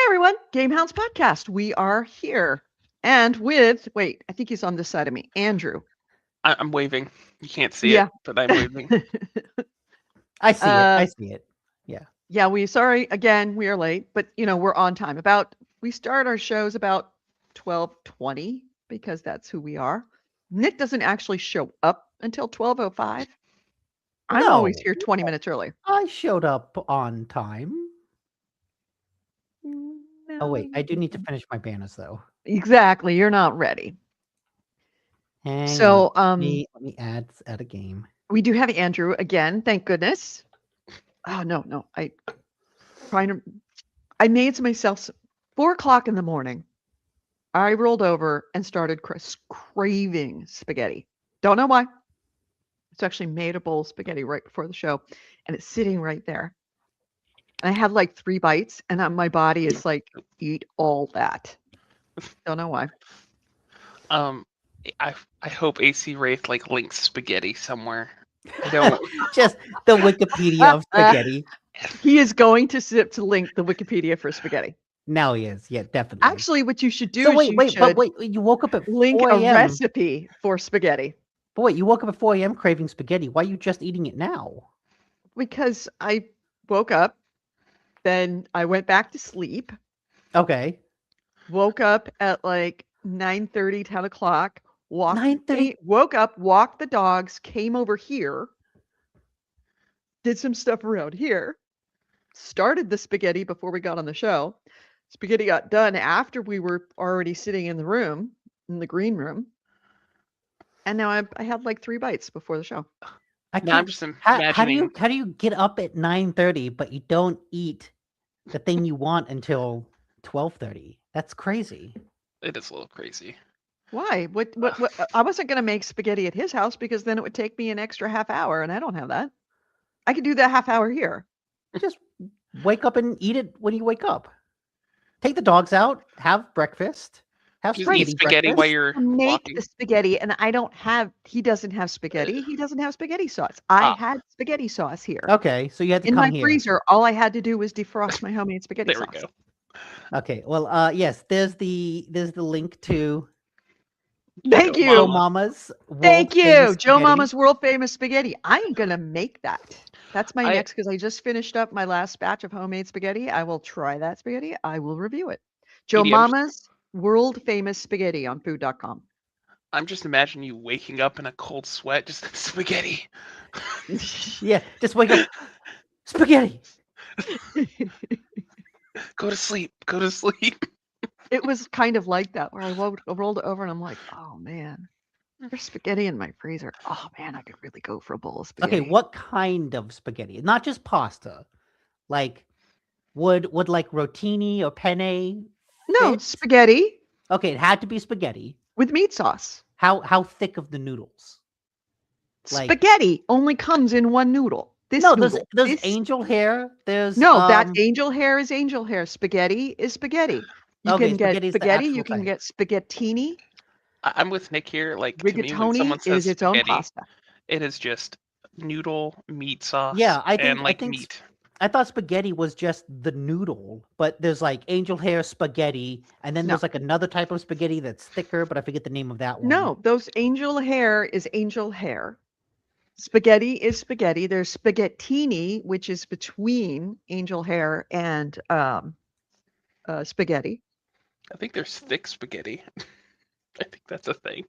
everyone, GameHounds podcast. We are here. And wait, I think he's on this side of me. Andrew. I'm waving. You can't see Yeah. it, but I'm waving. I see it. I see it. Yeah. Yeah, sorry again, we are late, but we're on time. We start our shows about 12:20 because that's who we are. Nick doesn't actually show up until 12:05. I'm always here 20 minutes early. I showed up on time. No. Oh wait, I do need to finish my banners though. Exactly, you're not ready. Hang on. Let me add a game. We do have Andrew again, thank goodness. Oh no, I made myself 4:00 in the morning. I rolled over and started craving spaghetti. Don't know why. It's actually made a bowl of spaghetti right before the show, and it's sitting right there. I have like 3 bites, and my body is like, eat all that. Don't know why. I hope AC Wraith links spaghetti somewhere. I don't. Just the Wikipedia of spaghetti. He is going to link the Wikipedia for spaghetti. Now he is. Yeah, definitely. Actually, what you should do is wait, you woke up at link 4 a recipe for spaghetti. But wait, you woke up at 4 a.m. craving spaghetti. Why are you just eating it now? Because I woke up, then I went back to sleep. Okay. Woke up at like 9:30, 10 o'clock. 9:30. Woke up, walked the dogs, came over here, did some stuff around here, started the spaghetti before we got on the show. Spaghetti got done after we were already sitting in the room, in the green room. And now I had like 3 bites before the show. I'm just imagining. How do you get up at 9:30 but you don't eat the thing you want until 12:30? That's crazy. It is a little crazy. Why? What? I wasn't going to make spaghetti at his house because then it would take me an extra half hour, and I don't have that. I could do that half hour here. Just wake up and eat it when you wake up. Take the dogs out, have breakfast, have spaghetti while you're walking. The spaghetti, and he doesn't have spaghetti. He doesn't have spaghetti sauce. I had spaghetti sauce here. Okay, so you had to in come my here. freezer. All I had to do was defrost my homemade spaghetti sauce. There we go. Okay, well, yes, there's the link to. Thank you, Joe Mama's. Thank you, Joe Mama's world famous spaghetti. I am gonna make that. That's my next, because I just finished up my last batch of homemade spaghetti. I will try that spaghetti. I will review it. Joe Mama's world famous spaghetti on food.com. I'm just imagining you waking up in a cold sweat, just spaghetti. Yeah, just wake up. Spaghetti. Go to sleep. Go to sleep. It was kind of like that, where I rolled over and I'm like, oh man, there's spaghetti in my freezer. Oh man, I could really go for a bowl of spaghetti. Okay, what kind of spaghetti? Not just pasta. Like, would like rotini or penne? No, spaghetti. Okay, it had to be spaghetti with meat sauce. How thick of the noodles? Spaghetti only comes in one noodle. There's angel hair. There's that angel hair is angel hair. Spaghetti is spaghetti. You can get spaghetti. You can get spaghettini. I'm with Nick here. Rigatoni is its own pasta. It is just noodle, meat sauce. Yeah, I think meat. I thought spaghetti was just the noodle, but there's like angel hair spaghetti, and then there's like another type of spaghetti that's thicker, but I forget the name of that one. No, those angel hair is angel hair. Spaghetti is spaghetti. There's spaghettini, which is between angel hair and spaghetti. I think there's thick spaghetti. I think that's a thing.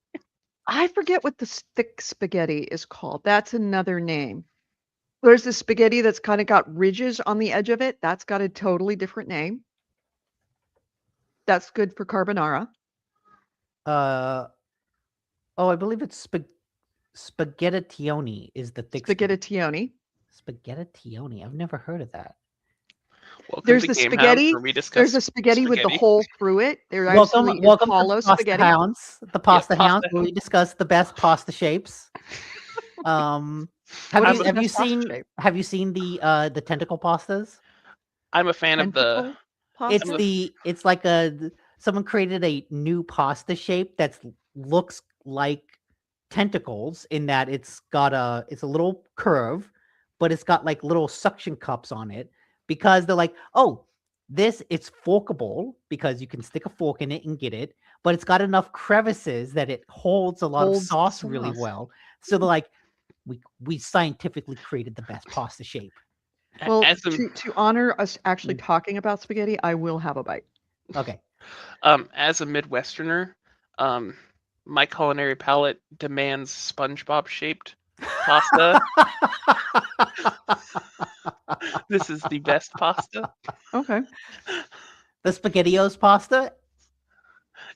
I forget what the thick spaghetti is called. That's another name. There's the spaghetti that's kind of got ridges on the edge of it. That's got a totally different name. That's good for carbonara. I believe it's spaghettationi is the thick spaghettationi. Spaghettationi. I've never heard of that. There's the spaghetti. There's a spaghetti with the hole through it. Welcome to the Pasta Hounds. The Pasta Hounds, where we discuss the best pasta shapes. Have you seen the tentacle pastas? I'm a fan of the. It's like someone created a new pasta shape that looks like tentacles in that it's a little curve, but it's got like little suction cups on it. Because they're like, oh, This, it's forkable because you can stick a fork in it and get it, but it's got enough crevices that it holds a lot of Holds the sauce really sauce. well. So they're like, we scientifically created the best pasta shape. Well, As a to honor us actually talking about spaghetti, I will have a bite. Okay. as a Midwesterner, my culinary palate demands SpongeBob shaped pasta. This is the best pasta. Okay. The SpaghettiOs pasta.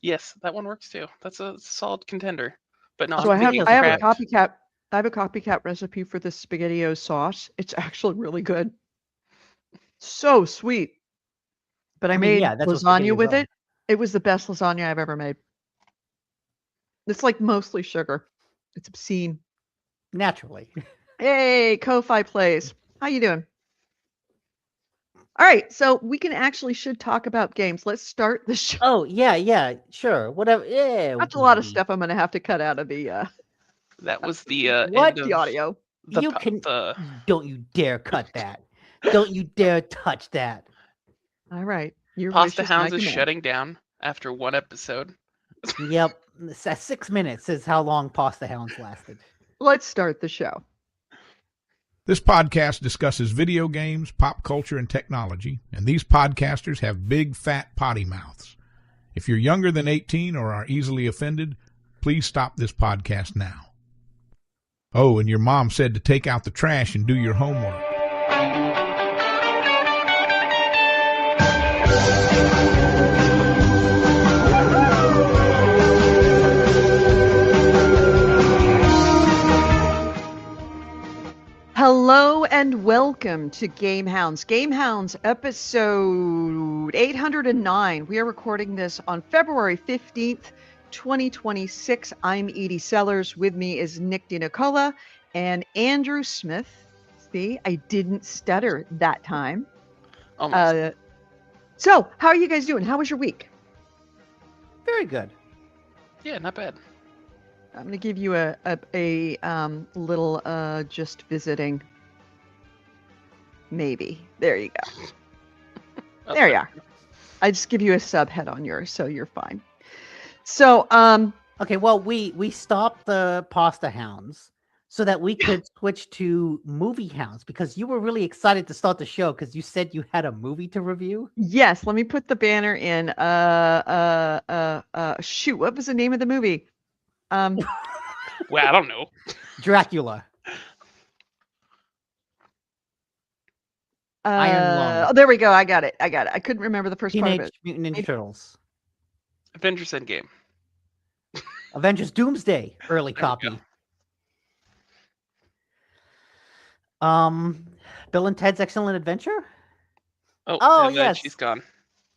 Yes, that one works too. That's a solid contender. But no, So I I'm have thinking SpaghettiOs I are have a great. copycat. I have a copycat recipe for this spaghettio sauce. It's actually really good. So sweet. But I I mean, made yeah, that's what lasagna SpaghettiOs with are. it. It was the best lasagna I've ever made. It's like mostly sugar. It's obscene. Naturally. Hey, Ko-Fi plays. How you doing? All right, so we should talk about games. Let's start the show. Oh, yeah, sure. Whatever. Yeah. That's a lot of Weedy. stuff I'm going to have to cut out of the that was the What? end of the audio. the You po- can the don't you dare cut that. Don't you dare touch that. All right, your Pasta wish is my Hounds is command. shutting down after one episode. Yep. 6 minutes is how long Pasta Hounds lasted. Let's start the show. This podcast discusses video games, pop culture, and technology, and these podcasters have big, fat potty mouths. If you're younger than 18 or are easily offended, please stop this podcast now. Oh, and your mom said to take out the trash and do your homework. Hello and welcome to GameHounds. GameHounds episode 809. We are recording this on February 15th, 2026. I'm Edie Sellers. With me is Nick DiNicola and Andrew Smith. See, I didn't stutter that time. Almost. So, how are you guys doing? How was your week? Very good. Yeah, not bad. I'm going to give you a little just visiting. Maybe. There you go. There you are. I just give you a subhead on yours, so you're fine. So, Okay, well, we stopped the Pasta Hounds so that we could switch to Movie Hounds because you were really excited to start the show because you said you had a movie to review. yes, let me put the banner in. Shoot, what was the name of the movie? Well, I don't know. Dracula. Iron Lung. Oh, there we go. I got it. I couldn't remember the first part of Teenage it. Mutant Ninja Turtles. Avengers Endgame. Avengers Doomsday. Early There we copy. go. Bill and Ted's Excellent Adventure? Oh, Oh, and then yes. she's gone.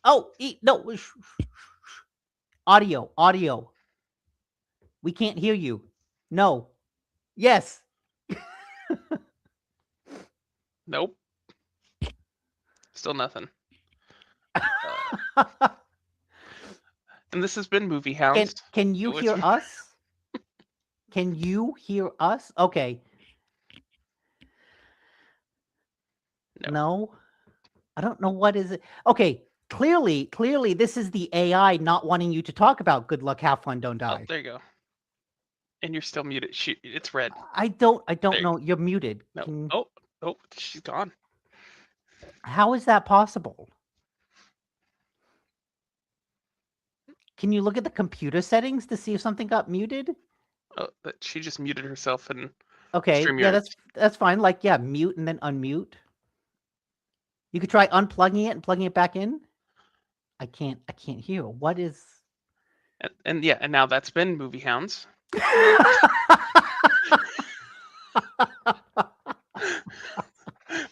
Oh, no. Audio. We can't hear you. No. Yes. Nope. Still nothing. And this has been Movie Hounds. Can you It hear was- us? Can you hear us? Okay. No. I don't know what is it. Okay. Clearly, this is the AI not wanting you to talk about Good Luck, Have Fun, Don't Oh, Die. there you go. And you're still muted. It's red. I don't There. know. You're muted. No. Oh, she's gone. How is that possible? Can you look at the computer settings to see if something got muted? Oh, but she just muted herself and Okay, yeah, StreamYard. that's fine. Like, yeah, mute and then unmute. You could try unplugging it and plugging it back in. I can't hear. What is? and yeah, and now that's been Movie Hounds.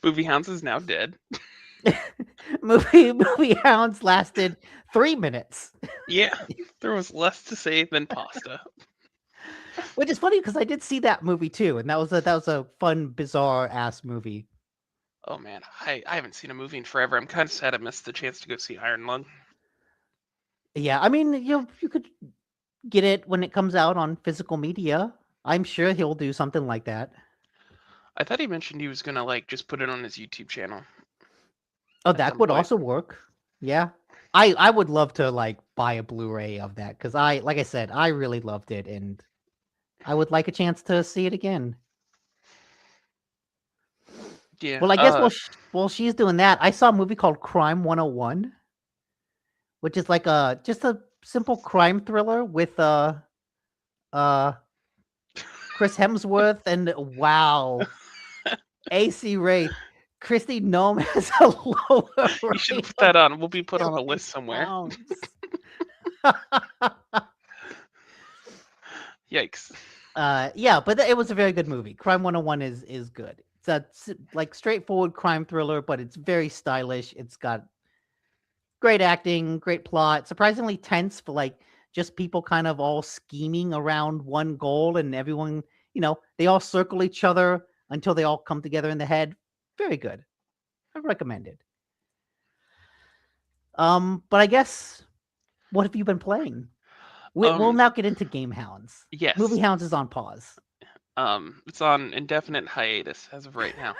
Movie Hounds is now dead. Movie Hounds lasted 3 minutes, Yeah, there was less to say than pasta. which is funny because I did see that movie too, and that was a fun, bizarre ass movie. Oh man, I haven't seen a movie in forever. I'm kind of sad I missed the chance to go see Iron Lung. Yeah, I mean, you could get it when it comes out on physical media. I'm sure he'll do something like that. I thought he mentioned he was gonna like just put it on his YouTube channel. Oh, At that some would point. also work. Yeah. I would love to like buy a Blu-ray of that because like I said, I really loved it and I would like a chance to see it again. Yeah. Well, I guess while she's doing that, I saw a movie called Crime 101, which is like just a simple crime thriller with uh Chris Hemsworth and wow, AC Ray. Christy Nome has a lower You should rate put that of on. We'll be put on a killing list somewhere. clowns. Yikes. Yeah, but it was a very good movie. Crime 101 is good. It's a like straightforward crime thriller, but it's very stylish. It's got great acting, great plot, surprisingly tense for like just people kind of all scheming around one goal and everyone, they all circle each other until they all come together in the head. Very good. I recommend it. But I guess what have you been playing? We'll now get into GameHounds. Yes. Movie Hounds is on pause. It's on indefinite hiatus as of right now.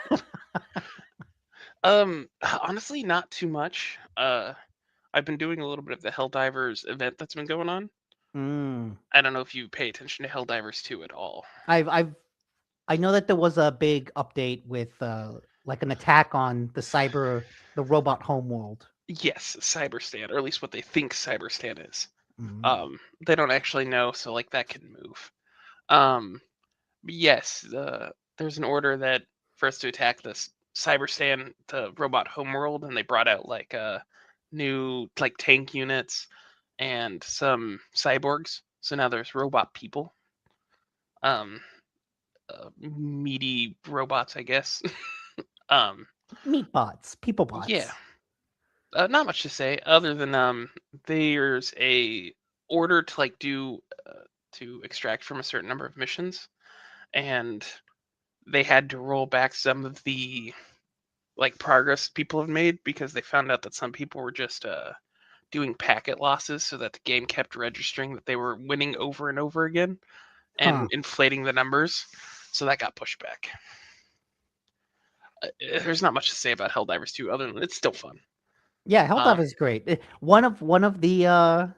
Honestly, not too much. I've been doing a little bit of the Helldivers event that's been going on. I don't know if you pay attention to Helldivers 2 at all. I know that there was a big update with like an attack on the robot homeworld. Yes, Cyberstan, or at least what they think Cyberstan is. Mm. They don't actually know, so like that can move. But yes, there's an order that for us to attack this Cyberstan, the robot homeworld, and they brought out like new like tank units and some cyborgs. So now there's robot people. Meaty robots, I guess. Meat bots, people bots. Yeah. Not much to say other than there's a order to like do to extract from a certain number of missions, and they had to roll back some of the like progress people have made because they found out that some people were just doing packet losses so that the game kept registering that they were winning over and over again and inflating the numbers. So that got pushed back. There's not much to say about Helldivers 2 other than it's still fun. Yeah, Helldivers is great. One of the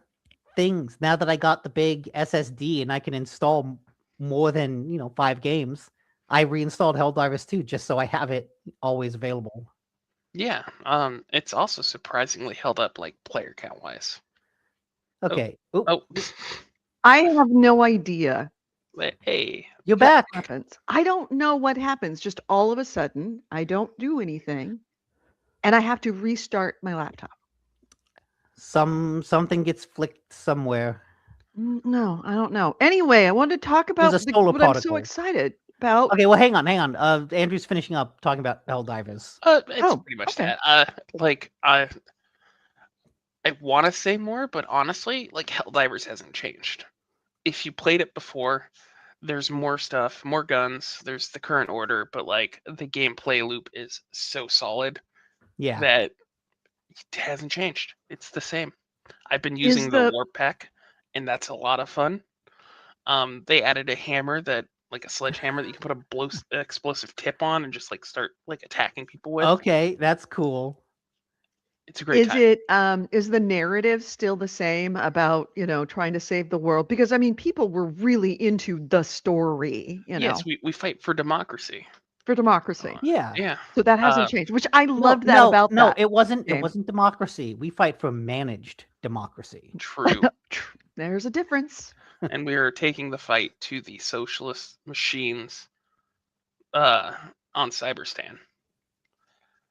things now that I got the big SSD and I can install more than 5 games, I reinstalled Helldivers 2 just so I have it always available. Yeah, it's also surprisingly held up like player count wise. Okay. Oh. I have no idea. Hey, you're back. Happens. I don't know what happens. Just all of a sudden, I don't do anything, and I have to restart my laptop. Something gets flicked somewhere. No, I don't know. Anyway, I wanted to talk about what I'm so excited about. Okay, well, hang on. Andrew's finishing up talking about Helldivers. It's pretty much that. I want to say more, but honestly, like Helldivers hasn't changed. If you played it before, there's more stuff, more guns. There's the current order, but like the gameplay loop is so solid, that it hasn't changed. It's the same. I've been using the warp pack, and that's a lot of fun. They added a hammer like a sledgehammer that you can put a explosive tip on and just like start like attacking people with. Okay, that's cool. It's a great time. Is the narrative still the same about, trying to save the world? Because I mean, people were really into the story, Yes, we fight for democracy. For democracy. Yeah. So that hasn't changed, which I loved that about that. No, it wasn't democracy. We fight for managed democracy. True. There's a difference. And we are taking the fight to the socialist machines on Cyberstan.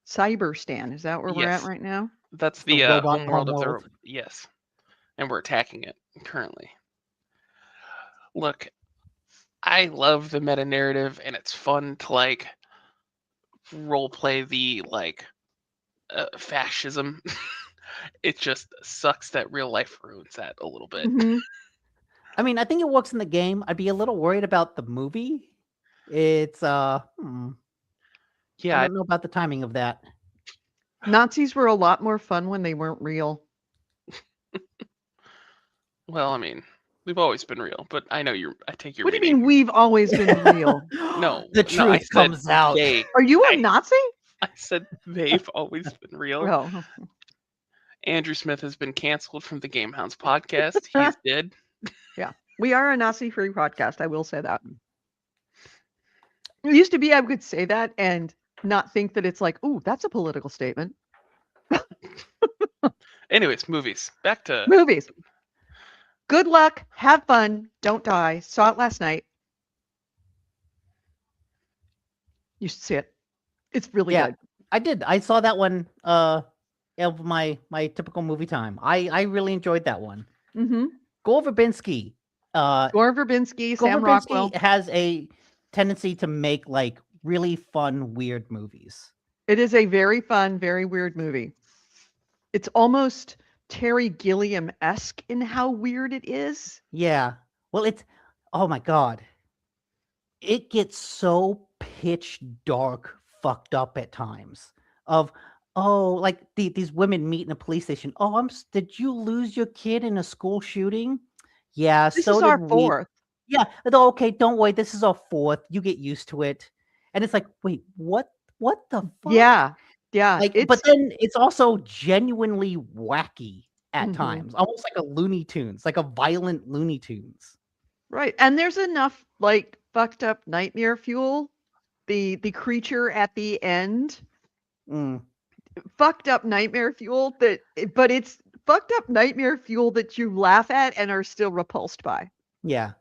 Cyberstan, is that where we're at right now? That's the homeworld of the yes, and we're attacking it currently. Look, I love the meta narrative, and it's fun to like role play the like fascism. It just sucks that real life ruins that a little bit. Mm-hmm. I mean, I think it works in the game. I'd be a little worried about the movie. It's yeah, I don't know about the timing of that. Nazis were a lot more fun when they weren't real. Well, I mean, we've always been real, but I know I take your. What do you mean we've always been real? No, the truth comes out. Are you a Nazi? I said they've always been real. Oh. Andrew Smith has been canceled from the GameHounds podcast. He's dead. Yeah. We are a Nazi-free podcast. I will say that. It used to be I could say that and not think that it's like, ooh, that's a political statement. Anyways, movies. Back to Movies. Good luck. Have fun. Don't die. Saw it last night. You should see it. It's really Yeah. good. I did. I saw that one of my typical movie time. I really enjoyed that one. Mm-hmm. Gore Verbinski. Gore Verbinski, Gore Sam Verbinski Rockwell. has a tendency to make like really fun, weird movies. It is a very fun, very weird movie. It's almost Terry Gilliam-esque in how weird it is. Yeah. Well, it's oh my god. It gets so pitch dark, fucked up at times. Of like these women meet in a police station. Oh, did you lose your kid in a school shooting? Yeah, This so is our did we. fourth. Yeah, okay, don't worry. This is our fourth. You get used to it. And it's like, wait, what the fuck? Yeah. But then it's also genuinely wacky at Mhm. times, almost like a Looney Tunes, like a violent Looney Tunes. Right. And there's enough like fucked up nightmare fuel. The creature at the end, fucked up nightmare fuel but it's fucked up nightmare fuel that you laugh at and are still repulsed by. Yeah.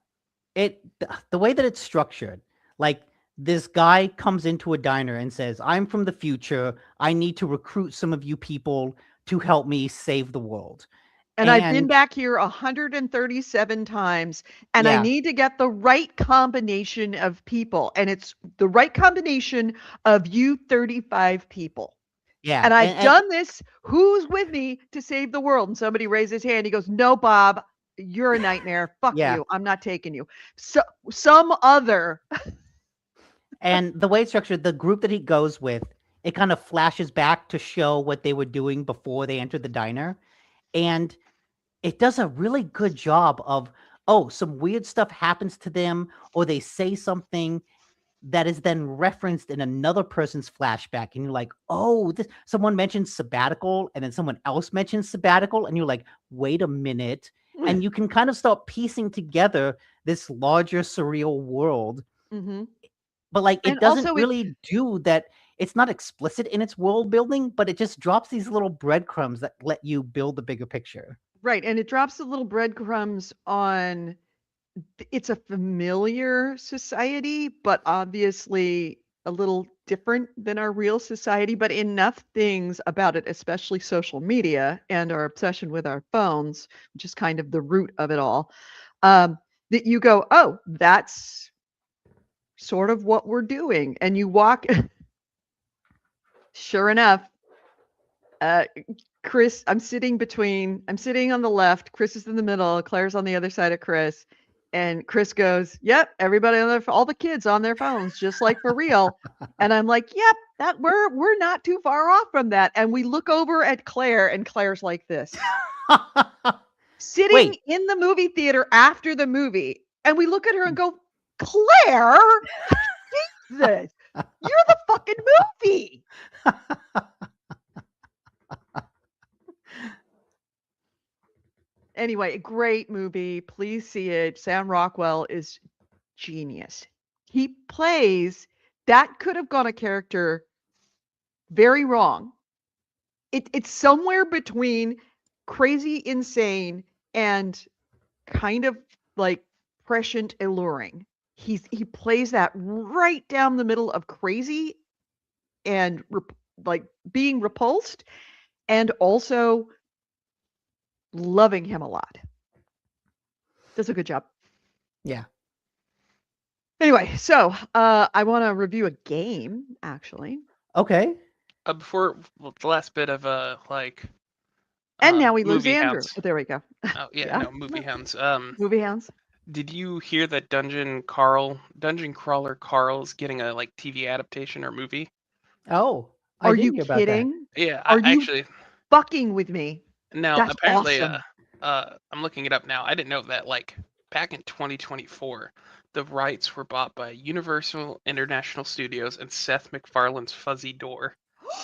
The way that it's structured, like this guy comes into a diner and says, I'm from the future. I need to recruit some of you people to help me save the world. And I've been back here 137 times and I need to get the right combination of people. And it's the right combination of you 35 people. Yeah. And I've done this. Who's with me to save the world? And somebody raised his hand. He goes, no, Bob, you're a nightmare. Fuck you. I'm not taking you. So some other. And the way it's structured, the group that he goes with, it kind of flashes back to show what they were doing before they entered the diner. And it does a really good job of, some weird stuff happens to them, or they say something that is then referenced in another person's flashback. And you're like, someone mentions sabbatical, and then someone else mentions sabbatical. And you're like, wait a minute. And you can kind of start piecing together this larger surreal world. Mm-hmm. But like, it doesn't really do that. It's not explicit in its world building, but it just drops these little breadcrumbs that let you build the bigger picture. Right. And it drops the little breadcrumbs on, it's a familiar society, but obviously a little different than our real society, but enough things about it, especially social media and our obsession with our phones, which is kind of the root of it all, that you go, oh, that's sort of what we're doing. And you walk, sure enough, Chris, I'm sitting on the left, Chris is in the middle, Claire's on the other side of Chris. And Chris goes, yep, everybody all the kids on their phones, just like for real. And I'm like, yep, we're not too far off from that. And we look over at Claire, and Claire's like this. Sitting in the movie theater after the movie. And we look at her and go, Claire, Jesus, you're the fucking movie. Anyway, great movie. Please see it. Sam Rockwell is genius. He plays, that could have gone a character very wrong. It's somewhere between crazy, insane, and kind of like prescient, alluring. He plays that right down the middle of crazy and like being repulsed, and also loving him a lot. Does a good job. Yeah. Anyway, so I want to review a game, actually. Okay. Before the last bit of and now we lose Movie Andrew. Hounds. Oh, there we go. Oh yeah, no, Movie Hounds. Movie Hounds. Did you hear that Dungeon Crawler Carl is getting a TV adaptation or movie? Oh, are you kidding? Yeah, are you actually fucking with me? No, That's apparently, awesome. I'm looking it up now. I didn't know that. Back in 2024, the rights were bought by Universal International Studios and Seth MacFarlane's Fuzzy Door.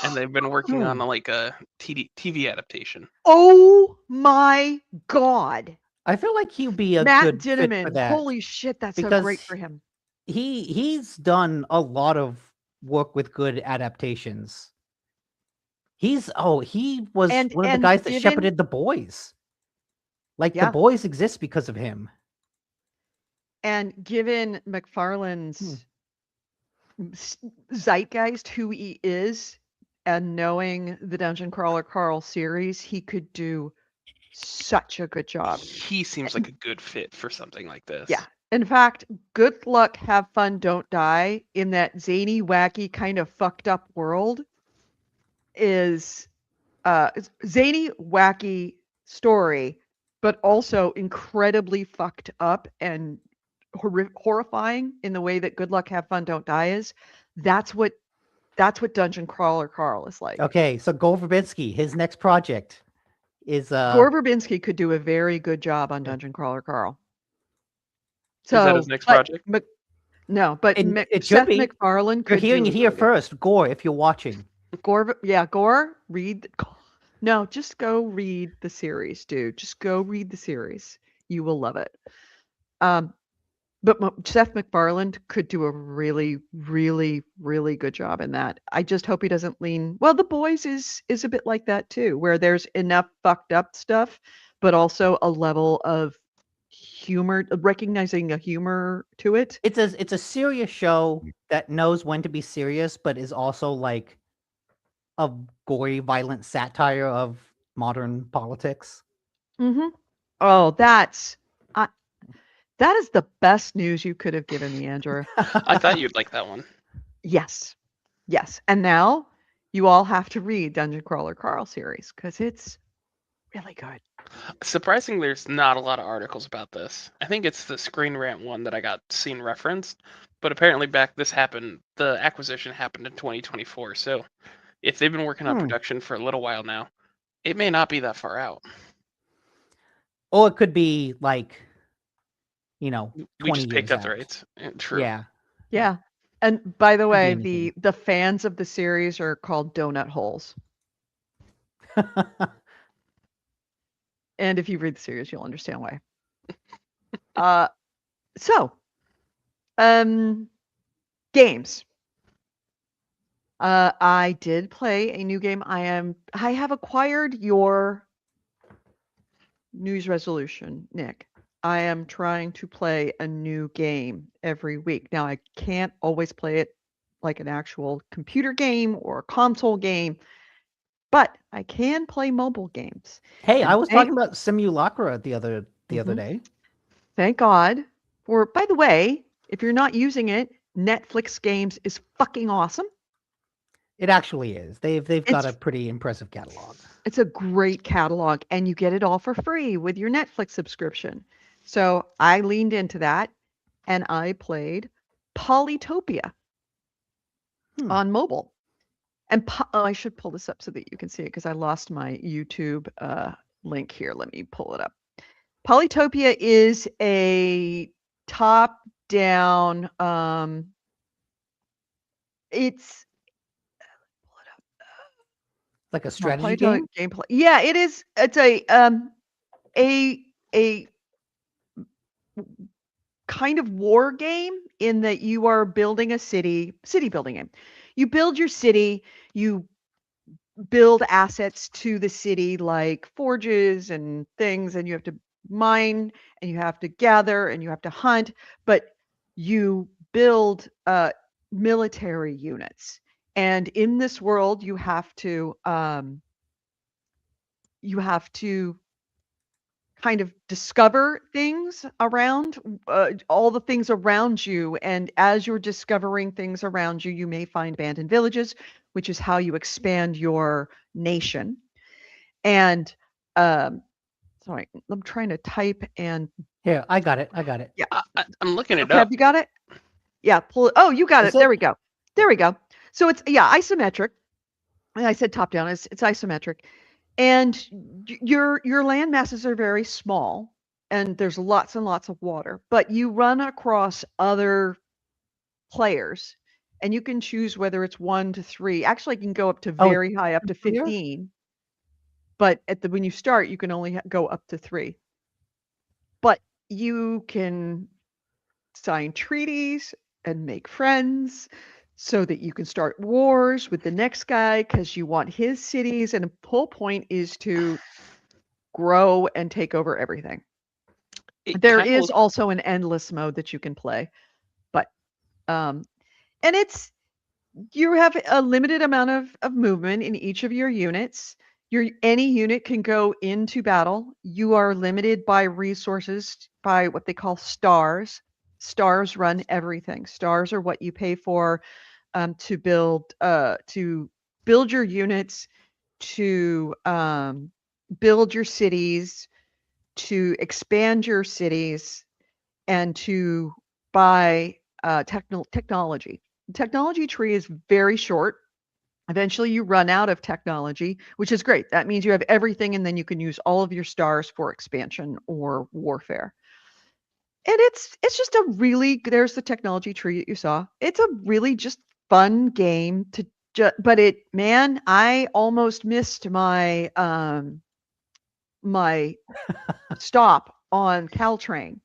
and they've been working on like a TV adaptation. Oh my God. I feel like he'd be a Matt good fit for Dinniman. that Holy shit, that's so because great for him. he's done a lot of work with good adaptations. He was And- one of the and guys that given- shepherded The Boys. Like Yeah. The Boys exists because of him. And given McFarlane's zeitgeist, who he is, and knowing the Dungeon Crawler Carl series, he could do such a good job. He seems like a good fit for something like this. Yeah. In fact, good luck, have fun, don't die in that zany, wacky, kind of fucked up world is it's zany, wacky story, but also incredibly fucked up and horrifying in the way that good luck, have fun, don't die is. That's what Dungeon Crawler Carl is like. Okay, so Gore Verbinski, his next project is Gore Verbinski could do a very good job on Dungeon Crawler Carl. So, Is that his next but project? no, but It should Seth be. MacFarlane You're could hearing do it here really good. first. Gore, if you're watching. Gore, read. No, just go read the series, dude. Just go read the series. You will love it. But Seth MacFarlane could do a really, really, really good job in that. I just hope he doesn't lean. Well, The Boys is a bit like that too, where there's enough fucked up stuff, but also a level of humor, recognizing a humor to it. It's a serious show that knows when to be serious, but is also like a gory, violent satire of modern politics. Mm-hmm. Oh, that is the best news you could have given me, Andrew. I thought you'd like that one. Yes. And now you all have to read Dungeon Crawler Carl series because it's really good. Surprising, there's not a lot of articles about this. I think it's the Screen Rant one that I got seen referenced, but apparently the acquisition happened in 2024. So if they've been working on production for a little while now, it may not be that far out. Or it could be like, 20 We just picked years up the out. rights. True. Yeah. And by the way, anything. the fans of the series are called donut holes. And if you read the series, you'll understand why. Games. I did play a new game. I have acquired your news resolution, Nick. I am trying to play a new game every week. Now, I can't always play it like an actual computer game or a console game, but I can play mobile games. Hey, And I was talking about Simulacra the other Mhm. day. Thank God. By the way, if you're not using it, Netflix Games is fucking awesome. It actually is. They've got a It's- pretty impressive catalog. It's a great catalog, and you get it all for free with your Netflix subscription. So I leaned into that, and I played Polytopia on mobile. And I should pull this up so that you can see it because I lost my YouTube link here. Let me pull it up. Polytopia is a top-down. It's Like a strategy game. gameplay. Yeah, it is. It's a kind of war game in that you are building a city building game. You build your city, you build assets to the city like forges and things, and you have to mine and you have to gather and you have to hunt, but you build military units. And in this world, you have to kind of discover things around all the things around you. And as you're discovering things around you, you may find abandoned villages, which is how you expand your nation. And sorry, I'm trying to type and Here, I got it. yeah. I'm looking it Okay, up. have you got it? Yeah, pull it. Oh, you got Is it. There it? we go. So it's isometric. And I said top down. It's isometric, and your land masses are very small, and there's lots and lots of water. But you run across other players, and you can choose whether it's 1 to 3. Actually, it can go up to Oh, very high, up to player? 15. But when you start, you can only go up to 3. But you can sign treaties and make friends so that you can start wars with the next guy because you want his cities. And the whole point is to grow and take over everything. It There kind is of also an endless mode that you can play, but and you have a limited amount of movement in each of your units. Any unit can go into battle. You are limited by resources by what they call stars. Stars run everything. Stars are what you pay for to build your units, to build your cities, to expand your cities, and to buy technology. The technology tree is very short. Eventually, you run out of technology, which is great. That means you have everything, and then you can use all of your stars for expansion or warfare. And it's just a really there's the technology tree that you saw. It's a really just fun game to but I almost missed my my stop on Caltrain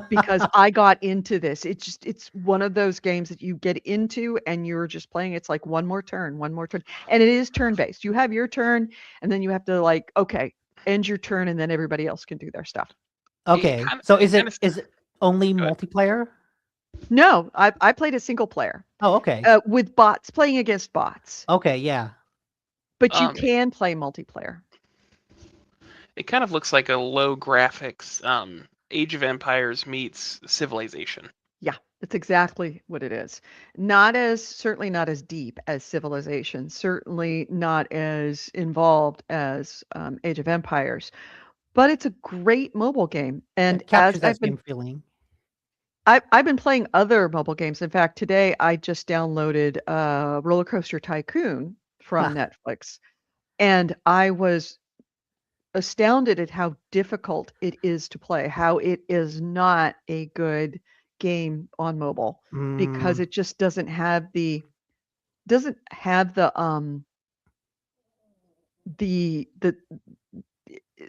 because I got into this. It's one of those games that you get into and you're just playing. It's like one more turn. And it is turn-based. You have your turn and then you have to okay, end your turn and then everybody else can do their stuff. Okay. kinda- So it is kinda- it only Go ahead. multiplayer? No, I played a single player Oh, okay. with bots, playing against bots. Okay, yeah. But you Um, can play multiplayer. It kind of looks like a low graphics Age of Empires meets Civilization. Yeah, that's exactly what it is. Certainly not as deep as Civilization, certainly not as involved as Age of Empires, but it's a great mobile game. And It as captures that same feeling. I've been playing other mobile games. In fact, today I just downloaded Roller Coaster Tycoon from Netflix, and I was astounded at how difficult it is to play, how it is not a good game on mobile because Mm, it just doesn't have the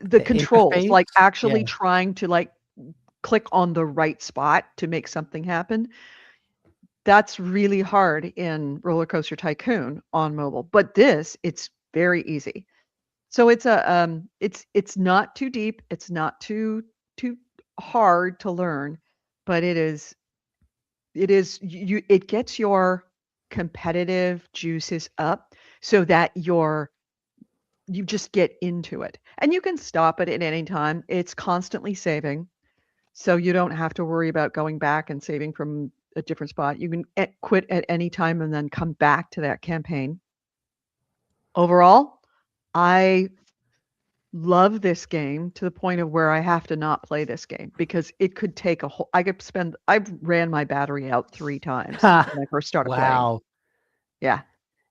the controls, interface? like actually Yeah. trying to click on the right spot to make something happen. That's really hard in Roller Coaster Tycoon on mobile, but it's very easy. So it's not too deep, it's not too hard to learn, but it gets your competitive juices up so that you just get into it. And you can stop it at any time. It's constantly saving. So you don't have to worry about going back and saving from a different spot. You can quit at any time and then come back to that campaign. Overall, I love this game to the point of where I have to not play this game because it could take I've ran my battery out 3 times when I first started playing. Wow. Yeah.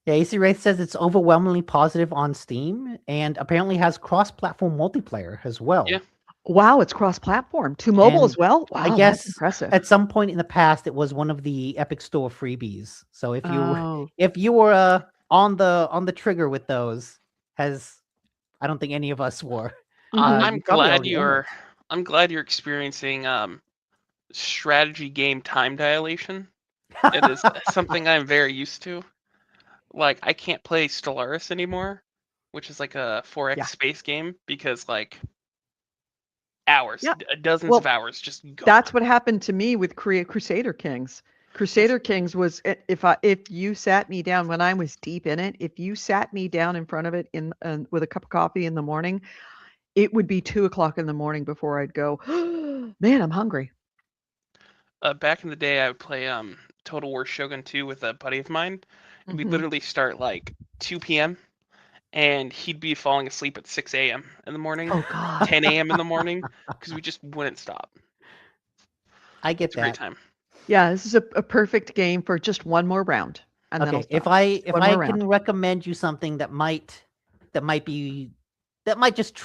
Yeah, AC Wraith says it's overwhelmingly positive on Steam and apparently has cross-platform multiplayer as well. Yeah. Wow, it's cross-platform to mobile And as well? I Wow, guess that's impressive. at some point in the past it was one of the Epic Store freebies. So if Oh, you were on the trigger with those, I don't think any of us were. mhm. I'm You probably glad already own it. I'm glad you're experiencing strategy game time dilation. It is something I'm very used to. Like I can't play Stellaris anymore, which is like a 4X Yeah. space game because hours, Yeah. dozens of Well, hours just gone. that's what happened to me with Crusader Kings. Crusader Kings was if you sat me down when I was deep in it, if you sat me down in front of it with a cup of coffee in the morning, it would be 2 o'clock in the morning before I'd go, man, I'm hungry. Back in the day, I would play Total War Shogun 2 with a buddy of mine, and we'd Mhm. literally start like 2 p.m. and he'd be falling asleep at 6 a.m. in the morning, Oh God. 10 a.m. in the morning, because we just wouldn't stop. I get It's a great that. time. Yeah, this is a perfect game for just one more round, and then I'll Okay, if stop. I Just if one I more can round. recommend you something that might just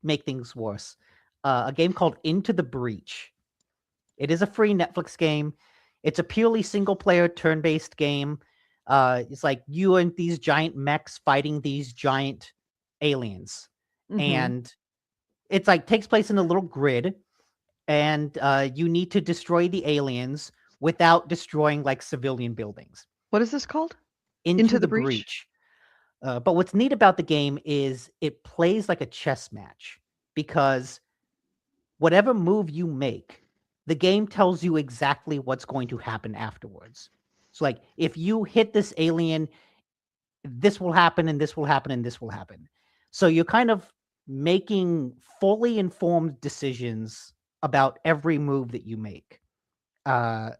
make things worse, a game called Into the Breach. It is a free Netflix game. It's a purely single player turn based game It's like you and these giant mechs fighting these giant aliens, and it's like takes place in a little grid, and you need to destroy the aliens without destroying like civilian buildings. What is this called? Into the breach. But what's neat about the game is it plays like a chess match, because whatever move you make, the game tells you exactly what's going to happen afterwards. So like if you hit this alien, this will happen and this will happen and this will happen. So you're kind of making fully informed decisions about every move that you make. And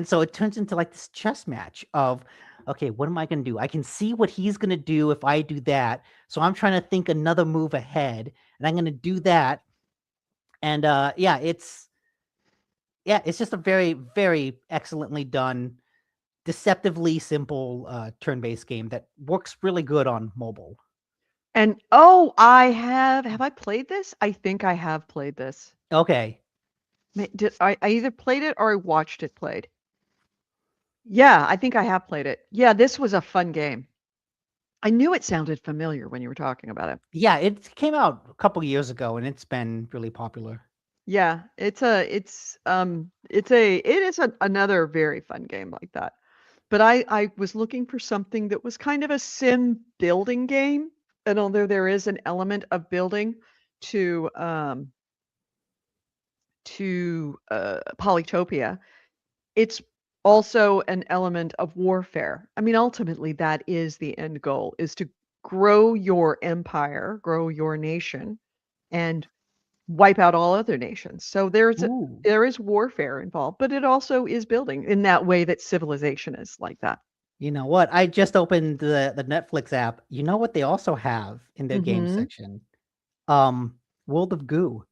so it turns into like this chess match of, okay, what am I going to do? I can see what he's going to do if I do that. So I'm trying to think another move ahead, and I'm going to do that. And it's just a very, very excellently done, deceptively simple turn-based game that works really good on mobile. And I have I played this? I think I have played this. Okay. I either played it or I watched it played. Yeah, I think I have played it. Yeah, this was a fun game. I knew it sounded familiar when you were talking about it. Yeah, it came out a couple years ago and it's been really popular. Yeah, it is another very fun game like that. But I was looking for something that was kind of a sim building game, and although there is an element of building to Polytopia, it's also an element of warfare. I mean, ultimately, that is the end goal, is to grow your empire, grow your nation, and wipe out all other nations. So there is warfare involved, but it also is building in that way that civilization is like that. You know what? I just opened the Netflix app. You know what they also have in their game section? World of Goo.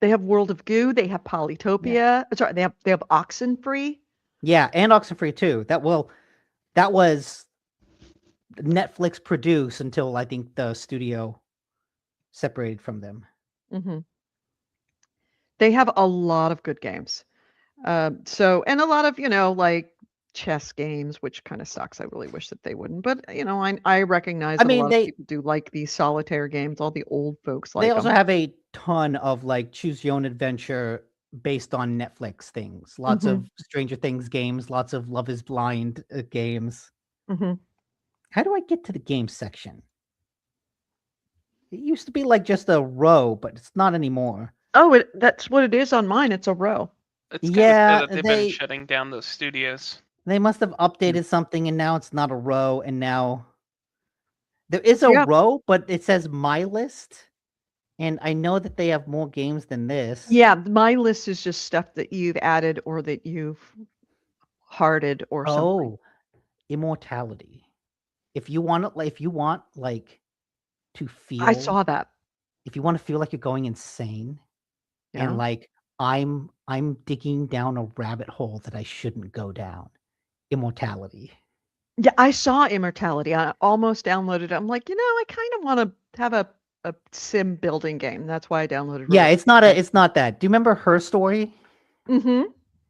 They have World of Goo. They have Polytopia. Yeah. Sorry, they have Oxenfree. Yeah, and Oxenfree too. That was Netflix produced until I think the studio separated from them. They have a lot of good games. And a lot of, like chess games, which kind of sucks. I really wish that they wouldn't, but I recognize that a lot of people do like these solitaire games. All the old folks like them. They also have a ton of like choose your own adventure based on Netflix things. Lots of Stranger Things games, lots of Love is Blind games. How do I get to the game section? It used to be like just a row, but it's not anymore. Oh, that's what it is on mine. It's a row. It's kind of that they've been shutting down those studios. They must have updated something, and now it's not a row, and now there is a row, but it says My List, and I know that they have more games than this. Yeah, My List is just stuff that you've added or that you've hearted or something. Oh, immortality. If you want to feel, I saw that. If you want to feel like you're going insane, and like I'm digging down a rabbit hole that I shouldn't go down. Immortality. Yeah, I saw Immortality. I almost downloaded it. I'm like, I kind of want to have a sim building game. That's why I downloaded it. Yeah, it's not that. Do you remember Her Story?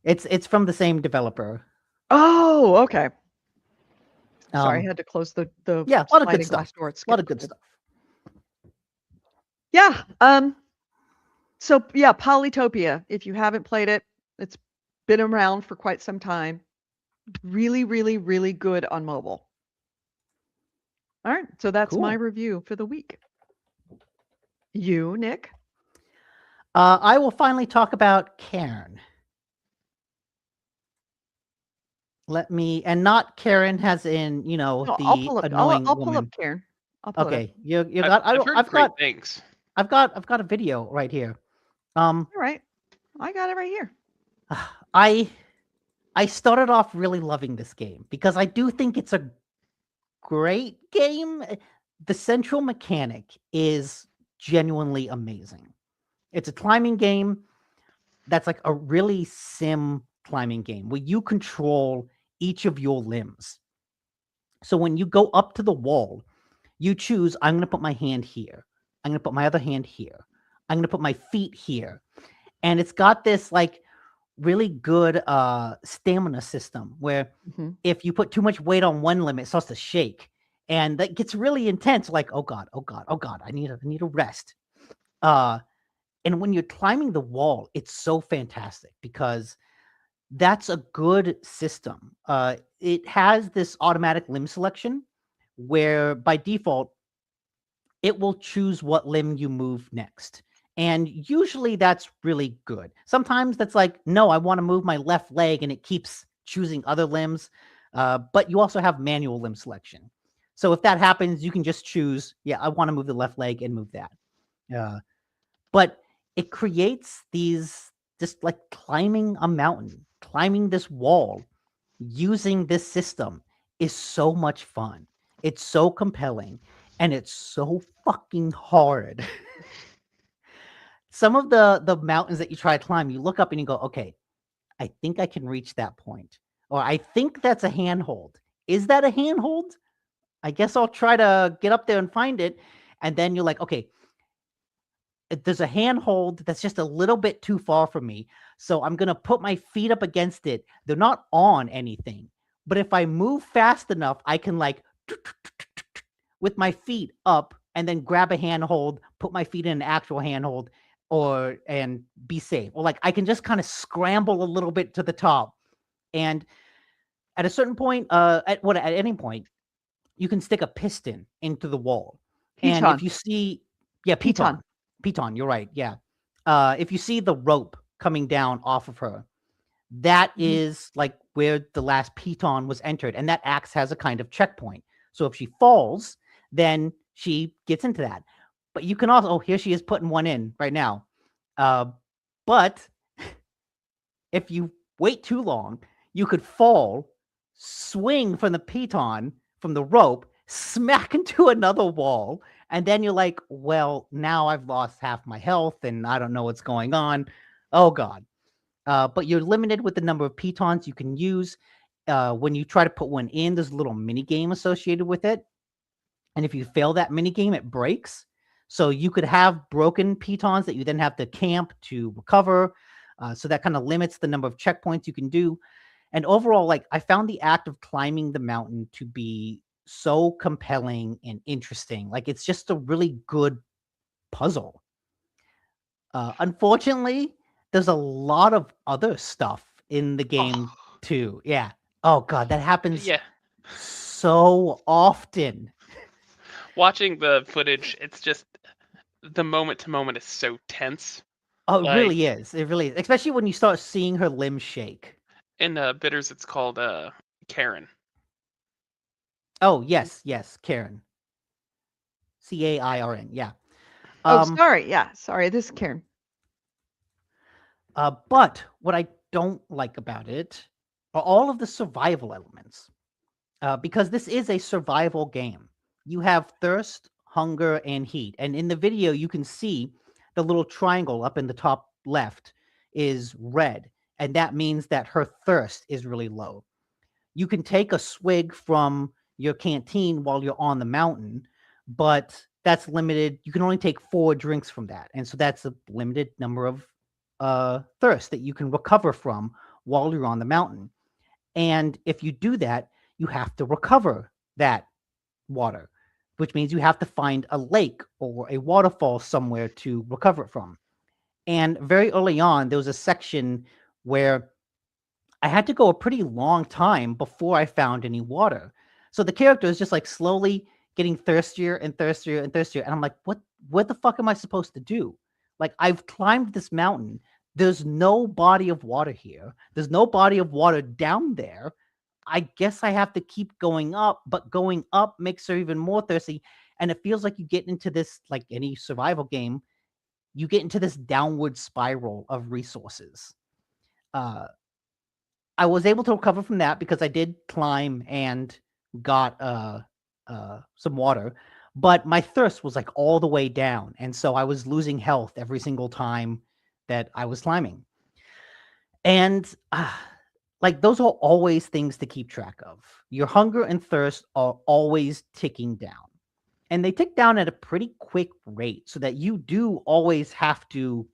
It's from the same developer. Oh, okay. Sorry, I had to close the a lot of good stuff. Door. A lot of good stuff. Yeah. So yeah, Polytopia. If you haven't played it, it's been around for quite some time. Really, really, really good on mobile. All right, so that's my review for the week. You, Nick? I will finally talk about Cairn. And not Karen as in, the annoying I'll woman. pull up Cairn. Okay, you got. I've got things. I've got a video right here. All right, I got it right here. I started off really loving this game because I do think it's a great game. The central mechanic is genuinely amazing. It's a climbing game that's like a really sim climbing game where you control each of your limbs. So when you go up to the wall, you choose, I'm going to put my hand here. I'm going to put my other hand here. I'm going to put my feet here. And it's got this like really good stamina system where Mhm. if you put too much weight on one limb, it starts to shake. And that gets really intense, like, oh God, oh God, oh God, I need a rest. And when you're climbing the wall, it's so fantastic because that's a good system. It has this automatic limb selection where by default, it will choose what limb you move next. And usually that's really good. Sometimes that's like, no, I want to move my left leg and it keeps choosing other limbs. But you also have manual limb selection. So if that happens, you can just choose, yeah, I want to move the left leg and move that. But it creates these, just like climbing a mountain, climbing this wall, using this system is so much fun. It's so compelling and it's so fucking hard. Some of the mountains that you try to climb, you look up and you go, okay, I think I can reach that point. Or I think that's a handhold. Is that a handhold? I guess I'll try to get up there and find it. And then you're like, okay, there's a handhold that's just a little bit too far from me. So I'm going to put my feet up against it. They're not on anything. But if I move fast enough, I can like with my feet up and then grab a handhold, put my feet in an actual handhold and be safe. Or like I can just kind of scramble a little bit to the top. And at a certain point, at any point, you can stick a piston into the wall. And if Piton. you see, yeah, piton, you're right. Yeah. If you see the rope coming down off of her, that is like where the last piton was entered. And that axe has a kind of checkpoint. So if she falls, then she gets into that. But you can also, oh, here she is putting one in right now. But if you wait too long, you could fall, swing from the piton, from the rope, smack into another wall. And then you're like, well, now I've lost half my health and I don't know what's going on. Oh, God. But you're limited with the number of pitons you can use. When you try to put one in, there's a little mini game associated with it. And if you fail that mini game, it breaks. So you could have broken pitons that you then have to camp to recover. So that kind of limits the number of checkpoints you can do. And overall, like I found the act of climbing the mountain to be so compelling and interesting. Like it's just a really good puzzle. Unfortunately, there's a lot of other stuff in the game too. Yeah. Oh God, that happens so often. Watching the footage, it's just the moment to moment is so tense. Oh, it really is. It really is. Especially when you start seeing her limbs shake. In Bitters, it's called Karen. Oh, yes, Karen. Cairn, yeah. Sorry. Yeah, sorry. This is Karen. But what I don't like about it are all of the survival elements. Because this is a survival game. You have thirst, hunger, and heat. And in the video, you can see the little triangle up in the top left is red. And that means that her thirst is really low. You can take a swig from your canteen while you're on the mountain, but that's limited. You can only take 4 drinks from that. And so that's a limited number of thirst that you can recover from while you're on the mountain. And if you do that, you have to recover that water, which means you have to find a lake or a waterfall somewhere to recover it from. And very early on, there was a section where I had to go a pretty long time before I found any water. So the character is just like slowly getting thirstier and thirstier and thirstier. And I'm like, what the fuck am I supposed to do? Like, I've climbed this mountain. There's no body of water here. There's no body of water down there. I guess I have to keep going up, but going up makes her even more thirsty. And it feels like you get into this, like any survival game, you get into this downward spiral of resources. I was able to recover from that because I did climb and got some water, but my thirst was like all the way down. And so I was losing health every single time that I was climbing. And like those are always things to keep track of. Your hunger and thirst are always ticking down. And they tick down at a pretty quick rate so that you do always have to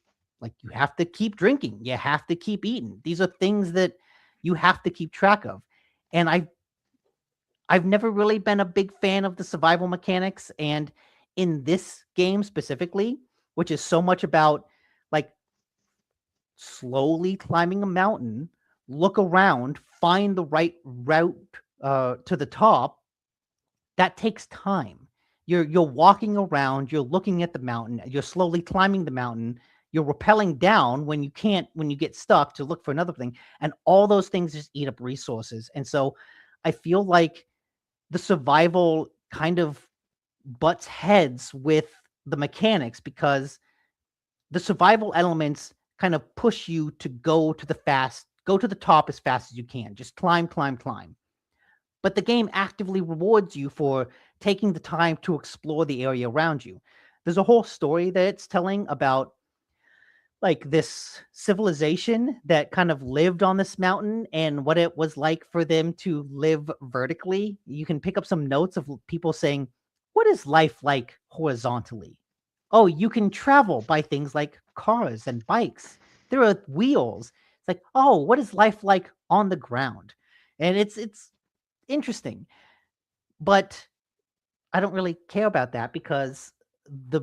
Like you have to keep drinking, you have to keep eating. These are things that you have to keep track of. And I've never really been a big fan of the survival mechanics. And in this game specifically, which is so much about like slowly climbing a mountain, look around, find the right route to the top, that takes time. You're walking around, you're looking at the mountain, you're slowly climbing the mountain, you're rappelling down when you get stuck to look for another thing. And all those things just eat up resources. And so I feel like the survival kind of butts heads with the mechanics because the survival elements kind of push you to go to the top as fast as you can. Just climb, climb, climb. But the game actively rewards you for taking the time to explore the area around you. There's a whole story that it's telling about like this civilization that kind of lived on this mountain and what it was like for them to live vertically. You can pick up some notes of people saying, what is life like horizontally? Oh, you can travel by things like cars and bikes. There are wheels. It's like, oh, what is life like on the ground? And it's interesting. But I don't really care about that because the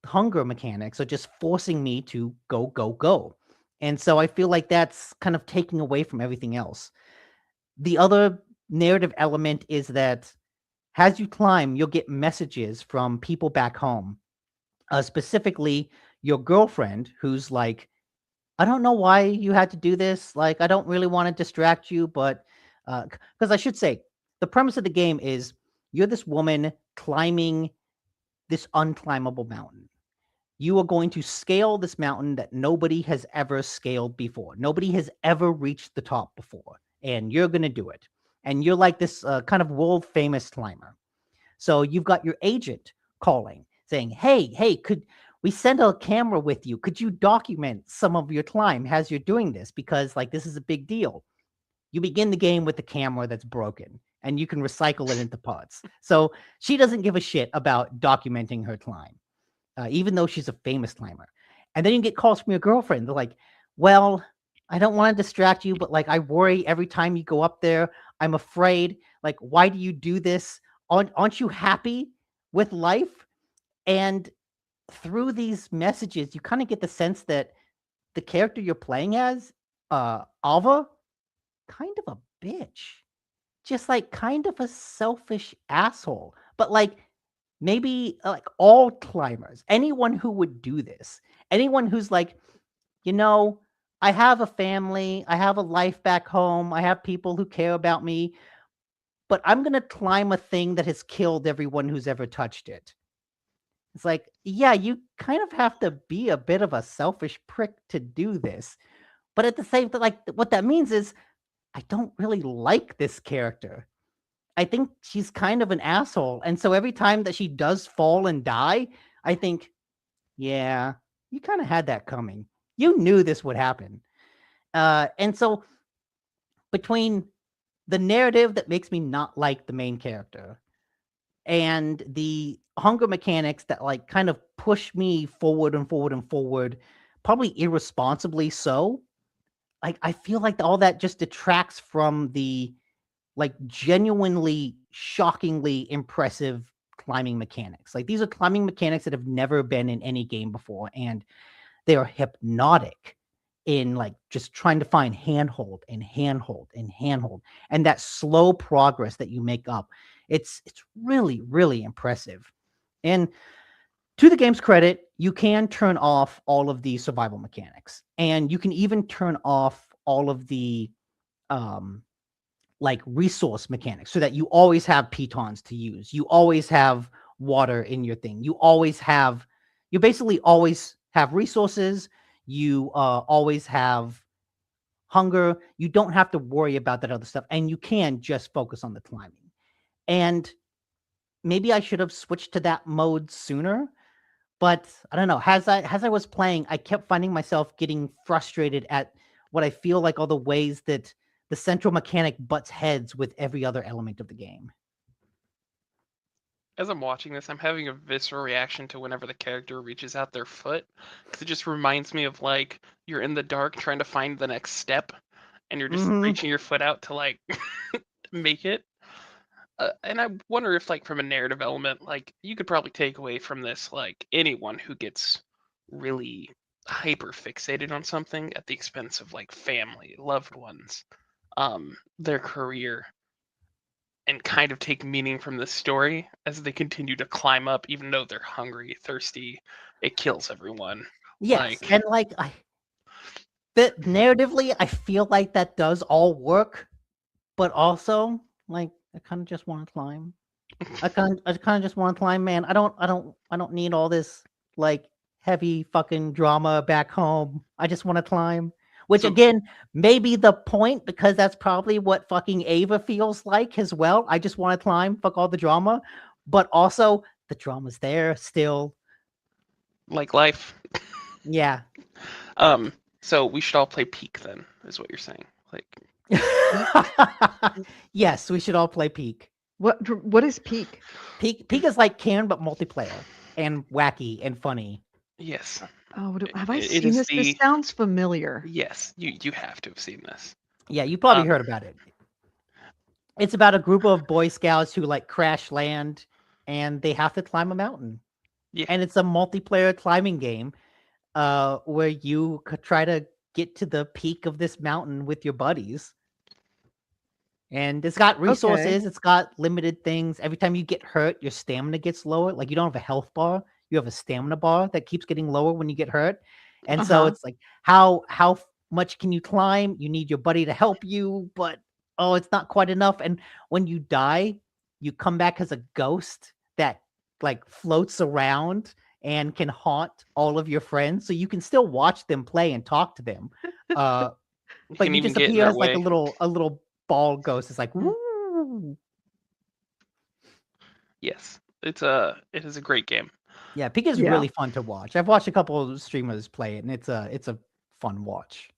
hunger mechanics are just forcing me to go, go, go. And so I feel like that's kind of taking away from everything else. The other narrative element is that as you climb, you'll get messages from people back home, specifically your girlfriend, who's like, I don't know why you had to do this. Like, I don't really want to distract you, but because I should say, the premise of the game is you're this woman climbing this unclimbable mountain. You are going to scale this mountain that nobody has ever scaled before. Nobody has ever reached the top before, and you're going to do it. And you're like this kind of world famous climber. So you've got your agent calling, saying, hey, could we send a camera with you? Could you document some of your climb as you're doing this? Because like this is a big deal. You begin the game with the camera that's broken and you can recycle it into parts. So she doesn't give a shit about documenting her climb, even though she's a famous climber. And then you get calls from your girlfriend. They're like, well, I don't want to distract you, but like I worry every time you go up there. I'm afraid. Like, why do you do this? Aren't you happy with life? And through these messages, you kind of get the sense that the character you're playing as, Alva, kind of a bitch. Just like kind of a selfish asshole. But like maybe like all climbers, anyone who would do this, anyone who's like, I have a family, I have a life back home, I have people who care about me, but I'm going to climb a thing that has killed everyone who's ever touched it. It's like, yeah, you kind of have to be a bit of a selfish prick to do this. But at the same time, like what that means is I don't really like this character. I think she's kind of an asshole. And so every time that she does fall and die, I think, yeah, you kind of had that coming. You knew this would happen. And so between the narrative that makes me not like the main character and the hunger mechanics that like kind of push me forward and forward and forward, probably irresponsibly so, like I feel like all that just detracts from the like genuinely shockingly impressive climbing mechanics. Like these are climbing mechanics that have never been in any game before, and they are hypnotic in like just trying to find handhold and handhold and handhold, and that slow progress that you make up. It's really, really impressive. And to the game's credit, you can turn off all of the survival mechanics, and you can even turn off all of the like resource mechanics so that you always have pitons to use. You always have water in your thing. You basically always have resources. You always have hunger. You don't have to worry about that other stuff, and you can just focus on the climbing. And maybe I should have switched to that mode sooner, but I don't know. As I was playing, I kept finding myself getting frustrated at what I feel like are the ways that the central mechanic butts heads with every other element of the game. As I'm watching this, I'm having a visceral reaction to whenever the character reaches out their foot, because it just reminds me of like you're in the dark trying to find the next step, and you're just Mhm. reaching your foot out to like make it. And I wonder if, like, from a narrative element, like you could probably take away from this, like anyone who gets really hyper fixated on something at the expense of like family, loved ones, their career, and kind of take meaning from the story as they continue to climb up, even though they're hungry, thirsty. It kills everyone. Yes, Like, and like that narratively, I feel like that does all work, but also like I kind of just want to climb. I kind of just want to climb, man. I don't need all this like heavy fucking drama back home. I just want to climb. Which So- again, may be the point because that's probably what fucking Ava feels like as well. I just want to climb, fuck all the drama. But also the drama's there still. like life. Yeah. So we should all play Peak then, is what you're saying. Like, Yes, we should all play Peak. What is Peak? Peak is like Karen but multiplayer and wacky and funny. yes, Oh, have I it seen is this? This the sounds familiar. yes. You have to have seen this. Yeah, you probably Um, heard about it. It's about a group of Boy Scouts who like crash land and they have to climb a mountain. Yeah. And it's a multiplayer climbing game where you could try to get to the peak of this mountain with your buddies. And it's got resources, it's got limited things. Every time you get hurt, your stamina gets lower. Like you don't have a health bar, you have a stamina bar that keeps getting lower when you get hurt. And so it's like how much can you climb? You need your buddy to help you, but oh, it's not quite enough. And when you die, you come back as a ghost that like floats around and can haunt all of your friends. So you can still watch them play and talk to them. But can you even just get in appear their as like way. a little ball ghost. It's like woo. Yes, it is a great game. Yeah, Peak is Yeah. really fun to watch. I've watched a couple of streamers play it, and it's a fun watch.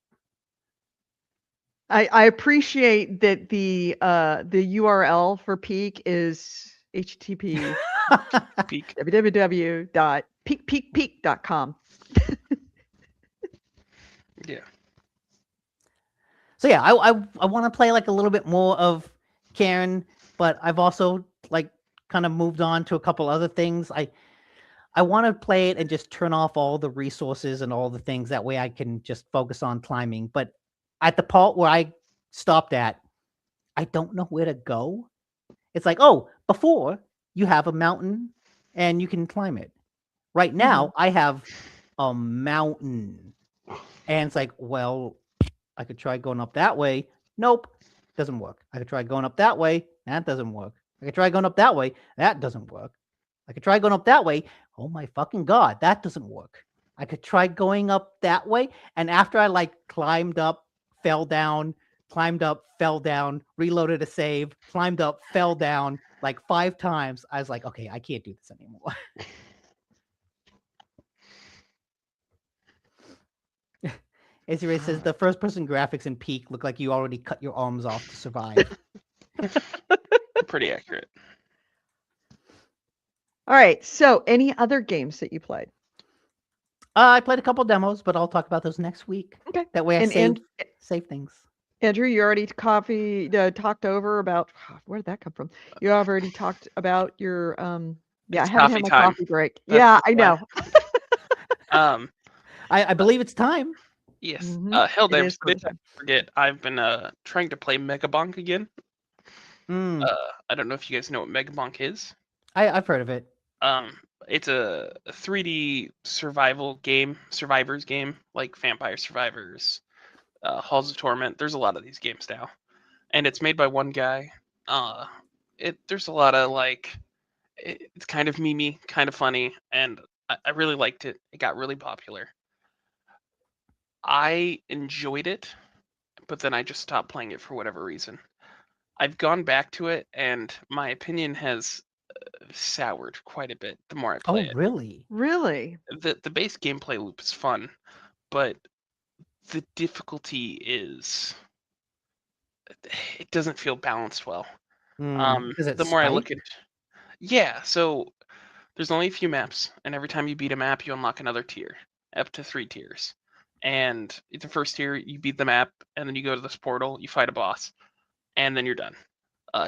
I appreciate that the URL for Peak is http Peak. www.peakpeakpeak.com. Yeah. So yeah, I want to play like a little bit more of Karen, but I've also like kind of moved on to a couple other things. I want to play it and just turn off all the resources and all the things. That way I can just focus on climbing. But at the part where I stopped at, I don't know where to go. It's like, oh, before you have a mountain and you can climb it. Right now, I have a mountain. And it's like, well, I could try going up that way. Nope, doesn't work. I could try going up that way. That doesn't work. I could try going up that way. That doesn't work. I could try going up that way. Oh my fucking God, that doesn't work. I could try going up that way. And after I like climbed up, fell down, climbed up, fell down, reloaded a save, climbed up, fell down like 5 times, I was like, okay, I can't do this anymore. Ezra says the first person graphics in Peak look like you already cut your arms off to survive. Pretty accurate. All right. So, any other games that you played? I played a couple demos, but I'll talk about those next week. Okay. That way I And save things. Andrew, you already talked over about where did that come from? You already talked about your yeah, It's I haven't coffee had my time. coffee break. That's Yeah, I why. know. I believe it's time. Yes. Mhm. Helldivers, is coffee time. forget. I've been trying to play Megabonk again. Mm, I don't know if you guys know what Megabonk is. I've heard of it. It's a 3D survivors game, like Vampire Survivors, Halls of Torment. There's a lot of these games now, and it's made by one guy. There's a lot of like, it's kind of memey, kind of funny, and I really liked it. It got really popular. I enjoyed it, but then I just stopped playing it for whatever reason. I've gone back to it, and my opinion has soured quite a bit the more I play Oh, it. really? Really? The base gameplay loop is fun, but the difficulty is it doesn't feel balanced well. Is it The more I look spiked? Yeah, so there's only a few maps, and every time you beat a map, you unlock another tier, up to 3 tiers. And the first tier, you beat the map, and then you go to this portal, you fight a boss, and then you're done.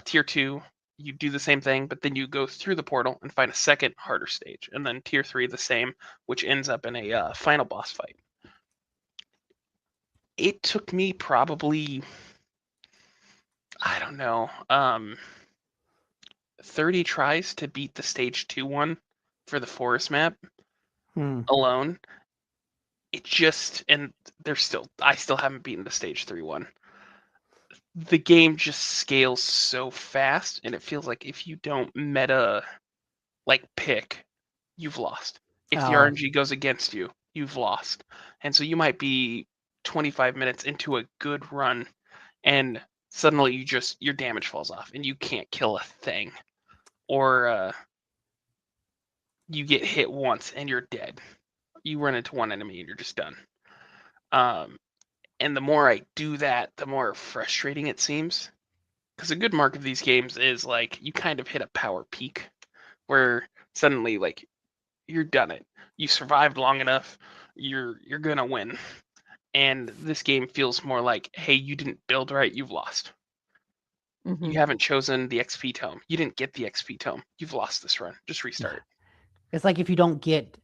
Tier 2, you do the same thing, but then you go through the portal and find a second, harder stage. And then tier 3, the same, which ends up in a final boss fight. It took me probably, I don't know, 30 tries to beat the stage 2 one for the forest map alone. It just, and I still haven't beaten the stage 3 one. The game just scales so fast, and it feels like if you don't meta, like, pick, you've lost. If the Oh. RNG goes against you, you've lost. And so you might be 25 minutes into a good run, and suddenly your damage falls off, and you can't kill a thing. Or you get hit once, and you're dead. You run into one enemy, and you're just done. And the more I do that, the more frustrating it seems. Because a good mark of these games is, like, you kind of hit a power peak, where suddenly, like, you're done it. You survived long enough, you're gonna win. And this game feels more like, hey, you didn't build right, you've lost. Mhm. You haven't chosen the XP tome. You didn't get the XP tome. You've lost this run. Just restart. It's like if you don't get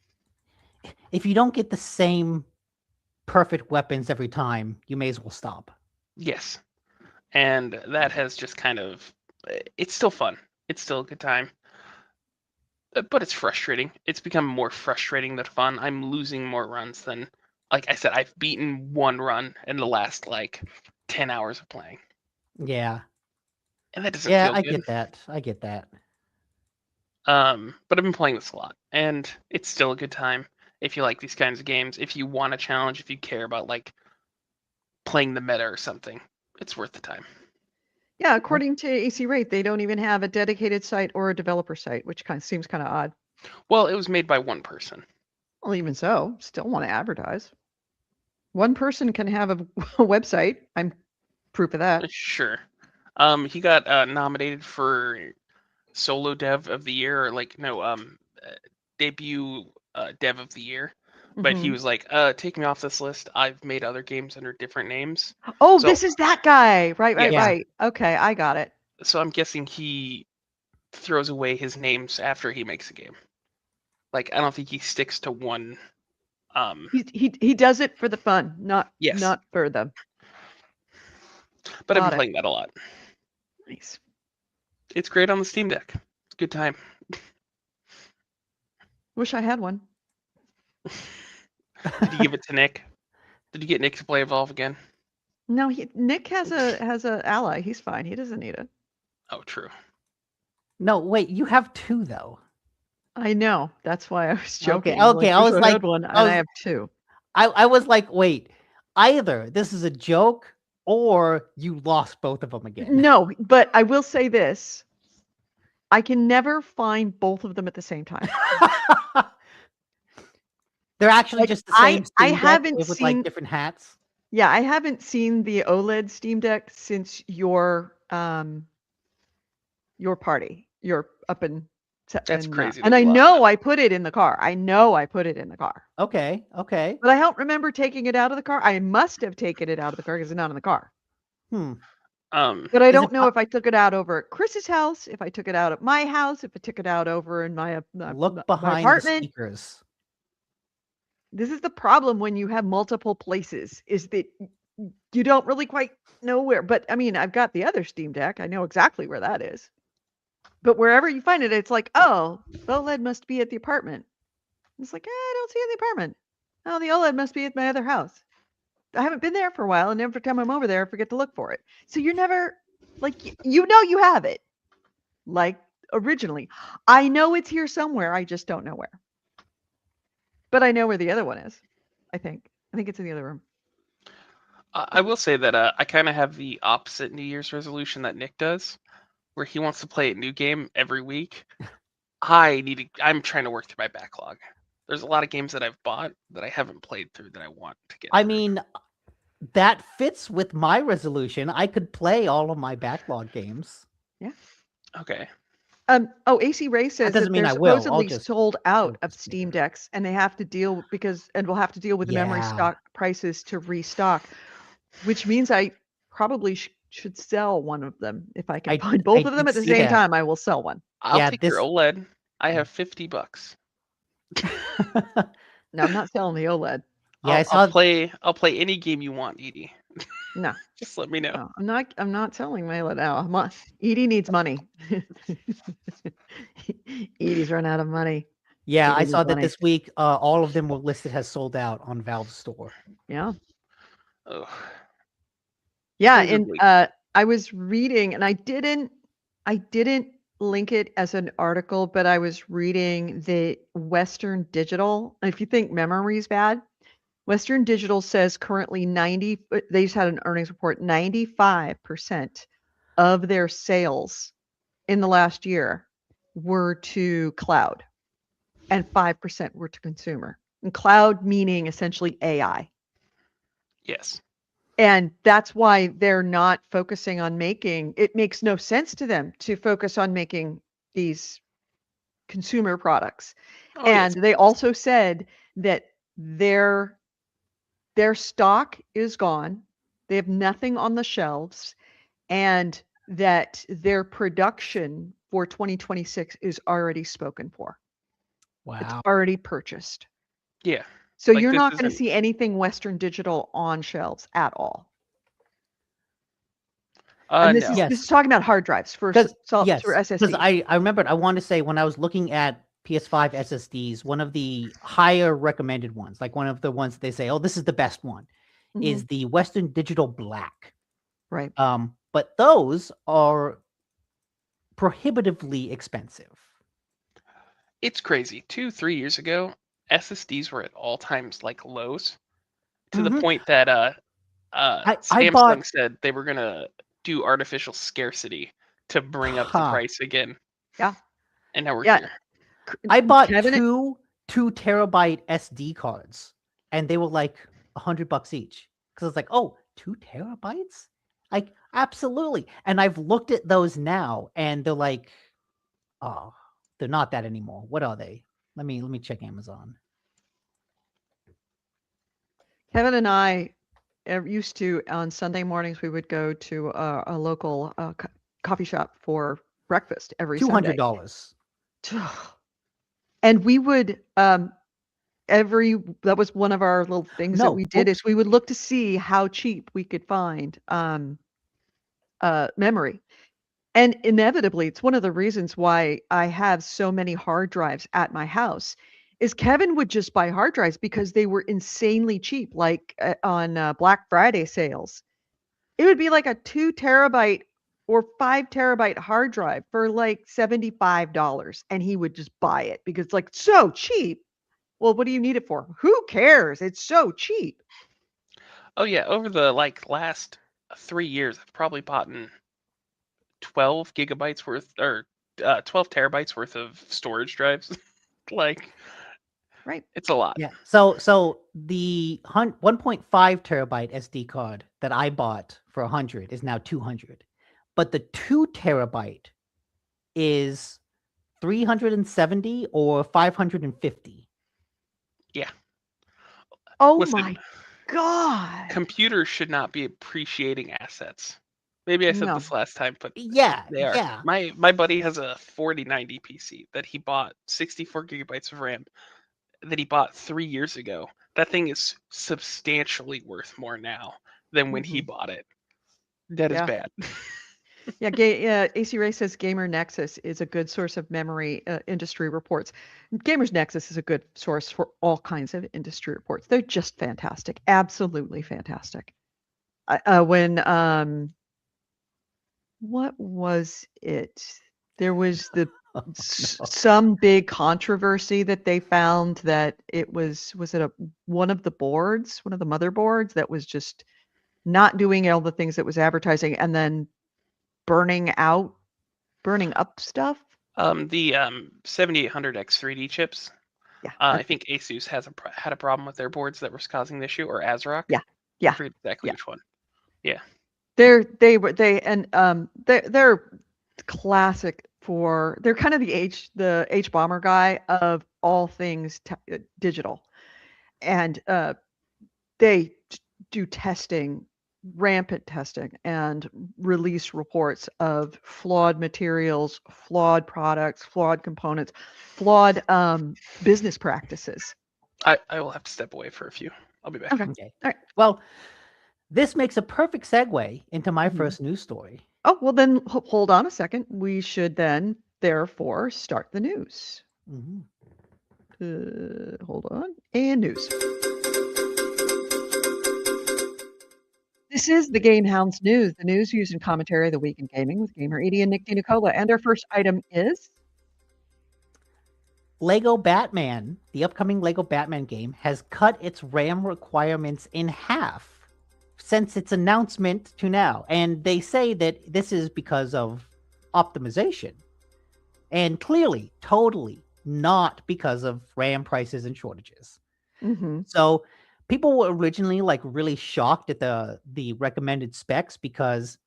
the same perfect weapons every time, you may as well stop. Yes. And that has just kind of, it's still fun. It's still a good time. But it's frustrating. It's become more frustrating than fun. I'm losing more runs than, like I said, I've beaten one run in the last, like, 10 hours of playing. Yeah. And that doesn't Yeah, feel I good. get that. I get that. But I've been playing this a lot, and it's still a good time if you like these kinds of games. If you want a challenge, if you care about, like, playing the meta or something, it's worth the time. Yeah, according to AC Rate, they don't even have a dedicated site or a developer site, which seems kind of odd. Well, it was made by one person. Well, even so, still want to advertise. One person can have a website. I'm proof of that. Sure. He got nominated for Solo Dev of the Year, or, like, no, debut Dev of the Year. But he Mhm. was like, take me off this list. I've made other games under different names. Oh, So- this is that guy. Right, right, Yeah. right. Okay, I got it. So I'm guessing he throws away his names after he makes a game. Like, I don't think he sticks to one. He does it for the fun, not for the. But I've Got been it. playing that a lot. Nice. It's great on the Steam Deck. It's a good time. Wish I had one. Did you give it to Nick? Did you get Nick to play Evolve again? No, Nick has a ally. He's fine. He doesn't need it. Oh, true. No, wait, you have two though. I know. That's why I was joking. Okay. I was wish like, had one, and I I have two. I was like, wait, either this is a joke or you lost both of them again. No, but I will say this. I can never find both of them at the same time. They're actually Like, just the same I Steam Deck haven't with seen- like different hats. Yeah, I haven't seen the OLED Steam Deck since your party. You're up in. That's crazy that And we I lost know it. I put it in the car. I know I put it in the car. Okay. But I don't remember taking it out of the car. I must have taken it out of the car because it's not in the car. Hmm. But I Is don't it know if I took it out over at Chris's house, if I took it out at my house, if I took it out over in my Look my behind the apartment. speakers. This is the problem when you have multiple places, is that you don't really quite know where. But I mean, I've got the other Steam Deck. I know exactly where that is. But wherever you find it, it's like, oh, the OLED must be at the apartment. It's like, I don't see it in the apartment. Oh, the OLED must be at my other house. I haven't been there for a while, and every time I'm over there, I forget to look for it. So you're never, like, you know you have it. Like, originally. I know it's here somewhere, I just don't know where. But I know where the other one is, I think. I think it's in the other room. I will say that I kind of have the opposite New Year's resolution that Nick does, where he wants to play a new game every week. I'm trying to work through my backlog. There's a lot of games that I've bought that I haven't played through that I want to get. I mean, that fits with my resolution. I could play all of my backlog games. Yeah. Okay. AC Ray says doesn't that mean they're I will. I'll supposedly just- sold out of just Steam figure it out. Decks, and they have to deal we'll have to deal with the memory Yeah. stock prices to restock, which means I probably should sell one of them if I can find both of them did at the see same that. time. I will sell one. I'll Yeah, take your OLED. I have $50. No, I'm not selling the OLED. Yeah, I I'll saw. play any game you want, Edie. No, Just let me know. no, I'm not selling my OLED now. Edie needs money. Edie's run out of money. Yeah, Edie I needs saw that money. this week. All of them were listed as sold out on Valve's store. Yeah. Ugh. Yeah, It was a and week. I was reading, and I didn't link it as an article, but I was reading the Western Digital. And if you think memory is bad, Western Digital says currently they just had an earnings report, 95% of their sales in the last year were to cloud, and 5% were to consumer. And cloud meaning essentially AI. Yes. And that's why they're not focusing on it makes no sense to them to focus on making these consumer products. Oh, And yes. they also said that their stock is gone. They have nothing on the shelves, and that their production for 2026 is already spoken for. It's Wow. already purchased. Yeah. So Like, you're this not going to isn't- see anything Western Digital on shelves at all. And this No. is Yes. this is talking about hard drives for Yes, for because SSD. I remembered. I want to say when I was looking at PS5 SSDs, one of the higher recommended ones, like one of the ones they say, "Oh, this is the best one," is the Western Digital Black. Right. But those are prohibitively expensive. It's crazy. 2-3 years ago, SSDs were at all times like lows, to the point that I Samsung bought- said they were gonna do artificial scarcity to bring up the Huh. price again. Yeah. And now we're Yeah. here. I bought Kevin, two terabyte SD cards, and they were like $100 each. Because it's like, oh, 2 terabytes? Like, absolutely. And I've looked at those now, and they're like, oh, they're not that anymore. What are they? Let me check Amazon. Kevin and I used to, on Sunday mornings, we would go to a local coffee shop for breakfast every Sunday. $200. And we would that was one of our little things that No, we did, oops. is we would look to see how cheap we could find memory. And inevitably, it's one of the reasons why I have so many hard drives at my house, is Kevin would just buy hard drives because they were insanely cheap, like on Black Friday sales. It would be like a 2 terabyte or 5 terabyte hard drive for like $75, and he would just buy it because it's like so cheap. Well, what do you need it for? Who cares? It's so cheap. Oh yeah, over the last 3 years, I've probably bought 12 gigabytes worth or 12 terabytes worth of storage drives. Right. It's a lot. Yeah. So the 1.5 terabyte SD card that I bought for 100 is now 200, but the 2 terabyte is 370 or 550. Yeah. Oh Listen, my God. computers should not be appreciating assets. Maybe I said No. this last time, but Yeah, they are. yeah. My buddy has a 4090 PC that he bought 64 gigabytes of RAM that he bought 3 years ago. That thing is substantially worth more now than when he bought it. That is Yeah. bad. Yeah, AC Ray says Gamer Nexus is a good source of memory industry reports. Gamers Nexus is a good source for all kinds of industry reports. They're just fantastic, absolutely fantastic. When what was it? There was some big controversy that they found that it was it one of the motherboards that was just not doing all the things that was advertising, and then burning up stuff. The 7800X 3D chips. Yeah. I think Asus had a problem with their boards that was causing the issue, or ASRock. Yeah. I forget exactly which one. Yeah. They're classic they're kind of the H bomber guy of all things digital, and they do testing, rampant testing, and release reports of flawed materials, flawed products, flawed components, flawed business practices. I will have to step away for a few. I'll be back. Okay. Okay. All right. Well, this makes a perfect segue into my Mhm. first news story. Oh, well then hold on a second. We should then therefore start the news. Mhm. Hold on. And news. This is the GameHounds news, the news, views, and commentary of the week in gaming with gamer Edie and Nick DiNicola. And our first item is Lego Batman, the upcoming Lego Batman game, has cut its RAM requirements in half since its announcement to now. And they say that this is because of optimization. And clearly, totally not because of RAM prices and shortages. So people were originally like really shocked at the recommended specs because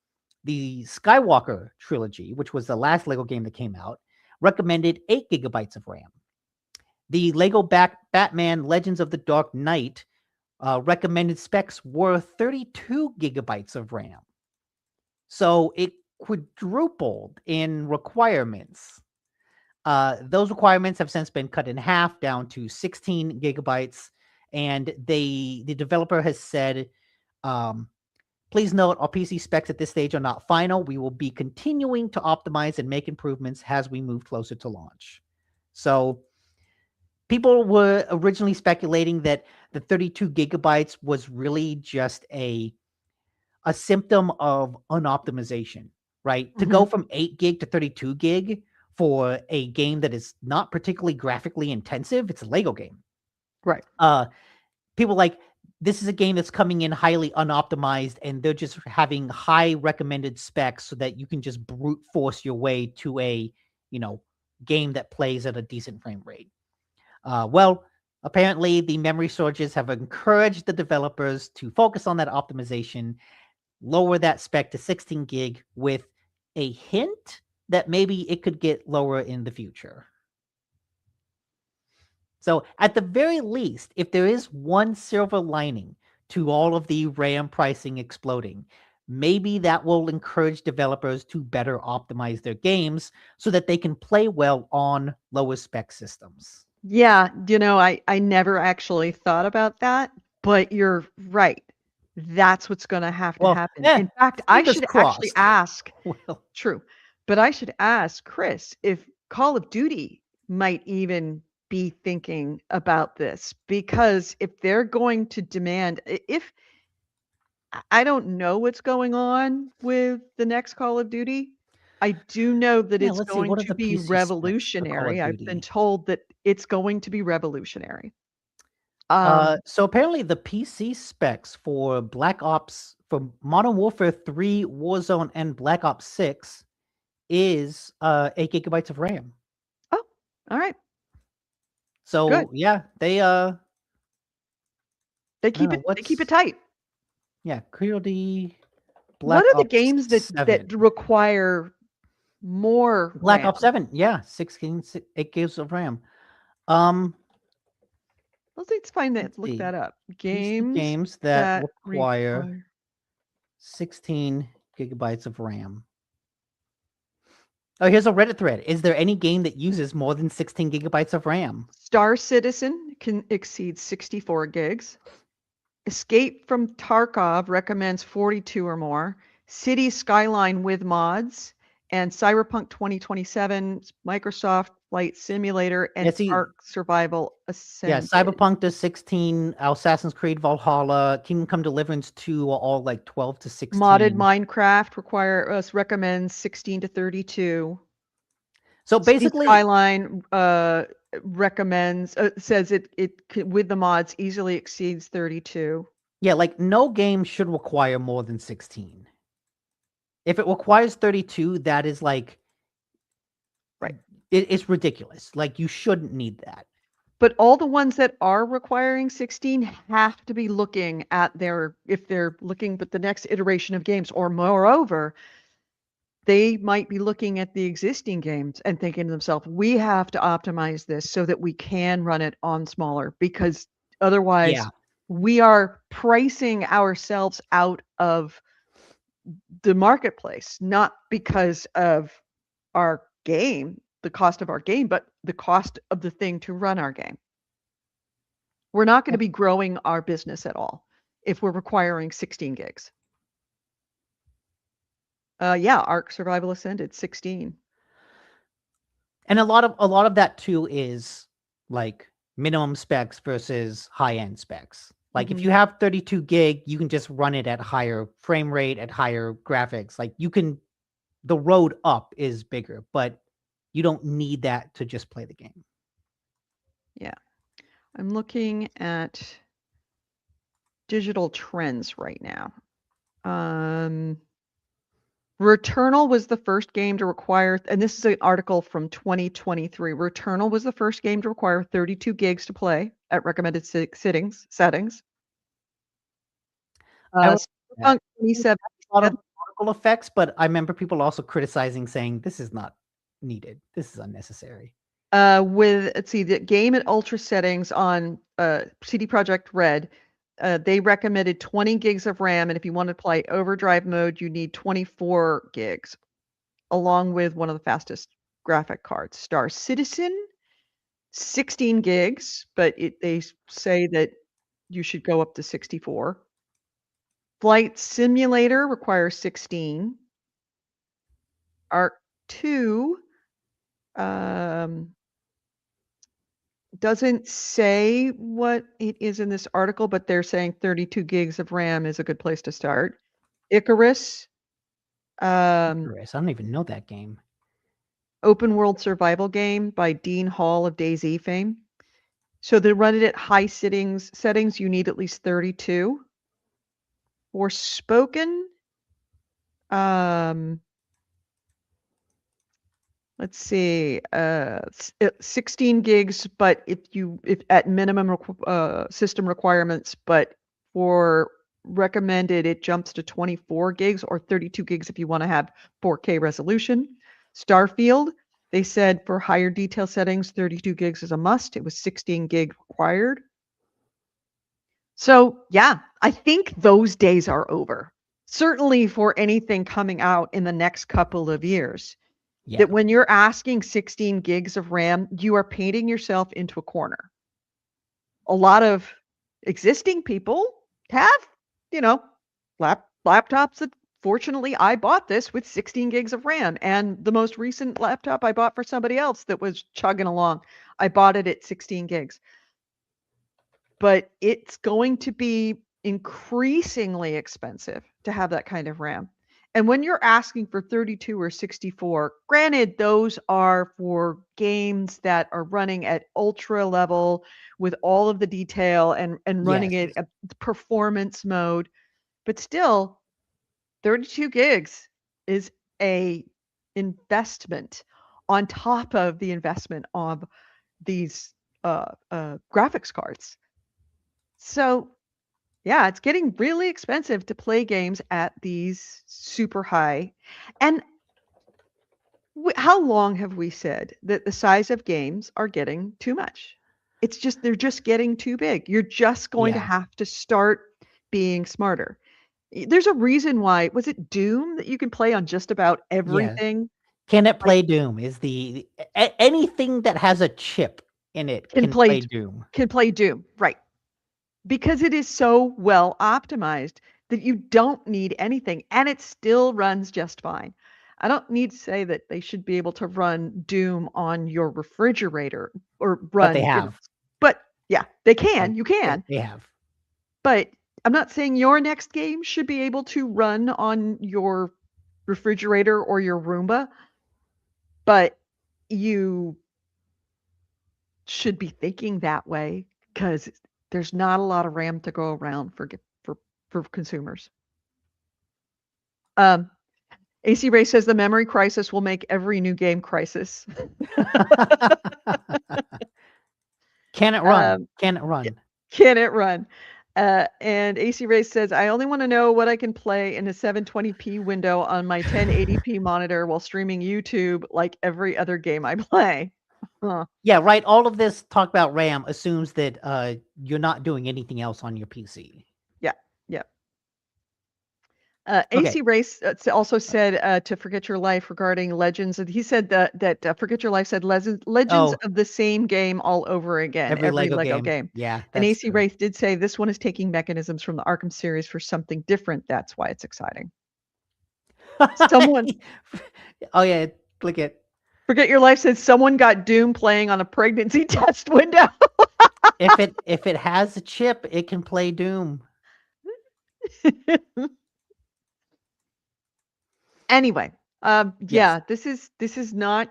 the Skywalker trilogy, which was the last Lego game that came out, recommended 8 gigabytes of RAM. The Lego Batman Legends of the Dark Knight recommended specs were 32 gigabytes of RAM. So it quadrupled in requirements. Those requirements have since been cut in half down to 16 gigabytes. And the developer has said, please note our PC specs at this stage are not final. We will be continuing to optimize and make improvements as we move closer to launch. So people were originally speculating that the 32 gigabytes was really just a symptom of unoptimization, right? To go from 8 gig to 32 gig for a game that is not particularly graphically intensive, it's a Lego game. right. People like, this is a game that's coming in highly unoptimized and they're just having high recommended specs so that you can just brute force your way to a, game that plays at a decent frame rate. Well, apparently the memory shortages have encouraged the developers to focus on that optimization, lower that spec to 16 gig with a hint that maybe it could get lower in the future. So at the very least, if there is one silver lining to all of the RAM pricing exploding, maybe that will encourage developers to better optimize their games so that they can play well on lower spec systems. Yeah, I never actually thought about that, but you're right. That's what's going to have to happen. In fact, I fingers should actually crossed. ask, Well, true, but I should ask Chris if Call of Duty might even be thinking about this, because if they're going to demand, if I don't know what's going on with the next Call of Duty, I do know that yeah, it's let's see. going What are to the be PC specs for Call of revolutionary. I've been Duty? told that it's going to be revolutionary. Um, So apparently the PC specs for for Modern Warfare 3, Warzone, and Black Ops 6 is 8 gigabytes of RAM. oh, all right. So Good. yeah, They keep know, it tight. Clearly Black What are the Ops games that 7. require more Black RAM? Ops 7, yeah, 8 gigs of RAM. Let's find that. Let's Look see. that up. PC games that require 16 gigabytes of RAM. Oh, here's a Reddit thread. Is there any game that uses more than 16 gigabytes of RAM? Star Citizen can exceed 64 gigs. Escape from Tarkov recommends 42 or more. City Skyline with mods, and Cyberpunk 2027, Microsoft Flight Simulator, and Ark Survival Ascended. Yeah, Cyberpunk does 16, Assassin's Creed Valhalla, Kingdom Come Deliverance 2 are all like 12 to 16. Modded Minecraft recommends 16 to 32. So City basically, Skyline recommends says it with the mods easily exceeds 32. yeah, like no game should require more than 16. If it requires 32, that is like, right, it's ridiculous. Like you shouldn't need that. But all the ones that are requiring 16 have to be looking at if they're looking at the next iteration of games, or moreover, they might be looking at the existing games and thinking to themselves, we have to optimize this so that we can run it on smaller, because otherwise Yeah. we are pricing ourselves out of the marketplace, not because of our game, the cost of our game, but the cost of the thing to run our game. We're not going to be growing our business at all if we're requiring 16 gigs. Yeah, Ark Survival Ascended 16. And a lot of that too is like minimum specs versus high-end specs. Like if you have 32 gig, you can just run it at higher frame rate, at higher graphics. Like the road up is bigger, but you don't need that to just play the game. Yeah. I'm looking at digital trends right now. Returnal was the first game to require, and this is an article from 2023. Returnal was the first game to require 32 gigs to play at recommended settings. I would- Cyberpunk 27. A lot of particle effects, but I remember people also criticizing, saying this is not needed. This is unnecessary. Let's see, the game at ultra settings on CD Projekt Red, they recommended 20 gigs of RAM, and if you want to play overdrive mode, you need 24 gigs, along with one of the fastest graphic cards. Star Citizen, 16 gigs, but they say that you should go up to 64. Flight Simulator requires 16. Arc 2 doesn't say what it is in this article, but they're saying 32 gigs of RAM is a good place to start. Icarus, Icarus, I don't even know that game. open world survival game by Dean Hall of DayZ fame. So to run it at high settings, you need at least 32. Forspoken, let's see, 16 gigs, but if at minimum system requirements, but for recommended, it jumps to 24 gigs or 32 gigs if you want to have 4K resolution. Starfield, they said for higher detail settings, 32 gigs is a must. It was 16 gig required. So yeah, I think those days are over. Certainly for anything coming out in the next couple of years. Yeah. That when you're asking 16 gigs of RAM, you are painting yourself into a corner. A lot of existing people have, laptops that, fortunately, I bought this with 16 gigs of RAM. And the most recent laptop I bought for somebody else that was chugging along, I bought it at 16 gigs. But it's going to be increasingly expensive to have that kind of RAM. And when you're asking for 32 or 64, granted, those are for games that are running at ultra level with all of the detail and running it at performance mode. But still, 32 gigs is a investment on top of the investment of these graphics cards. So yeah, it's getting really expensive to play games at these super high. And how long have we said that the size of games are getting too much? They're just getting too big. You're just going to have to start being smarter. There's a reason why, was it Doom that you can play on just about everything? Yeah. Can it play Doom? Is anything that has a chip in it can play Doom. Can play Doom, right. Because it is so well optimized that you don't need anything, and it still runs just fine. I don't need to say that they should be able to run Doom on your refrigerator or run. But they have. But yeah, they can. You can. They have. But I'm not saying your next game should be able to run on your refrigerator or your Roomba, but you should be thinking that way because there's not a lot of RAM to go around for consumers. AC Ray says the memory crisis will make every new game crisis. Can it run? Can it run? Can it run? And AC Race says, I only want to know what I can play in a 720p window on my 1080p monitor while streaming YouTube like every other game I play. Huh. Yeah, right. All of this talk about RAM assumes that you're not doing anything else on your PC. Yeah. Okay. AC Race also said to Forget Your Life regarding Legends. He said that Forget Your Life said Legends of the same game all over again. Every Lego Lego game. game. Yeah. And that's AC true. Race did say this one is taking mechanisms from the Arkham series for something different. That's why it's exciting. Someone Oh yeah, click it. Forget Your Life said someone got Doom playing on a pregnancy test window. If it has a chip, it can play Doom. Anyway, Yes. this is not.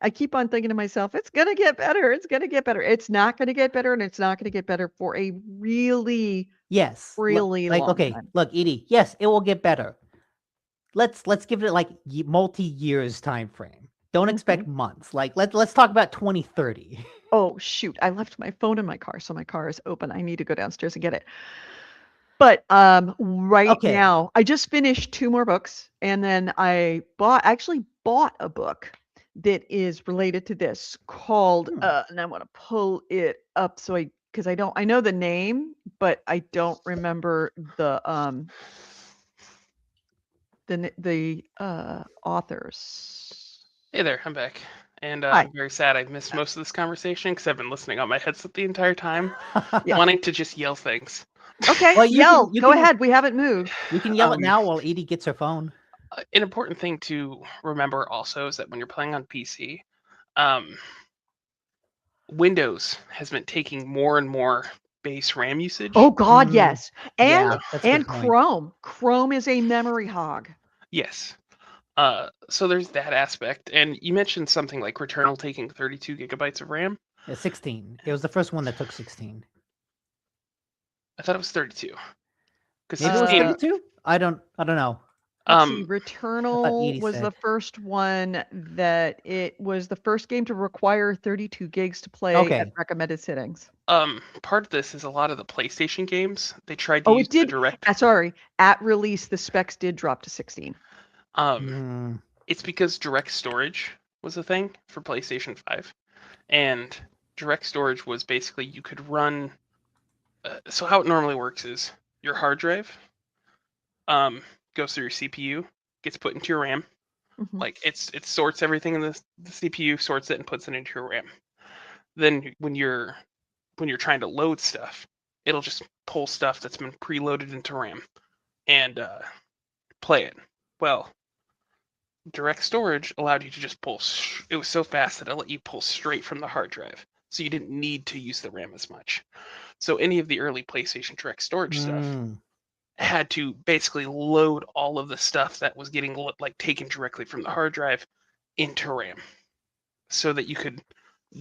I keep on thinking to myself, it's gonna get better. It's gonna get better. It's not gonna get better, and it's not gonna get better for a really, Yes. really like long okay, time. look, Edie. Yes, it will get better. Let's give it like multi years time frame. Don't expect months. Like let's talk about 2030. Oh shoot! I left my phone in my car, so my car is open. I need to go downstairs and get it. But right Okay. now, I just finished 2 more books, and then I actually bought a book that is related to this called and I want to pull it up so because I know the name, but I don't remember the authors. Hey there, I'm back. And Hi. I'm very sad I missed most of this conversation because I've been listening on my headset the entire time, Yeah. wanting to just yell things. Okay, Well, you yell. can- Go ahead. We haven't moved. You can yell it now while Edie gets her phone. An important thing to remember also is that when you're playing on PC, Windows has been taking more and more base RAM usage. Oh God, Mm, yes. And yeah, that's a good and point. Chrome is a memory hog. Yes. So there's that aspect. And you mentioned something like Returnal taking 32 gigabytes of RAM. 16. It was the first one that took 16. I thought it was 32. Because Maybe it was 16, 32. I don't know. Let's see, Edie Returnal was the said. first one that it was the first game to require 32 gigs to play Okay. at recommended settings. part of this is a lot of the PlayStation games, they tried to Oh, use it did. the direct. Sorry, at release the specs did drop to 16. It's because direct storage was a thing for PlayStation 5. And direct storage was basically you could run. So how it normally works is your hard drive goes through your CPU, gets put into your RAM. Mhm. Like it sorts everything in the CPU, sorts it, and puts it into your RAM. Then when you're trying to load stuff, it'll just pull stuff that's been preloaded into RAM and play it. Well, direct storage allowed you to just pull. It was so fast that it let you pull straight from the hard drive, so you didn't need to use the RAM as much. So any of the early PlayStation direct storage stuff had to basically load all of the stuff that was getting like taken directly from the hard drive into RAM, so that you could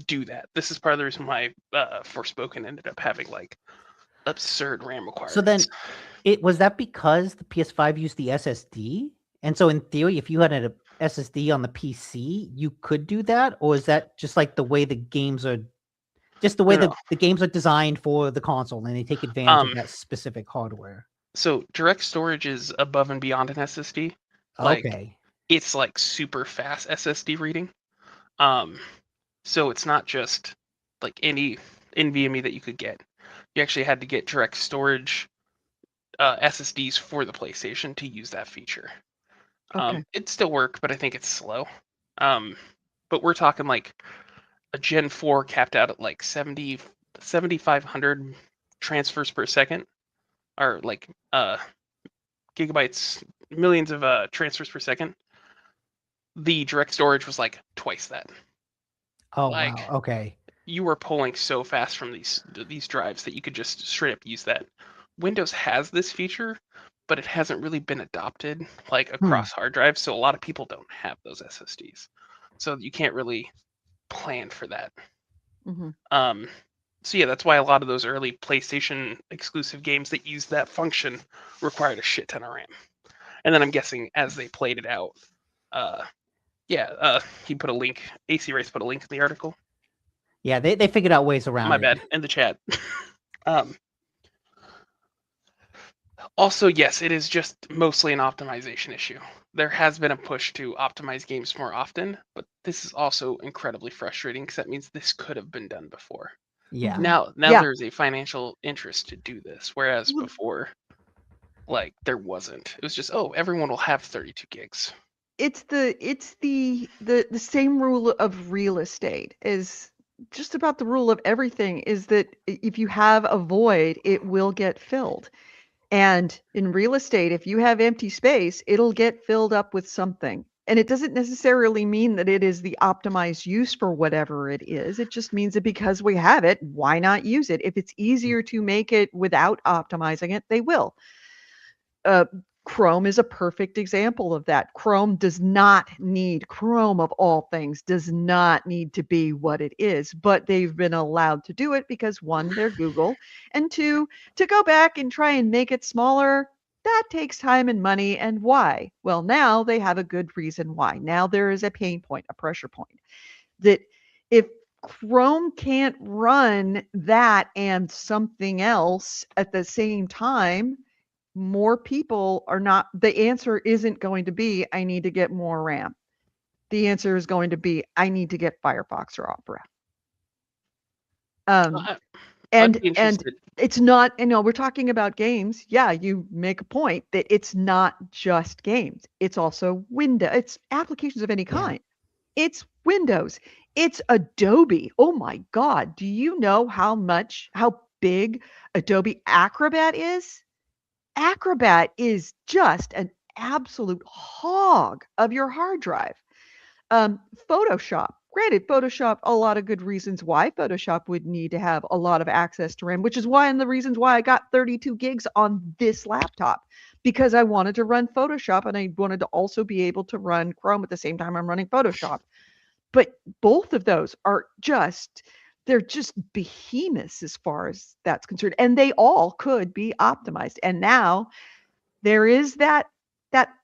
do that. This is part of the reason why Forspoken ended up having like absurd RAM requirements. So then, was that because the PS5 used the SSD? And so in theory, if you had an SSD on the PC, you could do that? Or is that just like the way the games are, just the way the games are designed for the console and they take advantage of that specific hardware? So direct storage is above and beyond an SSD. Okay. It's like super fast SSD reading. So it's not just like any NVMe that you could get. You actually had to get direct storage SSDs for the PlayStation to use that feature. Okay. It'd still work, but I think it's slow. But we're talking like a Gen 4 capped out at like 7,500 transfers per second, or like gigabytes, millions of transfers per second. The direct storage was like twice that. Oh, like, wow. Okay. You were pulling so fast from these drives that you could just straight up use that. Windows has this feature, but it hasn't really been adopted like across hard drives, so a lot of people don't have those SSDs. So you can't really plan for that. So yeah, that's why a lot of those early PlayStation exclusive games that use that function required a shit ton of RAM. And then I'm guessing as they played it out, he put a link. AC Race put a link in the article. Yeah, they figured out ways around it. My bad, in the chat. Also, yes, it is just mostly an optimization issue. There has been a push to optimize games more often, but this is also incredibly frustrating because that means this could have been done before. Yeah. Now Yeah. there's a financial interest to do this, whereas Well- before, like, there wasn't. It was just, oh, everyone will have 32 gigs. It's the same rule of real estate is just about the rule of everything is that if you have a void, it will get filled. And in real estate, if you have empty space, it'll get filled up with something. And it doesn't necessarily mean that it is the optimized use for whatever it is. It just means that because we have it, why not use it? If it's easier to make it without optimizing it, they will. Chrome is a perfect example of that. Chrome of all things, does not need to be what it is, but they've been allowed to do it because one, they're Google, and two, to go back and try and make it smaller, that takes time and money. And why? Well, now they have a good reason why. Now there is a pain point, a pressure point that if Chrome can't run that and something else at the same time, more people are not, the answer isn't going to be, I need to get more RAM. The answer is going to be, I need to get Firefox or Opera. I'd And be interested. it's not, we're talking about games. Yeah, you make a point that it's not just games. It's also it's applications of any Yeah. kind. It's Windows. It's Adobe. Oh my God. Do you know how big Adobe Acrobat is? Acrobat is just an absolute hog of your hard drive. Photoshop. Granted, Photoshop, a lot of good reasons why Photoshop would need to have a lot of access to RAM, which is one of the reasons why I got 32 gigs on this laptop, because I wanted to run Photoshop and I wanted to also be able to run Chrome at the same time I'm running Photoshop. But both of those are they're just behemoths as far as that's concerned. And they all could be optimized. And now there is that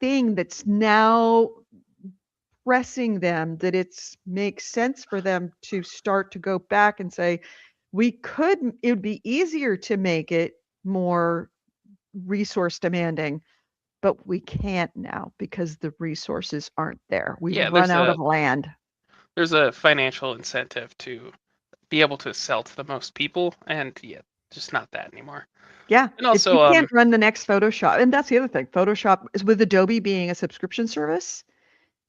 thing that's now pressing them that makes sense for them to start to go back and say, it would be easier to make it more resource demanding, but we can't now because the resources aren't there. We've Yeah, run out of land. There's a financial incentive to be able to sell to the most people, and yeah, just not that anymore. Yeah. And If you also, can't run the next Photoshop, and that's the other thing. Photoshop is, with Adobe being a subscription service,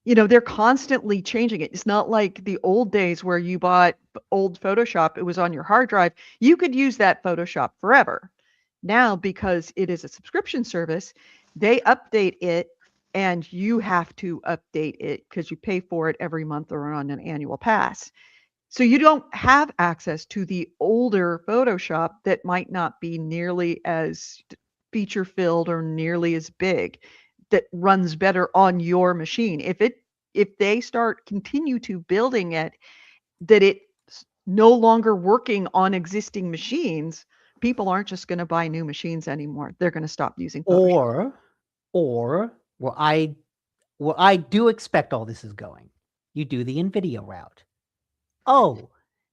they're constantly changing it. It's not like the old days where you bought old Photoshop, it was on your hard drive. You could use that Photoshop forever. Now, because it is a subscription service, they update it and you have to update it because you pay for it every month or on an annual pass. So you don't have access to the older Photoshop that might not be nearly as feature filled or nearly as big, that runs better on your machine. If they continue to building it, that it's no longer working on existing machines, people aren't just going to buy new machines anymore. They're going to stop using Photoshop. Or where I do expect all this is going, you do the NVIDIA route. Oh,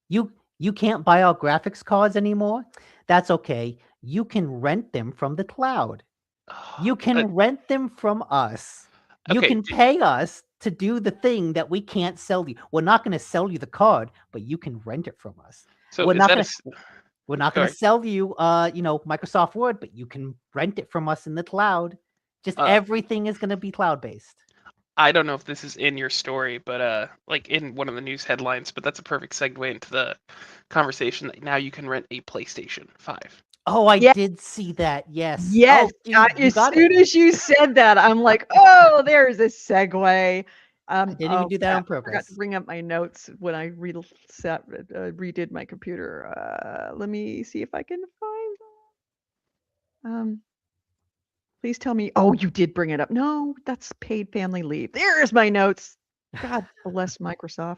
you can't buy our graphics cards anymore? That's okay. You can rent them from the cloud. You can rent them from us. You Okay, can pay us to do the thing that we can't sell you. We're not going to sell you the card, but you can rent it from us. so We're is not that going to sorry. sell you Microsoft Word, but you can rent it from us in the cloud. Just everything is going to be cloud-based. I don't know if this is in your story, but like in one of the news headlines, but that's a perfect segue into the conversation that now you can rent a PlayStation 5. Oh, I Yeah. did see that. Yes. Yes. Oh, dude, you As got soon it. as you said that, I'm like, oh, there's a segue. I didn't even do that on I forgot purpose. to bring up my notes when I redid my computer. Let me see if I can find that. Please tell me. Oh, you did bring it up. No, that's paid family leave. There's my notes. God bless Microsoft.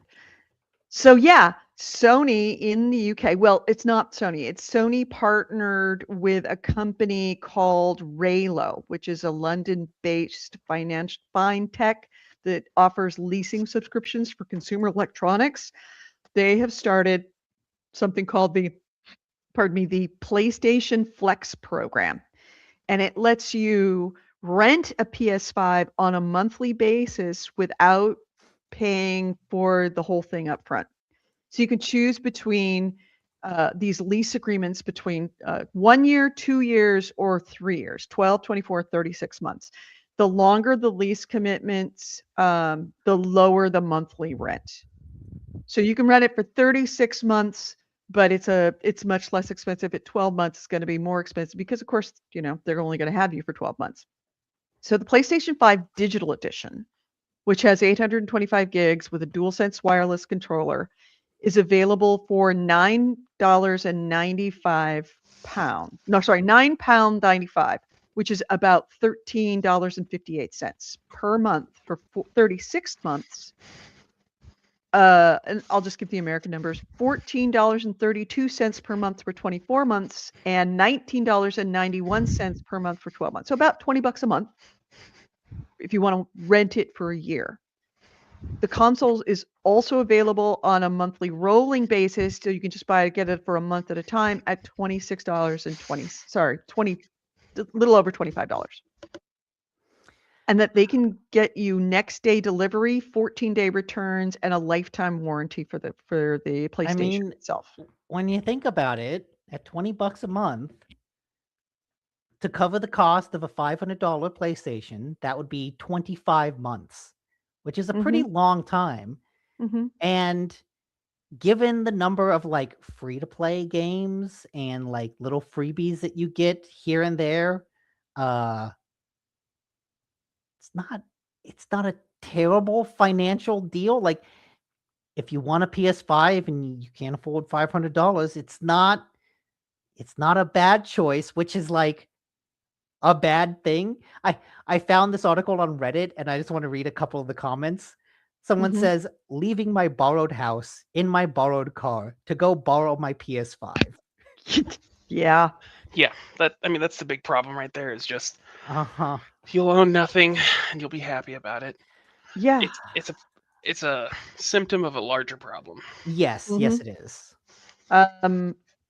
So yeah, Sony in the UK. Well, it's not Sony. It's Sony partnered with a company called Raylo, which is a London-based fintech that offers leasing subscriptions for consumer electronics. They have started something called the PlayStation Flex program. and it lets you rent a PS5 on a monthly basis without paying for the whole thing up front. So you can choose between these lease agreements between 1 year, 2 years, or 3 years, 12, 24, 36 months. The longer the lease commitments, the lower the monthly rent. So you can rent it for 36 months, but it's much less expensive. At 12 months, it's going to be more expensive because, of course, they're only going to have you for 12 months. So the PlayStation 5 Digital Edition, which has 825 gigs with a DualSense wireless controller, is available for £9.95, which is about $13.58 per month for 36 months. And I'll just give the American numbers: $14.32 per month for 24 months and $19.91 per month for 12 months. So about $20 a month if you want to rent it for a year. The console is also available on a monthly rolling basis, so you can just get it for a month at a time at $26.20. A little over $25. And that they can get you next day delivery, 14-day returns, and a lifetime warranty for the PlayStation itself. When you think about it, at $20 a month, to cover the cost of a $500 PlayStation, that would be 25 months, which is a pretty long time. And given the number of like free-to-play games and like little freebies that you get here and there, it's not a terrible financial deal. Like, if you want a PS5 and you can't afford $500, it's not a bad choice, which is like a bad thing. I found this article on Reddit, and I just want to read a couple of the comments. Someone says, leaving my borrowed house in my borrowed car to go borrow my PS5. Yeah. That's the big problem right there, is just you'll own nothing and you'll be happy about it. Yeah. It's a symptom of a larger problem. Yes, yes it is.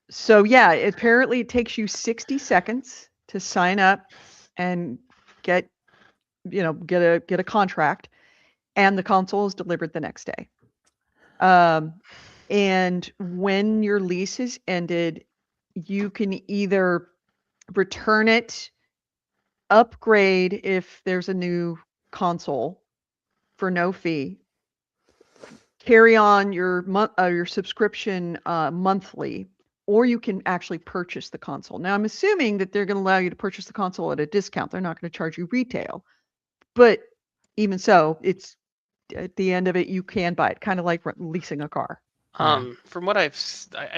So yeah, apparently it takes you 60 seconds to sign up and get a contract, and the console is delivered the next day. And when your lease is ended, you can either return it, upgrade if there's a new console for no fee, carry on your subscription monthly, or you can actually purchase the console. Now, I'm assuming that they're going to allow you to purchase the console at a discount. They're not going to charge you retail. But even so, it's at the end of it, you can buy it, kind of like leasing a car. From what I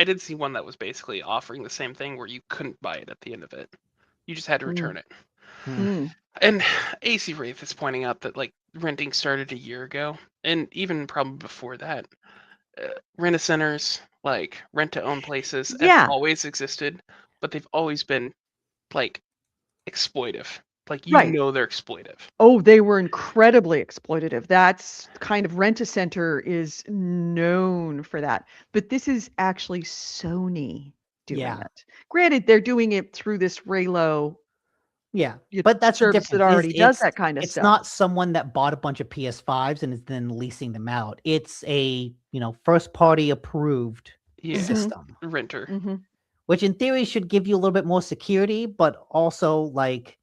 did see one that was basically offering the same thing, where you couldn't buy it at the end of it. You just had to return it. And AC Wraith is pointing out that like renting started a year ago, and even probably before that. Rent-a-centers, like rent-to-own places, have always existed, but they've always been like exploitive. Like, they're exploitive. Oh, they were incredibly exploitative. That's kind of Rent-A-Center is known for that. But this is actually Sony doing it. Granted, they're doing it through this Raylo. Yeah, but that's the service that already does that kind of stuff. It's not someone that bought a bunch of PS5s and is then leasing them out. It's a first party approved system renter, which in theory should give you a little bit more security, but also like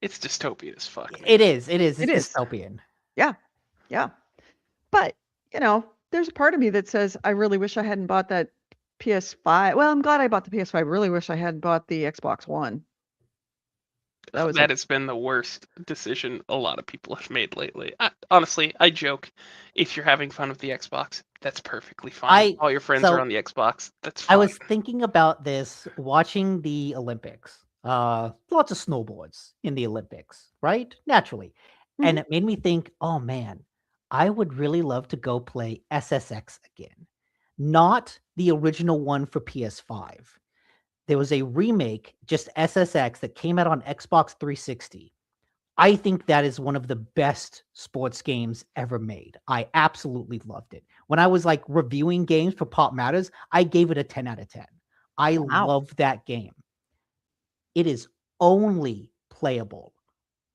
it's dystopian as fuck. Man. It is dystopian. Yeah. But there's a part of me that says I really wish I hadn't bought that PS5. Well, I'm glad I bought the PS5. I really wish I hadn't bought the Xbox One. That has been the worst decision a lot of people have made lately. Honestly, I joke. If you're having fun with the Xbox, that's perfectly fine. All your friends are on the Xbox. That's fine. I was thinking about this watching the Olympics. Lots of snowboards in the Olympics, right? Naturally. And it made me think, oh man, I would really love to go play SSX again. Not the original one for PS5. There was a remake, just SSX, that came out on Xbox 360. I think that is one of the best sports games ever made. I absolutely loved it. When I was like reviewing games for Pop Matters, I gave it a 10 out of 10. I love that game. It is only playable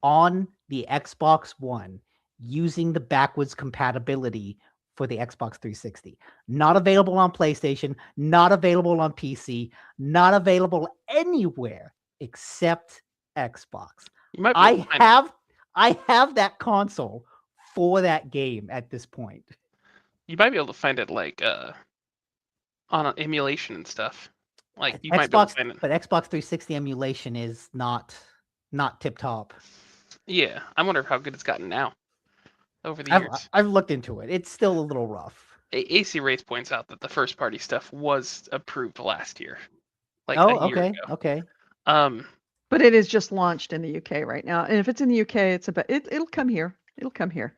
on the Xbox One using the backwards compatibility for the Xbox 360. Not available on PlayStation, not available on PC, not available anywhere except Xbox. You might be able to find it. I have that console for that game at this point. You might be able to find it like on an emulation and stuff. Like you might be able to Xbox, find it. but Xbox 360 emulation is not tip top. Yeah, I wonder how good it's gotten now over the years. I've looked into it. It's still a little rough. AC Race points out that the first party stuff was approved last year, like Oh, a year okay, ago. okay. But it is just launched in the UK right now. And if it's in the UK, it'll come here. It'll come here.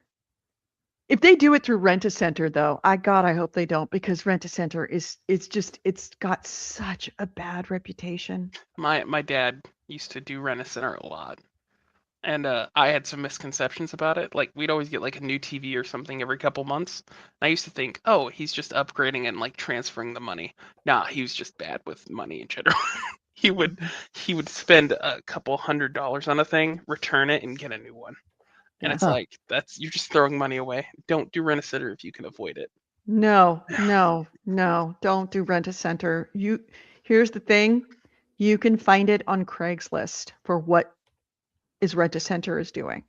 If they do it through Rent-A-Center, though, I hope they don't, because Rent-A-Center it's got such a bad reputation. My dad used to do Rent-A-Center a lot, and I had some misconceptions about it. Like we'd always get like a new TV or something every couple months. And I used to think, oh, he's just upgrading and like transferring the money. Nah, he was just bad with money in general. he would spend a couple $100 on a thing, return it, and get a new one. And Yeah. it's like you're just throwing money away. Don't do Rent-A-Center if you can avoid it. No, don't do Rent-A-Center. Here's the thing, you can find it on Craigslist for what is Rent-A-Center is doing.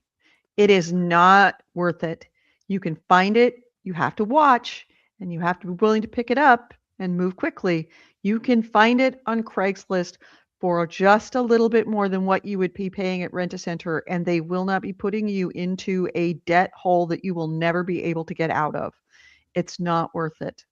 It is not worth it. You can find it, you have to watch, and you have to be willing to pick it up and move quickly. You can find it on Craigslist for just a little bit more than what you would be paying at Rent-A-Center, and they will not be putting you into a debt hole that you will never be able to get out of. It's not worth it.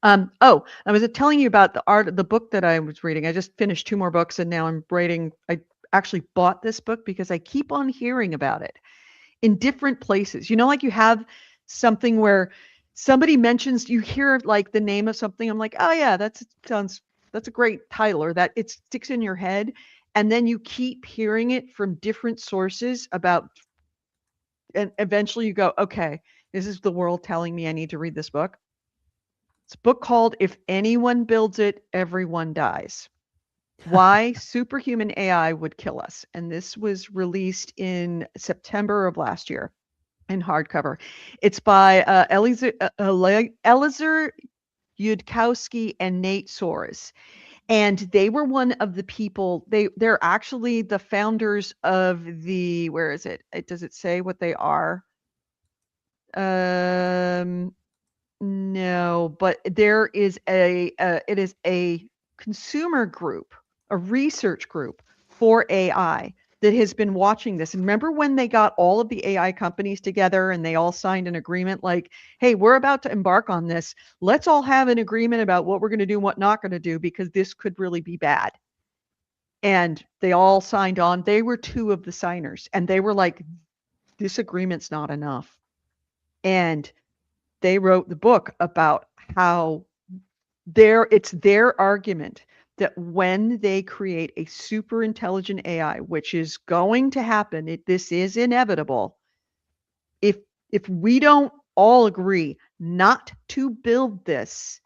Oh, I was telling you about the book that I was reading. I just finished 2 more books, and now I'm writing. I actually bought this book because I keep on hearing about it in different places. You know, like you have something where somebody mentions, you hear like the name of something. I'm like, oh yeah, that's a great title, or that it sticks in your head. And then you keep hearing it from different sources about, and eventually you go, okay, this is the world telling me I need to read this book. It's a book called If Anyone Builds It, Everyone Dies. Why Superhuman AI Would Kill Us. And this was released in September of last year in hardcover. It's by Eliezer Yudkowsky and Nate Soares. And they were one of the people, they're actually the founders of the, where is it? Does it say what they are? No, but there is it is a consumer group, a research group for AI that has been watching this. And remember when they got all of the AI companies together and they all signed an agreement like, hey, we're about to embark on this. Let's all have an agreement about what we're going to do and what not going to do, because this could really be bad. And they all signed on. They were 2 of the signers, and they were like, this agreement's not enough. And they wrote the book about how it's their argument that when they create a super intelligent AI, which is going to happen, this is inevitable. If we don't all agree not to build this,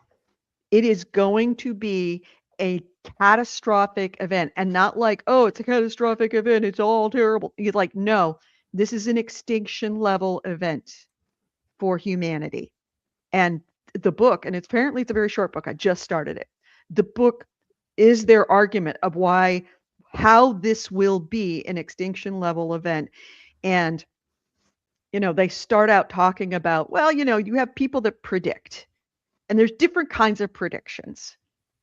it is going to be a catastrophic event. And not like, oh, it's a catastrophic event, it's all terrible. You're like, no, this is an extinction level event for humanity. And the book, and it's a very short book. I just started it. The book is their argument of how this will be an extinction level event. And, they start out talking about, well, you have people that predict, and there's different kinds of predictions.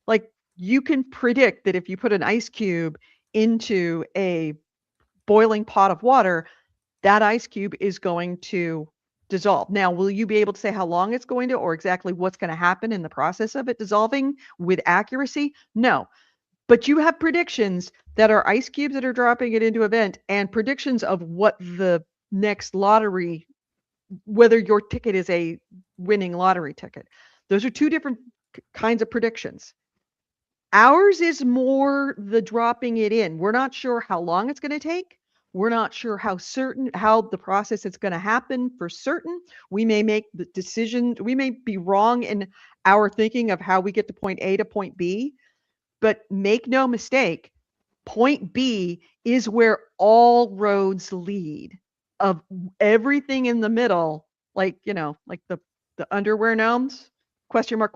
Like you can predict that if you put an ice cube into a boiling pot of water, that ice cube is going to dissolve. Now, will you be able to say how long it's going to, or exactly what's going to happen in the process of it dissolving with accuracy? No. But you have predictions that are ice cubes that are dropping it into a vent, and predictions of what the next lottery, whether your ticket is a winning lottery ticket. Those are 2 different kinds of predictions. Ours is more the dropping it in. We're not sure how long it's going to take. We're not sure how the process is going to happen for certain. We may make the decision. We may be wrong in our thinking of how we get to point A to point B, but make no mistake, point B is where all roads lead. Of everything in the middle, like, like the underwear gnomes, question mark,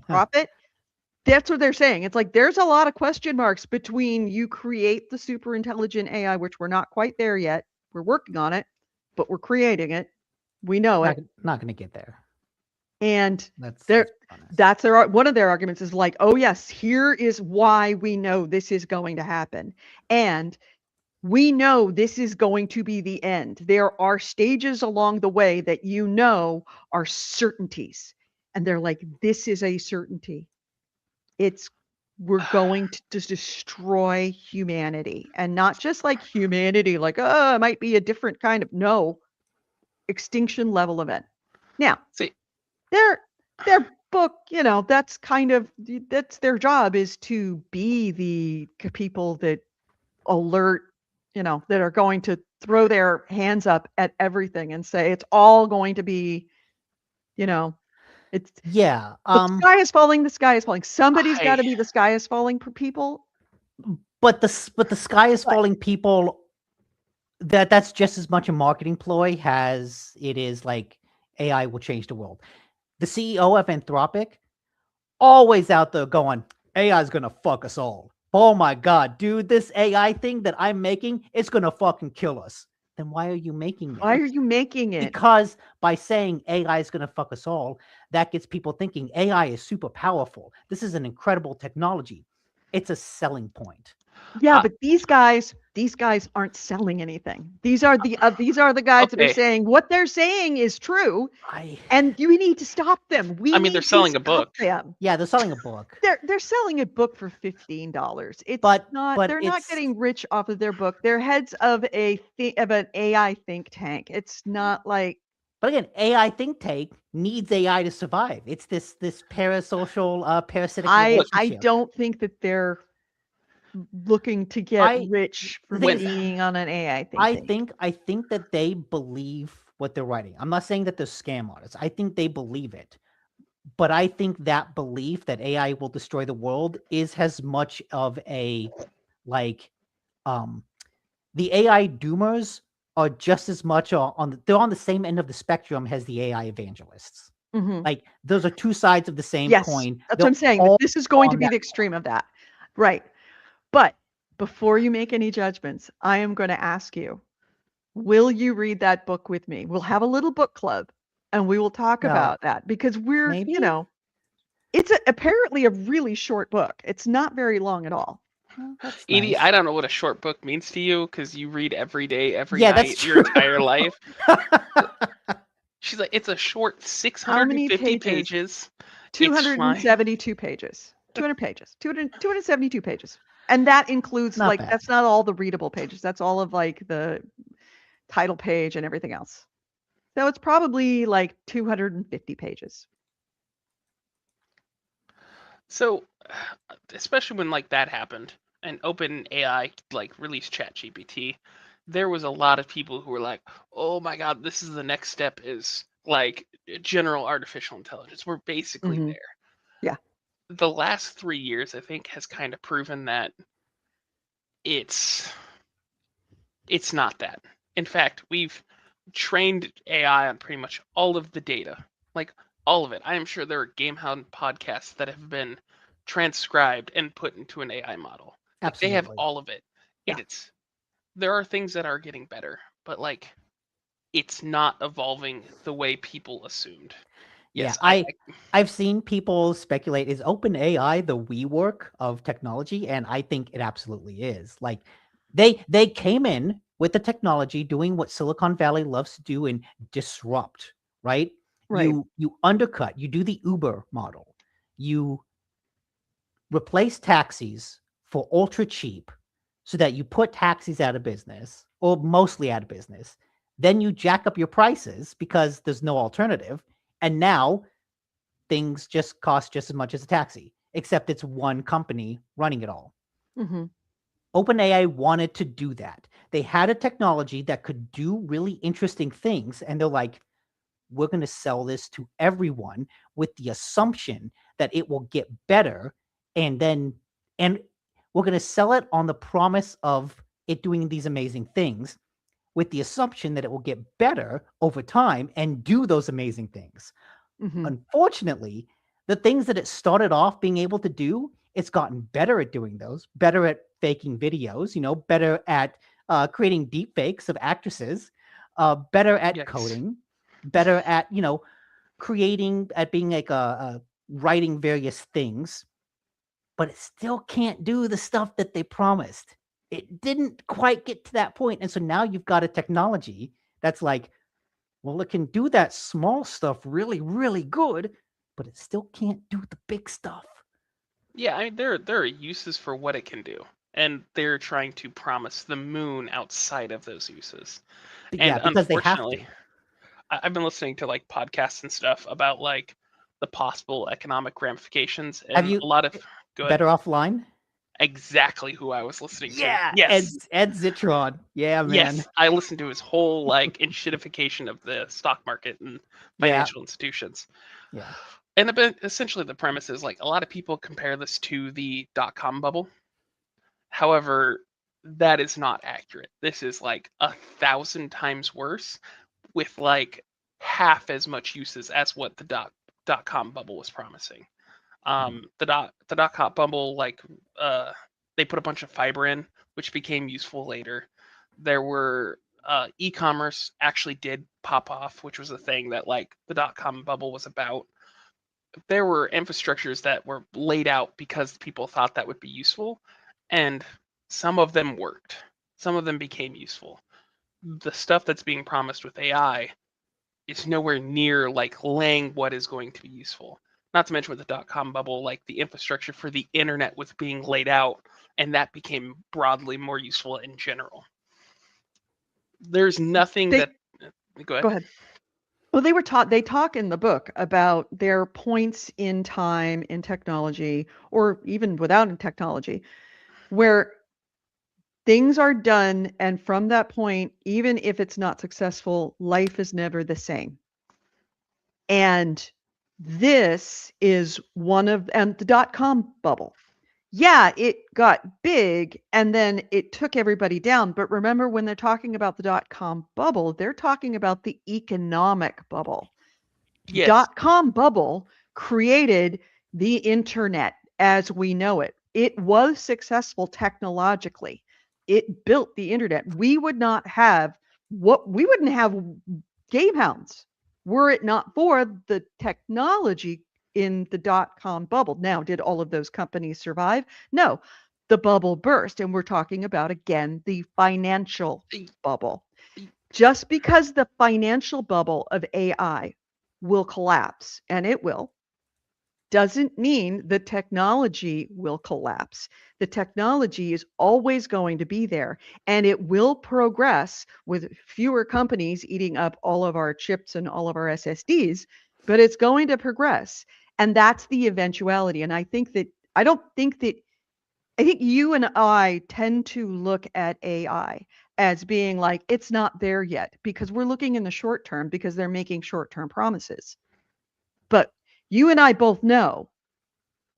profit. That's what they're saying. It's like there's a lot of question marks between you create the super intelligent AI, which we're not quite there yet. We're working on it, but we're creating it. We know it. Not going to get there. And That's that's their one of their arguments is like, oh yes, here is why we know this is going to happen. And we know this is going to be the end. There are stages along the way that are certainties. And they're like, this is a certainty. We're going to destroy humanity. And not just like humanity, like, it might be a different kind of, extinction level event. Now, See, their book, that's their job, is to be the people that alert, that are going to throw their hands up at everything and say it's all going to be, it's the sky is falling. The sky is falling. Somebody's got to be the sky is falling for people. But the sky is falling people. That's just as much a marketing ploy as it is like AI will change the world. The CEO of Anthropic always out there going, AI is gonna fuck us all. Oh my God, dude, this AI thing that I'm making, it's going to fucking kill us. Then why are you making it? Why are you making it? Because by saying AI is going to fuck us all, that gets people thinking AI is super powerful. This is an incredible technology. It's a selling point. Yeah, but these guys aren't selling anything. These are the guys that are saying what they're saying is true, and you need to stop them. They're selling a book. Them. Yeah, they're selling a book. They're selling a book for $15. They're not getting rich off of their book. They're heads of an AI think tank. It's not like. But again, AI think tank needs AI to survive. It's this parasocial parasitic relationship. I don't think that they're looking to get rich for being on an AI thing. I think that they believe what they're writing. I'm not saying that they're scam artists. I think they believe it. But I think that belief that AI will destroy the world is as much of a the AI doomers are just as much they're on the same end of the spectrum as the AI evangelists. Mm-hmm. Like those are two sides of the same coin. That's what I'm saying. This is going to be the extreme of that. Right. But before you make any judgments, I am going to ask you, will you read that book with me? We'll have a little book club and we will talk about that because we're, it's apparently a really short book. It's not very long at all. Edie, nice. I don't know what a short book means to you because you read every day, every night, your entire life. She's like, it's a short 650 pages. 272 pages. 200 pages. 272 pages. And that includes that's not all the readable pages. That's all of the title page and everything else. So it's probably 250 pages. So, especially when that happened and OpenAI released ChatGPT, there was a lot of people who were like, "Oh my God, this is the next step is general artificial intelligence. We're basically there." Yeah. The last 3 years, I think, has kind of proven that it's not that. In fact, we've trained AI on pretty much all of the data, all of it. I am sure there are GameHound podcasts that have been transcribed and put into an AI model. Absolutely. They have all of it. Yeah. There are things that are getting better, but it's not evolving the way people assumed. Yes, yeah, I've seen people speculate, is OpenAI the WeWork of technology? And I think it absolutely is. They came in with the technology doing what Silicon Valley loves to do and disrupt, right? Right. You undercut, you do the Uber model. You replace taxis for ultra cheap so that you put taxis out of business, or mostly out of business. Then you jack up your prices because there's no alternative. And now things just cost just as much as a taxi, except it's one company running it all. Mm-hmm. OpenAI wanted to do that. They had a technology that could do really interesting things. And they're like, we're going to sell this to everyone with the assumption that it will get better. And we're going to sell it on the promise of it doing these amazing things, with the assumption that it will get better over time and do those amazing things. Mhm. Unfortunately, the things that it started off being able to do, it's gotten better at doing those, better at faking videos, better at creating deep fakes of actresses, better at Yikes. coding, better at, creating, at being like writing various things, but it still can't do the stuff that they promised. It didn't quite get to that point. And so now you've got a technology that's like, well, it can do that small stuff really, really good, but it still can't do the big stuff. Yeah, I mean there are uses for what it can do, and they're trying to promise the moon outside of those uses. But And yeah, because they have to. unfortunately, I've been listening to like podcasts and stuff about like the possible economic ramifications, Have and you a lot of go ahead. Better Offline? Exactly who I was listening to. Yeah, Yes. Ed Zitron. Yeah, man. Yes, I listened to his whole like enshittification of the stock market and Yeah, financial institutions. yeah. And essentially the premise is like a lot of people compare this to the dot-com bubble. However, that is not accurate. This is like 1,000 times worse with like half as much uses as what the dot-com bubble was promising. The dot-com bubble, like they put a bunch of fiber in, which became useful later. There were e-commerce actually did pop off, which was a thing that like the dot-com bubble was about. There were infrastructures that were laid out because people thought that would be useful, and some of them worked. Some of them became useful. The stuff that's being promised with AI is nowhere near like laying what is going to be useful. Not to mention with the dot-com bubble, like the infrastructure for the internet was being laid out, and that became broadly more useful in general. There's nothing They- that. Go ahead. Go ahead. Well, they talk in the book about their points in time in technology, or even without technology, where things are done, and from that point, even if it's not successful, life is never the same. And this is and the dot-com bubble. Yeah, it got big and then it took everybody down. But remember, when they're talking about the dot-com bubble, they're talking about the economic bubble. Yes. Dot-com bubble created the internet as we know it. It was successful technologically. It built the internet. We wouldn't have GameHounds were it not for the technology in the dot-com bubble. Now, did all of those companies survive? No. The bubble burst, and we're talking about, again, the financial bubble. Just because the financial bubble of AI will collapse, and it will, doesn't mean the technology will collapse. The technology is always going to be there, and it will progress with fewer companies eating up all of our chips and all of our SSDs, but it's going to progress. And that's the eventuality. And I think you and I tend to look at AI as being like, it's not there yet, because we're looking in the short term because they're making short-term promises. But you and I both know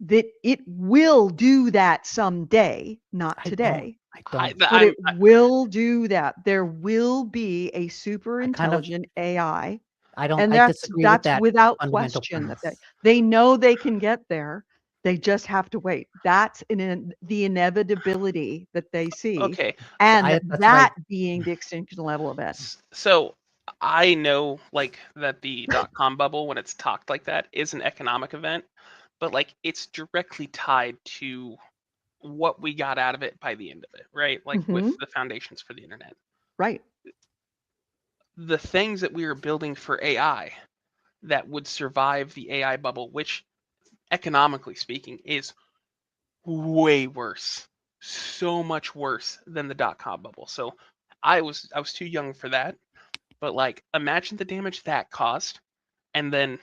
that it will do that someday, not today. But it will do that. There will be a super intelligent AI. And that's without question that they know they can get there. They just have to wait. That's the inevitability that they see. Okay. And that being the extinction level event. So I know like that the dot-com bubble, when it's talked like that, is an economic event, but like it's directly tied to what we got out of it by the end of it, right? Like with the foundations for the internet. Right. The things that we are building for AI that would survive the AI bubble, which economically speaking is way worse, so much worse than the dot-com bubble. So I was too young for that, but like imagine the damage that caused, and then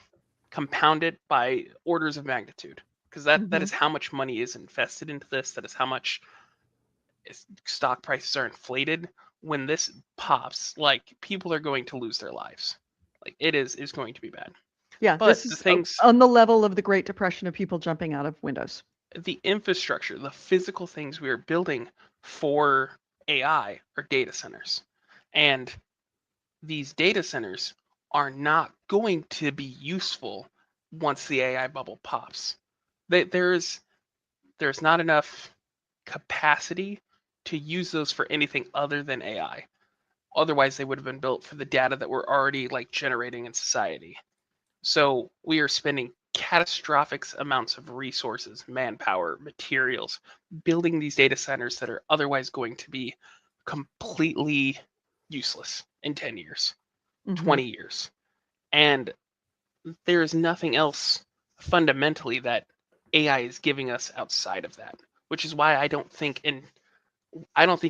compound it by orders of magnitude, because that is how much money is invested into this. That is how much stock prices are inflated. When this pops, like people are going to lose their lives. Like it is going to be bad. Yeah, but this is on the level of the Great Depression of people jumping out of windows. the infrastructure, the physical things we are building for AI are data centers. And these data centers are not going to be useful once the AI bubble pops. There's not enough capacity to use those for anything other than AI. Otherwise, they would have been built for the data that we're already like generating in society. So we are spending catastrophic amounts of resources, manpower, materials, building these data centers that are otherwise going to be completely useless in 10 years, 20 years. And there is nothing else fundamentally that AI is giving us outside of that, which is why I don't think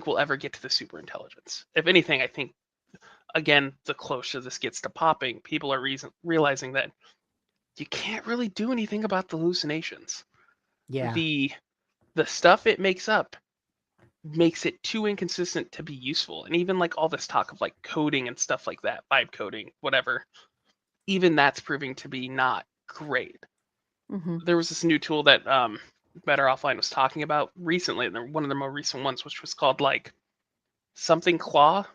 we'll ever get to the super intelligence. If anything, I think again, the closer this gets to popping, people are realizing that you can't really do anything about the hallucinations. Yeah. The stuff it makes up makes it too inconsistent to be useful. And even like all this talk of like coding and stuff like that, vibe coding, whatever, even that's proving to be not great. There was this new tool that Better Offline was talking about recently, one of the more recent ones, which was called like something Claw.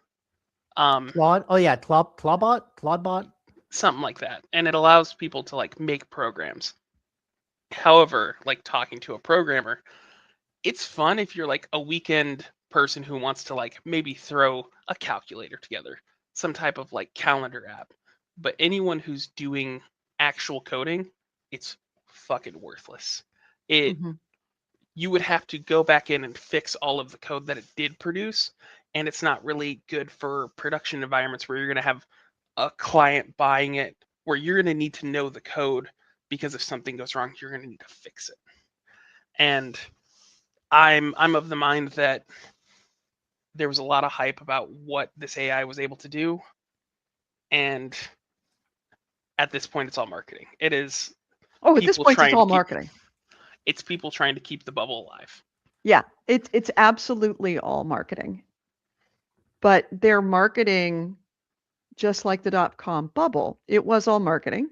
Claude? Oh yeah, Claudebot? Something like that. And it allows people to like make programs. However, like talking to a programmer, it's fun if you're like a weekend person who wants to like maybe throw a calculator together, some type of like calendar app. But anyone who's doing actual coding, it's fucking worthless. You would have to go back in and fix all of the code that it did produce, and it's not really good for production environments where you're going to have a client buying it, where you're going to need to know the code, because if something goes wrong, you're going to need to fix it. And I'm of the mind that there was a lot of hype about what this AI was able to do, and at this point, it's all marketing. It is. Oh, at this point, it's all marketing. It's people trying to keep the bubble alive. Yeah, it's absolutely all marketing. But they're marketing just like the .com bubble. It was all marketing,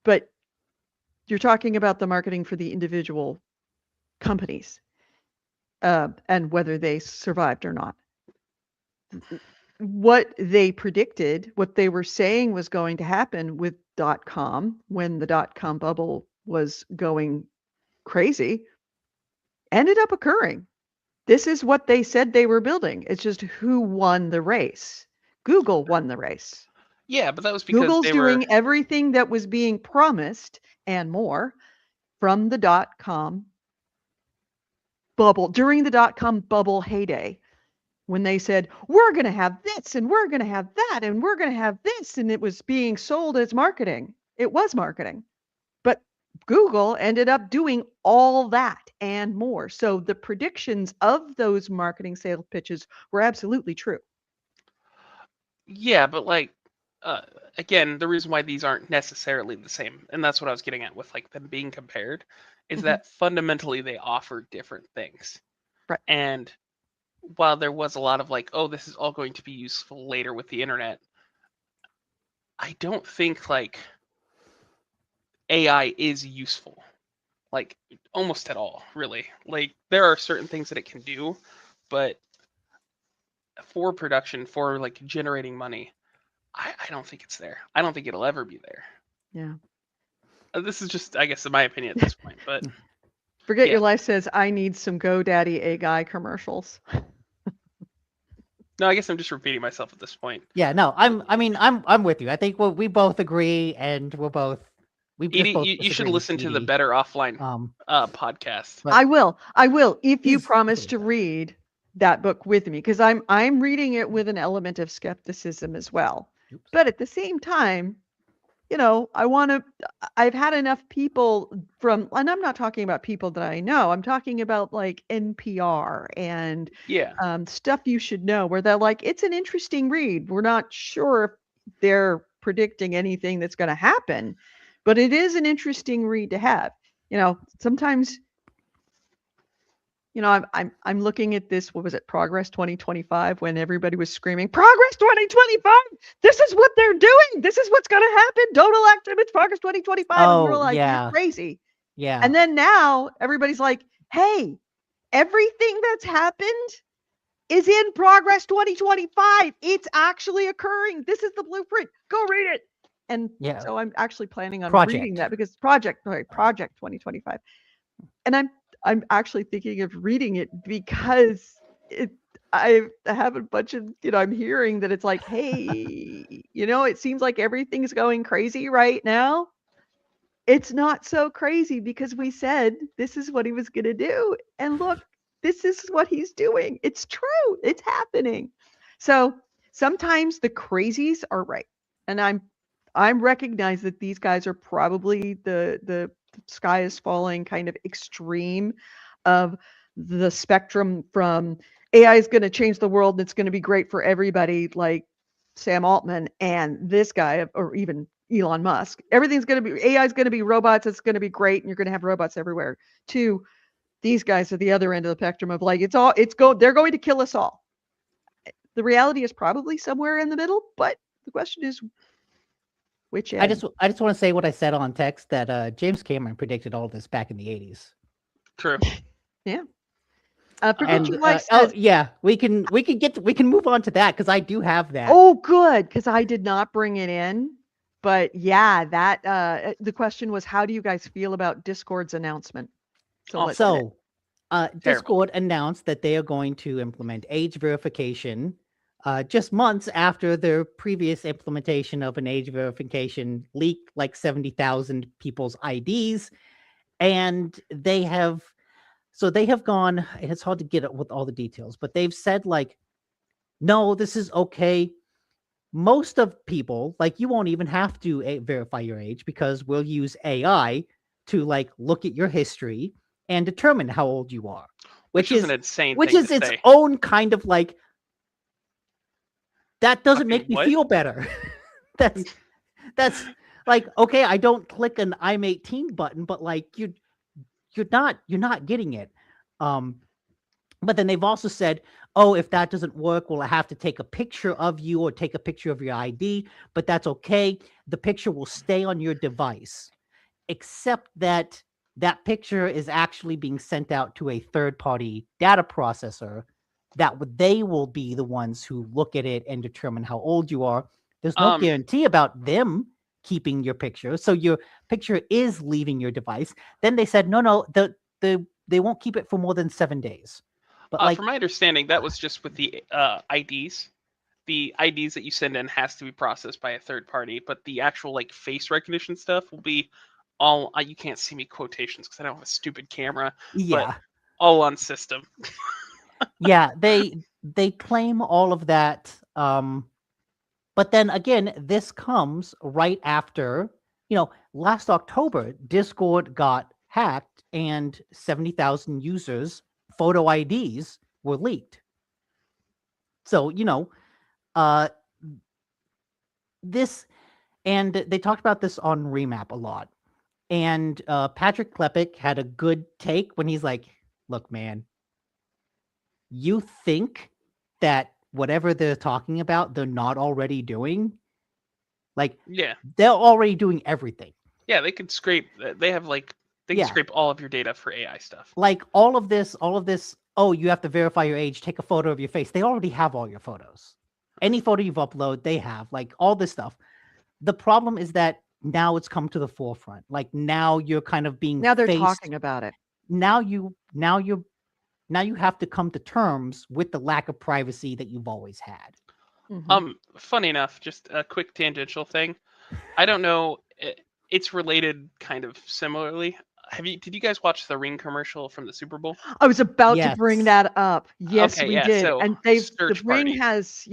but you're talking about the marketing for the individual companies and whether they survived or not. What they predicted, what they were saying was going to happen with .com when the .com bubble was going crazy, ended up occurring. This is what they said they were building. It's just who won the race. Google won the race. Yeah, but that was because Google's doing everything that was being promised and more from the .com bubble, during the .com bubble heyday, when they said, we're going to have this and we're going to have that and we're going to have this, and it was being sold as marketing. It was marketing. But Google ended up doing all that and more. So the predictions of those marketing sales pitches were absolutely true. Yeah, but like, again, the reason why these aren't necessarily the same, and that's what I was getting at with like them being compared, is that fundamentally they offer different things. Right. And while there was a lot of like, oh, this is all going to be useful later with the internet, I don't think like AI is useful, like almost at all, really. Like there are certain things that it can do, but for production, for like generating money, I don't think it's there. I don't think it'll ever be there. Yeah. This is just, I guess, in my opinion at this point. But Forget Your Life says, I need some GoDaddy AI commercials. No, I guess I'm just repeating myself at this point. Yeah, no, I'm with you. I think we both agree, and we're both. Edie, you should listen to the Better Offline podcast. I will. If you promise to read that book with me, because I'm reading it with an element of skepticism as well. Oops. But at the same time, I've had enough people and I'm not talking about people that I know, I'm talking about like NPR and stuff you should know, where they're like, it's an interesting read. We're not sure if they're predicting anything that's going to happen, but it is an interesting read to have. Sometimes, I'm looking at this, what was it, Progress 2025, when everybody was screaming, Progress 2025, this is what they're doing. This is what's going to happen. Don't elect him. It's Progress 2025. And we were like, you're crazy. Yeah. And then now everybody's like, hey, everything that's happened is in progress 2025. It's actually occurring. This is the blueprint. Go read it. And Yeah. so I'm actually planning on reading Project. that because Project 2025. And I'm actually thinking of reading it because I have a bunch of, I'm hearing that it's like, hey, it seems like everything's going crazy right now. It's not so crazy because we said this is what he was going to do. And look, this is what he's doing. It's true. It's happening. So sometimes the crazies are right. And I'm recognize that these guys are probably the sky is falling kind of extreme of the spectrum from AI is going to change the world and it's going to be great for everybody, like Sam Altman, and this guy, or even Elon Musk. Everything's going to be AI is going to be robots. It's going to be great, and you're going to have robots everywhere. To these guys at the other end of the spectrum of like they're going to kill us all. The reality is probably somewhere in the middle, but the question is which end. I just want to say what I said on text that James Cameron predicted all this back in the 80s. True. Yeah. And Prediction Life oh says, yeah, we can move on to that because I do have that. oh, good, because I did not bring it in. But yeah, that the question was, how do you guys feel about Discord's announcement? So Discord announced that they are going to implement age verification just months after their previous implementation of an age verification leaked like 70,000 people's IDs. And they have gone, it's hard to get it with all the details, but they've said like, no, this is okay. Most of people, like, you won't even have to verify your age because we'll use AI to like look at your history and determine how old you are, which is an insane which thing is to its say. own kind of like, that doesn't make me what? feel better. that's like, okay, I don't click an I'm 18 button, but like you're not getting it. But then they've also said, oh, if that doesn't work, we'll have to take a picture of you or take a picture of your ID, but that's okay. The picture will stay on your device, except that that picture is actually being sent out to a third-party data processor they will be the ones who look at it and determine how old you are. There's no guarantee about them keeping your picture. So your picture is leaving your device. Then they said, no, they won't keep it for more than 7 days. But from my understanding, that was just with the IDs. The IDs that you send in has to be processed by a third party, but the actual like face recognition stuff will be all. You can't see me quotations because I don't have a stupid camera. yeah, but all on system. yeah, they claim all of that. But then again, this comes right after, last October, Discord got hacked and 70,000 users' photo IDs were leaked. So, this, and they talked about this on Remap a lot. And Patrick Klepek had a good take when he's like, look, man, you think that whatever they're talking about, they're not already doing? Like, Yeah, they're already doing everything. Yeah, they could scrape. They have like they can scrape all of your data for AI stuff. Like all of this. Oh, you have to verify your age. Take a photo of your face. They already have all your photos. Any photo you've uploaded, they have. Like all this stuff. The problem is that now it's come to the forefront. Like now you're kind of being. Now they're talking about it. Now you have to come to terms with the lack of privacy that you've always had. Mm-hmm. Funny enough, just a quick tangential thing. I don't know. It's related kind of similarly. Did you guys watch the Ring commercial from the Super Bowl? I was about to bring that up. Yes, okay, we did. So and Ring has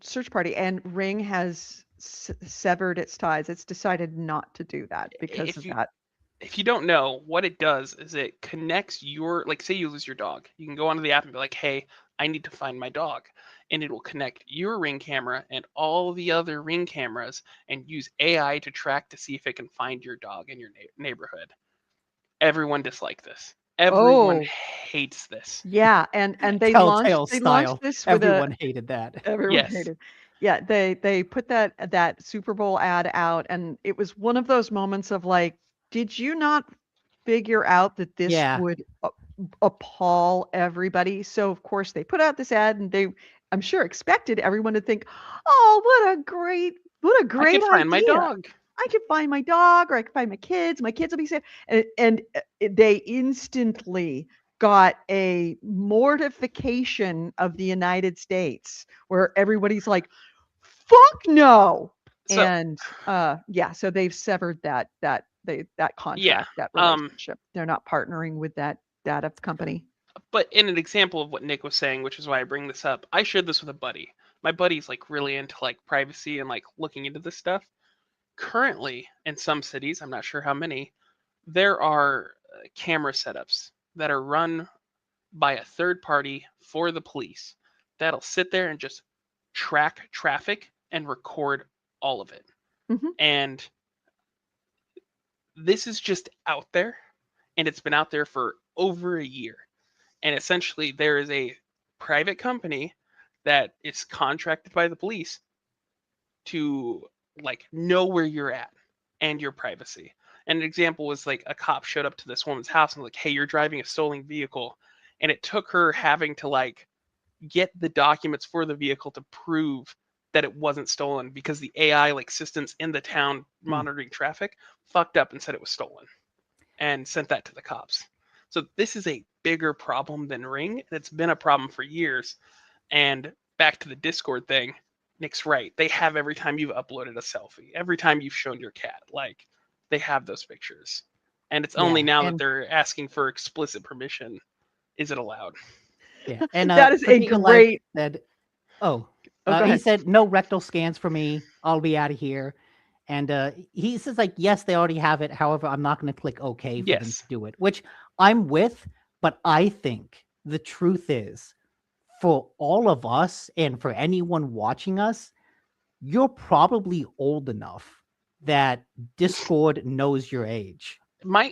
search party, and Ring has severed its ties. It's decided not to do that because of that. If you don't know, what it does is it connects your, like, say you lose your dog. You can go onto the app and be like, hey, I need to find my dog. And it will connect your Ring camera and all the other Ring cameras and use AI to track to see if it can find your dog in your neighborhood. Everyone disliked this. Everyone hates this. Yeah, and they launched this with everyone hated that. Everyone hated. Yeah, they put that Super Bowl ad out, and it was one of those moments of like, did you not figure out that this Yeah. would appall everybody. So of course they put out this ad, and they, I'm sure, expected everyone to think, "Oh, what a great I great could find my idea. dog. I could find my dog, or I could find my kids. My kids will be safe." And they instantly got a mortification of the United States, where everybody's like, "Fuck no!" So And yeah, so they've severed that yeah, contract, that relationship. They're not partnering with that data company. but in an example of what Nick was saying, which is why I bring this up, I shared this with a buddy. My buddy's like really into like privacy and like looking into this stuff. Currently, in some cities, I'm not sure how many, there are camera setups that are run by a third party for the police that'll sit there and just track traffic and record all of it. Mhm. And this is just out there, and it's been out there for over a year. And essentially, there is a private company that is contracted by the police to like know where you're at and your privacy. And an example was like a cop showed up to this woman's house and was like, "Hey, you're driving a stolen vehicle," and it took her having to like get the documents for the vehicle to prove that it wasn't stolen because the AI like systems in the town monitoring traffic fucked up and said it was stolen and sent that to the cops. So this is a bigger problem than Ring, and it's been a problem for years. And back to the Discord thing, Nick's right. They have every time you've uploaded a selfie, every time you've shown your cat, like they have those pictures. And it's only Yeah, now that and they're asking for explicit permission is it allowed. yeah, and That is a Forget Your Life great. said, Oh, go he ahead. said no rectal scans for me. I'll be out of here. And he says like, yes, they already have it. However, I'm not going to click OK for them to Yes. do it, which I'm with. But I think the truth is, for all of us and for anyone watching us, you're probably old enough that Discord knows your age.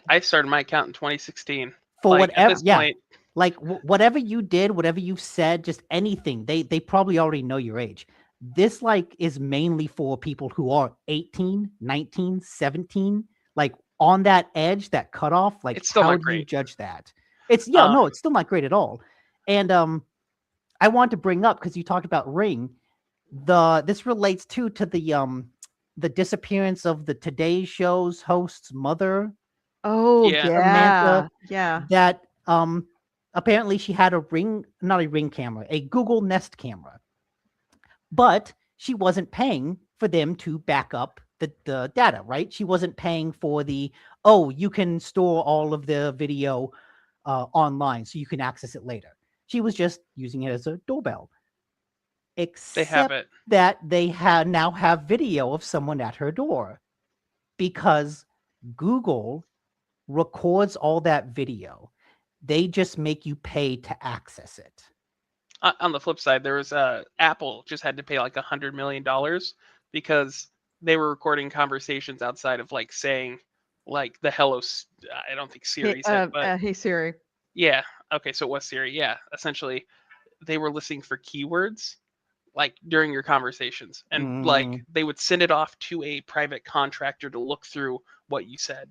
I started my account in 2016. For Like at whatever, this yeah, point, like whatever you did, whatever you said, just anything, they probably already know your age. This like is mainly for people who are 18, 19, 17, like on that edge, that cutoff. Like, it's still how not do you great. judge that? It's no, Um, it's still not great at all. And I want to bring up, because you talked about Ring, this relates to the disappearance of the Today Show's host's mother, Oh, yeah. Samantha. yeah. That apparently she had not a Ring camera, a Google Nest camera, but she wasn't paying for them to back up the data, right? She wasn't paying for you can store all of the video online so you can access it later. She was just using it as a doorbell. They have Except it. that they now have video of someone at her door, because Google records all that video. They just make you pay to access it. On the flip side, there was Apple just had to pay like $100 million because they were recording conversations outside of like saying like the hello. I don't think Hey, Siri said, but hey Siri. yeah. Okay, so it was Siri. Yeah, essentially, they were listening for keywords like during your conversations, and like they would send it off to a private contractor to look through what you said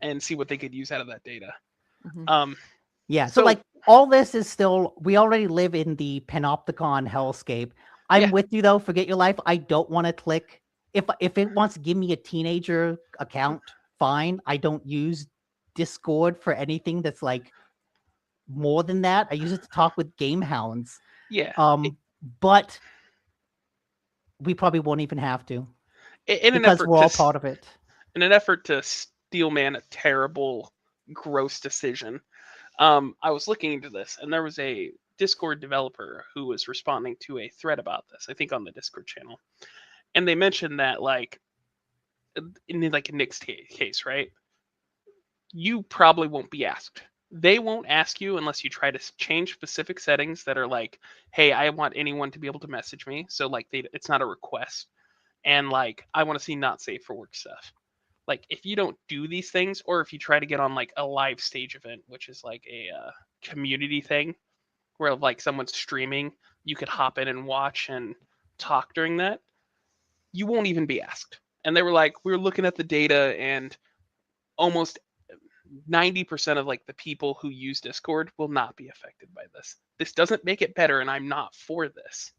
and see what they could use out of that data. Mhm. Yeah, so like all this is still, we already live in the panopticon hellscape. I'm Yeah. with you though. Forget Your Life. I don't want to click. If it wants to give me a teenager account, fine. I don't use Discord for anything that's like more than that. I use it to talk with GameHounds. Yeah. But we probably won't even have to, In an because effort we're all to part of it. in an effort to steelman a terrible, gross decision, I was looking into this, and there was a Discord developer who was responding to a thread about this, I think on the Discord channel. And they mentioned that, like, in like Nick's case, right? You probably won't be asked. They won't ask you unless you try to change specific settings that are like, hey, I want anyone to be able to message me. So, like, it's not a request. And, like, I want to see not safe for work stuff. Like, if you don't do these things, or if you try to get on like a live stage event, which is like a community thing where like someone's streaming, you could hop in and watch and talk during that, you won't even be asked. And they were like, we were looking at the data, and almost 90% of like the people who use Discord will not be affected by this. This doesn't make it better, and I'm not for this.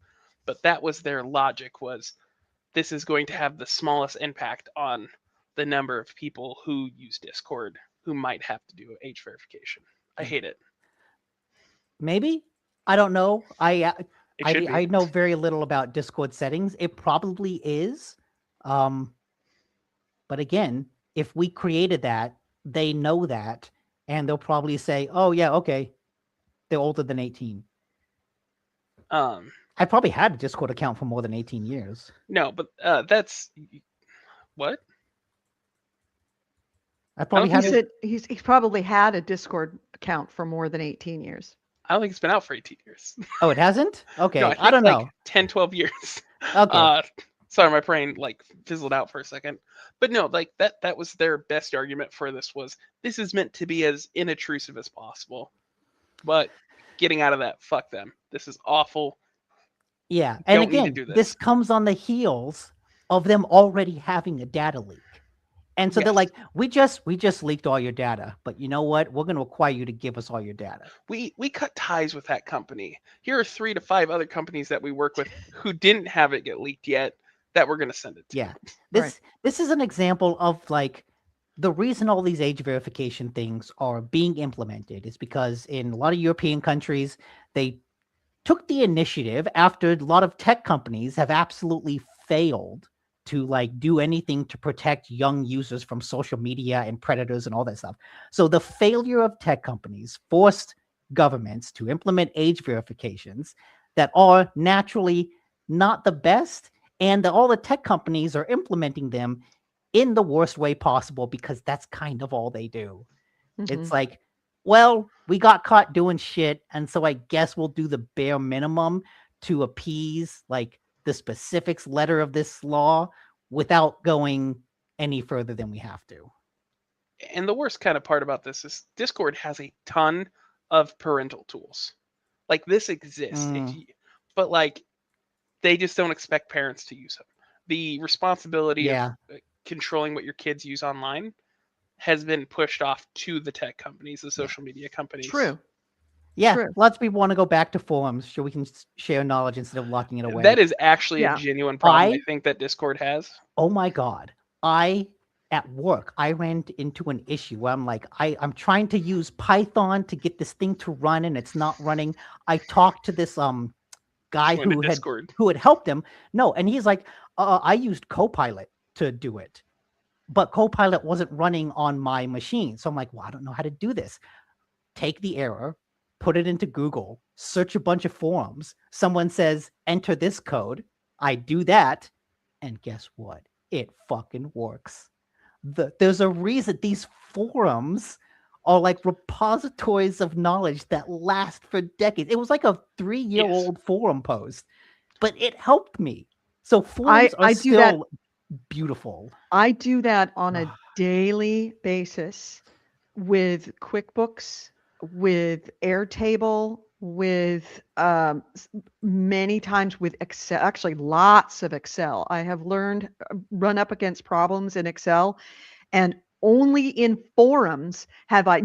But that was their logic, was this is going to have the smallest impact on the number of people who use Discord who might have to do age verification. I hate it. Maybe, I don't know. It should be. I know very little about Discord settings. It probably is. But again, if we created that, they know that, and they'll probably say, "Oh yeah, okay, they're older than 18." I probably had a Discord account for more than 18 years. No, but that's what? I probably He had said he's probably had a Discord account for more than 18 years. I don't think it's been out for 18 years. Oh, it hasn't? Okay, No, I don't like know. 10, 12 years. Okay. Sorry, my brain like fizzled out for a second. But no, like that was their best argument for this, was this is meant to be as inintrusive as possible. But getting out of that, fuck them. This is awful. Yeah, and Don't need to again, do this this. comes on the heels of them already having a data leak. And so they're Yes. like, we just leaked all your data, but you know what? We're going to require you to give us all your data. We cut ties with that company. Here are 3 to 5 other companies that we work with who didn't have it get leaked yet that we're going to send it to. Yeah. Right. This is an example of like the reason all these age verification things are being implemented is because in a lot of European countries, they took the initiative after a lot of tech companies have absolutely failed to like do anything to protect young users from social media and predators and all that stuff. So the failure of tech companies forced governments to implement age verifications that are naturally not the best, and all the tech companies are implementing them in the worst way possible because that's kind of all they do. It's Mhm. like, well, we got caught doing shit, and so I guess we'll do the bare minimum to appease like the specifics letter of this law without going any further than we have to. And the worst kind of part about this is Discord has a ton of parental tools. Like this exists, but like they just don't expect parents to use them. The responsibility Yeah. of controlling what your kids use online has been pushed off to the tech companies, the social media companies. True. Yeah, True. lots of people want to go back to forums so we can share knowledge instead of locking it away. That is actually Yeah. a genuine problem I think that Discord has. Oh my God. At work, I ran into an issue where I'm like, I'm trying to use Python to get this thing to run and it's not running. I talked to this guy Join a who Discord. had helped him. No, and he's like, I used Copilot to do it, but Copilot wasn't running on my machine. So I'm like, well, I don't know how to do this. Take the error, put it into Google, search a bunch of forums. Someone says, enter this code. I do that. And guess what? It fucking works. There's a reason these forums are like repositories of knowledge that last for decades. It was like a 3-year-old forum post, but it helped me. So forums are still beautiful. I do that on a daily basis with QuickBooks, with Airtable, with many times with Excel, actually lots of Excel. I have learned, run up against problems in Excel, and only in forums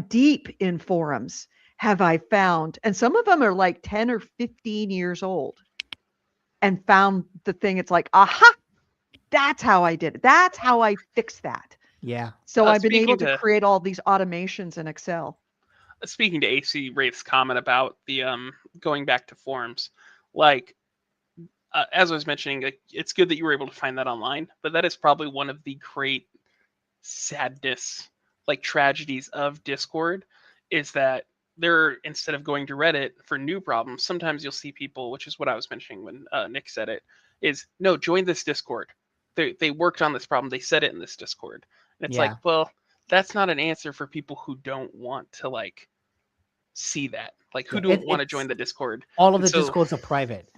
deep in forums have I found, and some of them are like 10 or 15 years old, and found the thing. It's like, aha, that's how I did it. That's how I fixed that. Yeah. So I've been able to create all these automations in Excel. Speaking to AC Wraith's comment about the going back to forums, like as I was mentioning, like, it's good that you were able to find that online, but that is probably one of the great sadness, like tragedies of Discord, is that instead of going to Reddit for new problems, sometimes you'll see people, which is what I was mentioning when Nick said it, is no, join this Discord. They worked on this problem. They said it in this Discord. And it's like, well, that's not an answer for people who don't want to like see that, like who don't want to join the Discord. All of the Discords are private,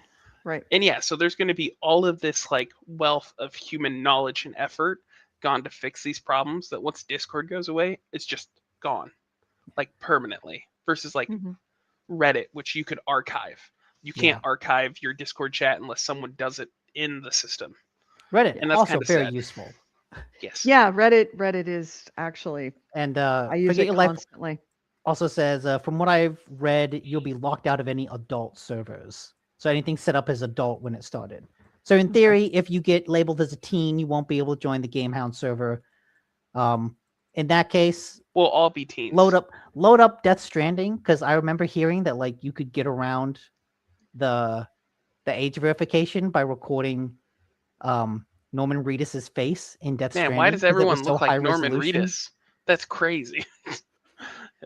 right? And yeah, so there's going to be all of this like wealth of human knowledge and effort gone to fix these problems that once Discord goes away, it's just gone, like permanently. Versus like Reddit, which you could archive. You can't archive your Discord chat unless someone does it in the system. Reddit, and that's also very sad. useful. Yes. Yeah, Reddit is actually, And I use Forget it Your Life constantly. also says, from what I've read, you'll be locked out of any adult servers. So anything set up as adult when it started. So in theory, if you get labeled as a teen, you won't be able to join the GameHound server. In that case, We'll all be teens. load up Death Stranding, because I remember hearing that like you could get around the age verification by recording Norman Reedus's face in Death Man, Stranding. why does 'cause it everyone was look so high like Norman resolution. Reedus? That's crazy.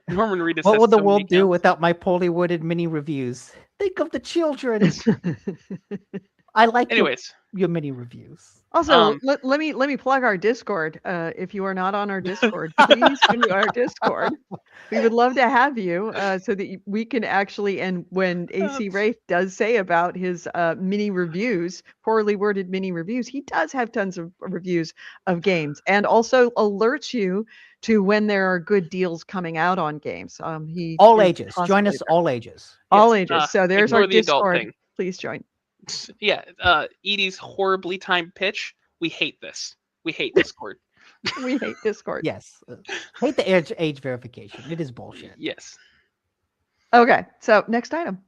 Norman Reedus What has would the so many world do accounts. without my poorly worded mini reviews? Think of the children. I like Anyways, your mini reviews. Also, let me plug our Discord. If you are not on our Discord, please come to our Discord. We would love to have you so that we can actually, and when AC Wraith does say about his mini reviews, poorly worded mini reviews, he does have tons of reviews of games and also alerts you to when there are good deals coming out on games. He All is ages. Join constantly us, there. all ages. All yes, ages. So there's our ignore the adult Discord. thing. Please join. Yeah, Edie's horribly timed pitch. We hate this. We hate Discord. We hate Discord. Yes. Hate the age verification. It is bullshit. Yes. Okay, so next item.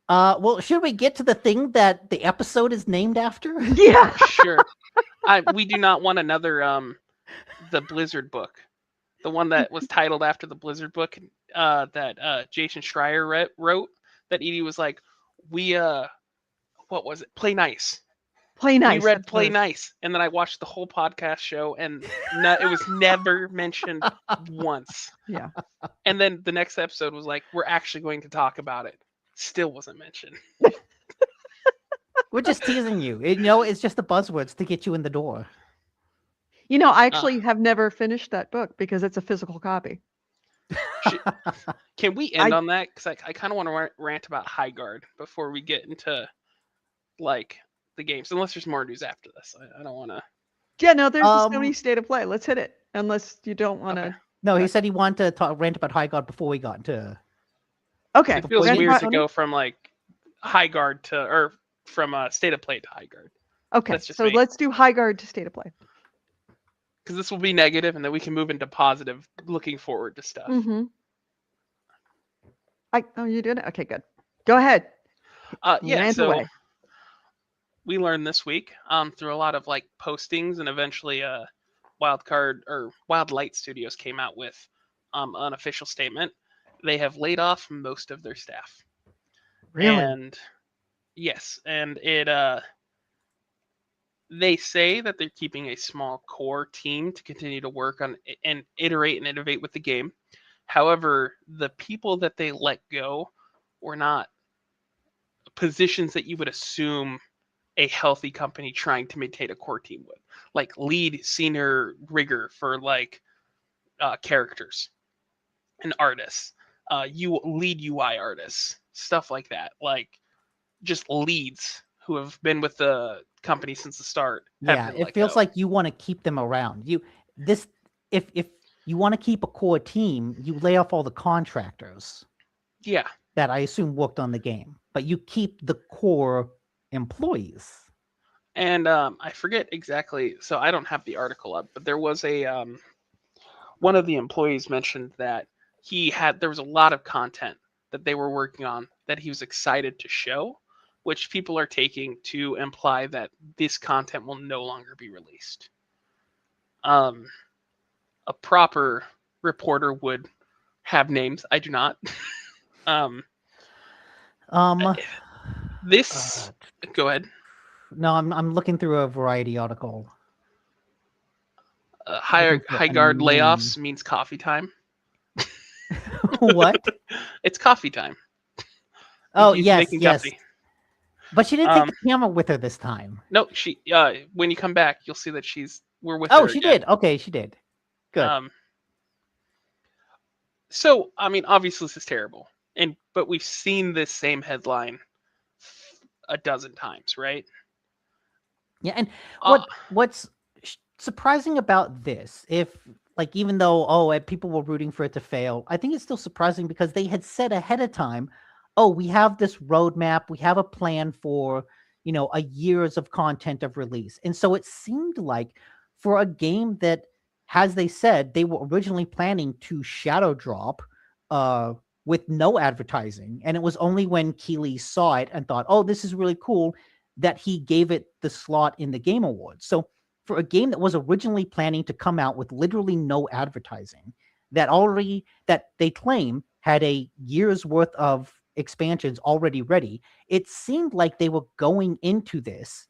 Well, should we get to the thing that the episode is named after? Yeah. Sure. We do not want another the Blizzard book. The one that was titled after the Blizzard book that Jason Schreier wrote, that Edie was like, what was it? Play Nice. Play Nice. We read that's Play what- Nice, and then I watched the whole podcast show, and it was never mentioned once. Yeah. And then the next episode was like, we're actually going to talk about it. Still wasn't mentioned. We're just teasing you. It's just the buzzwords to get you in the door. I actually have never finished that book because it's a physical copy. Can we end on that? Because I kind of want to rant about High Guard before we get into like the games, unless there's more news after this. I don't want to. Yeah, no, there's a Sony State of Play. Let's hit it. Unless you don't want to. Okay. No, he said he wanted to rant about High God before we got into. Okay. It feels Rant weird about to Sony? go from like High Guard or from State of Play to High Guard, Okay. That's just So me. let's do High Guard to State of Play. because this will be negative, and then we can move into positive, looking forward to stuff. Mm-hmm. You did it? Okay, good. Go ahead. Yeah. Rant So away. we learned this week through a lot of like postings, and eventually Wild Light Studios came out with an official statement. They have laid off most of their staff. Really? And yes, and they say that they're keeping a small core team to continue to work on and iterate and innovate with the game. However, the people that they let go were not positions that you would assume a healthy company trying to maintain a core team would, like lead senior rigger for like characters and artists, lead UI artists, stuff like that, like just leads who have been with the company since the start. Yeah, it feels like you want to keep them around. If you want to keep a core team, you lay off all the contractors. Yeah. That I assume worked on the game, but you keep the core employees. And I forget exactly, so I don't have the article up, but there was a one of the employees mentioned that there was a lot of content that they were working on that he was excited to show, which people are taking to imply that this content will no longer be released. A proper reporter would have names. I do not. This. Go ahead. No, I'm looking through a Variety article. High guard layoffs means coffee time. What? It's coffee time. Oh, He's yes, making yes. coffee. But she didn't take the camera with her this time. No, she. When you come back, you'll see that we're with her. Oh, she again. did. Okay, she did. Good. So, I mean, obviously this is terrible, but we've seen this same headline a dozen times, right? Yeah, and what's surprising about this, even though people were rooting for it to fail, I think it's still surprising because they had said ahead of time, we have this roadmap, we have a plan for a years of content of release, and so it seemed like for a game that, as they said, they were originally planning to shadow drop with no advertising. And it was only when Keighley saw it and thought, oh, this is really cool, that he gave it the slot in the Game Awards. So for a game that was originally planning to come out with literally no advertising, that they claim had a year's worth of expansions already ready, it seemed like they were going into this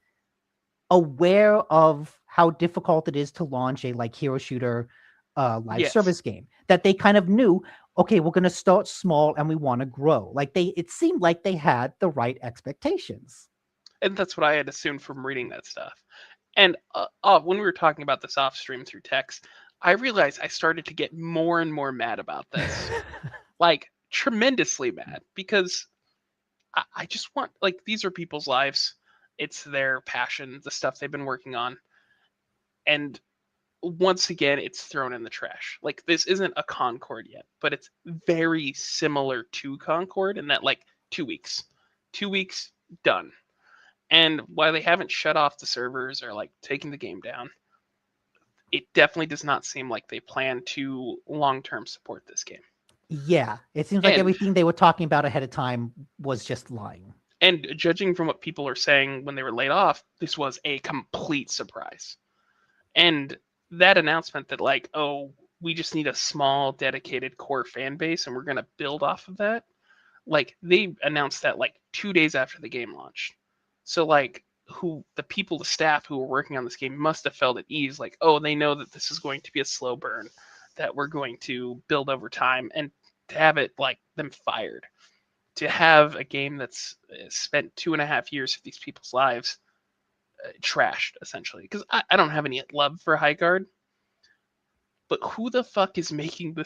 aware of how difficult it is to launch a hero shooter live service game, that they kind of knew, okay, we're going to start small and we want to grow. It seemed like they had the right expectations. And that's what I had assumed from reading that stuff. And when we were talking about this off stream through text, I realized I started to get more and more mad about this. Tremendously mad, because I just want, these are people's lives. It's their passion, the stuff they've been working on. And once again, it's thrown in the trash. This isn't a Concord yet, but it's very similar to Concord in that 2 weeks. 2 weeks, done. And while they haven't shut off the servers or taking the game down, it definitely does not seem like they plan to long-term support this game. Yeah, it seems like everything they were talking about ahead of time was just lying. And judging from what people are saying when they were laid off, this was a complete surprise. And that announcement that we just need a small dedicated core fan base and we're going to build off of that. They announced that 2 days after the game launched. So the staff who were working on this game must have felt at ease. They know that this is going to be a slow burn, that we're going to build over time, and to have it them fired, to have a game that's spent 2.5 years of these people's lives trashed, essentially. Because I don't have any love for Highguard, but who the fuck is making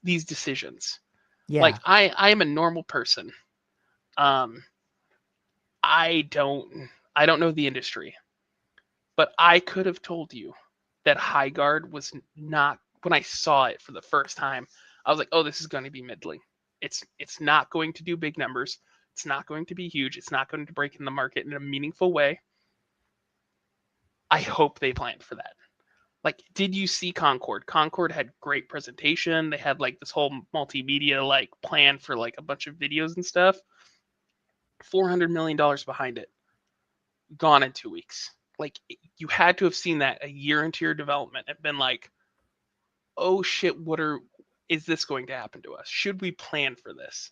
these decisions? Yeah, I am a normal person. I don't know the industry, but I could have told you that Highguard was not, when I saw it for the first time, I was like, oh, this is going to be middling. It's not going to do big numbers. It's not going to be huge. It's not going to break in the market in a meaningful way. I hope they planned for that. Did you see Concord? Concord had great presentation. They had this whole multimedia plan for a bunch of videos and stuff. $400 million behind it. Gone in 2 weeks. You had to have seen that a year into your development and been oh shit, is this going to happen to us? Should we plan for this?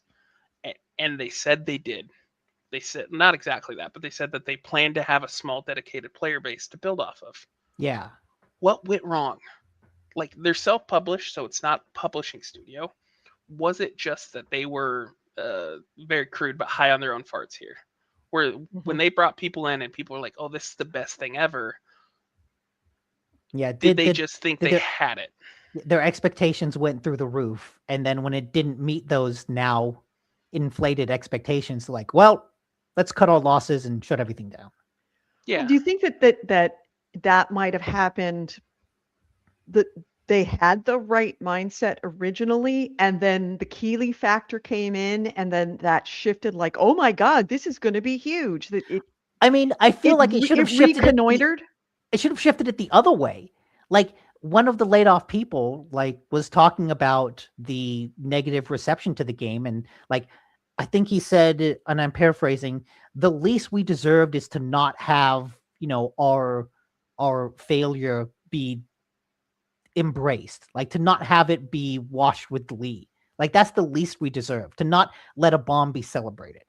And they said they did. They said not exactly that, but they said that they planned to have a small dedicated player base to build off of. Yeah. What went wrong? They're self-published, so it's not a publishing studio. Was it just that they were very crude but high on their own farts here? Where when they brought people in and people were like, oh, this is the best thing ever. Yeah. Did they just think they had it? Their expectations went through the roof. And then when it didn't meet those now inflated expectations, well, let's cut our losses and shut everything down. Yeah. Well, do you think that might have happened, that they had the right mindset originally, and then the Keighley factor came in, and then that shifted oh my God, this is going to be huge. I feel like it should have shifted. Reconnoitered. It should have shifted it the other way. One of the laid off people was talking about the negative reception to the game, and I think he said, and I'm paraphrasing, the least we deserved is to not have our failure be embraced, to not have it be washed with glee. That's the least we deserve, to not let a bomb be celebrated.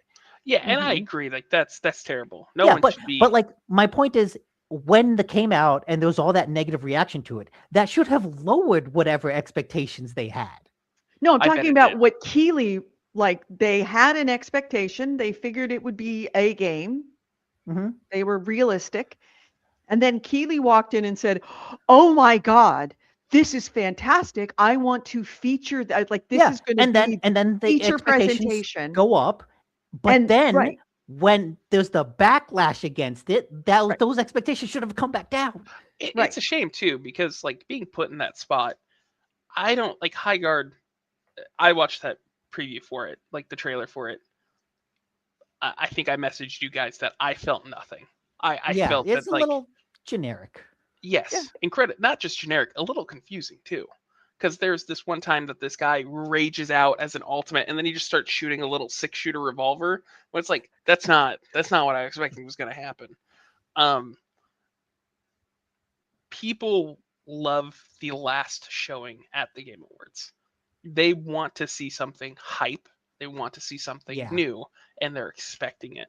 Yeah, and I agree. That's terrible. No one should be. But my point is, when it came out and there was all that negative reaction to it, that should have lowered whatever expectations they had. No, I'm talking about what Keighley, they had an expectation. They figured it would be a game. Mm-hmm. They were realistic. And then Keighley walked in and said, oh my God, this is fantastic. I want to feature that. This is going to be and then the feature expectations presentation go up. But when there's the backlash against it, those expectations should have come back down. It's a shame too, because being put in that spot, I don't Highguard. I watched that preview for it, the trailer for it. I think I messaged you guys that I felt nothing. I felt it's that a little generic. Yes, not just generic, a little confusing too. Because there's this one time that this guy rages out as an ultimate, and then he just starts shooting a little 6-shooter revolver. But it's like that's not what I expected was going to happen. People love the last showing at the Game Awards. They want to see something hype. They want to see something new, and they're expecting it.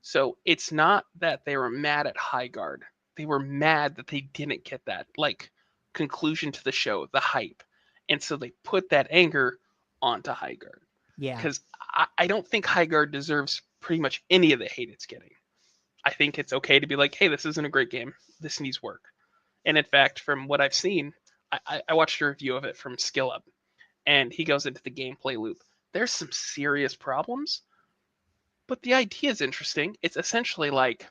So it's not that they were mad at High Guard. They were mad that they didn't get that conclusion to the show, the hype. And so they put that anger onto High Guard. Yeah. Because I don't think High Guard deserves pretty much any of the hate it's getting. I think it's okay to be like, hey, this isn't a great game. This needs work. And in fact, from what I've seen, I watched a review of it from Skill Up, and he goes into the gameplay loop. There's some serious problems, but the idea is interesting. It's essentially like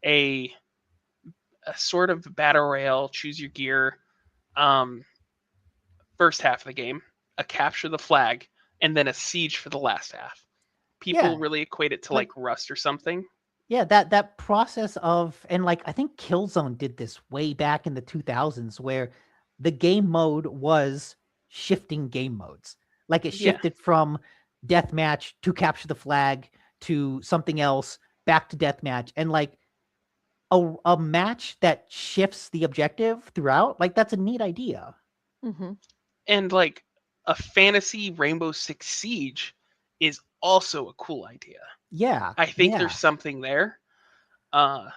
a sort of battle royale, choose your gear, first half of the game, a capture the flag, and then a siege for the last half. People really equate it to like Rust or something. Yeah, that process of, and like I think Killzone did this way back in the 2000s, where the game mode was shifting game modes. Like it shifted from deathmatch to capture the flag to something else, back to deathmatch, and like a match that shifts the objective throughout. Like that's a neat idea. Mm-hmm. And like a fantasy Rainbow Six Siege is also a cool idea. Yeah, I think there's something there. But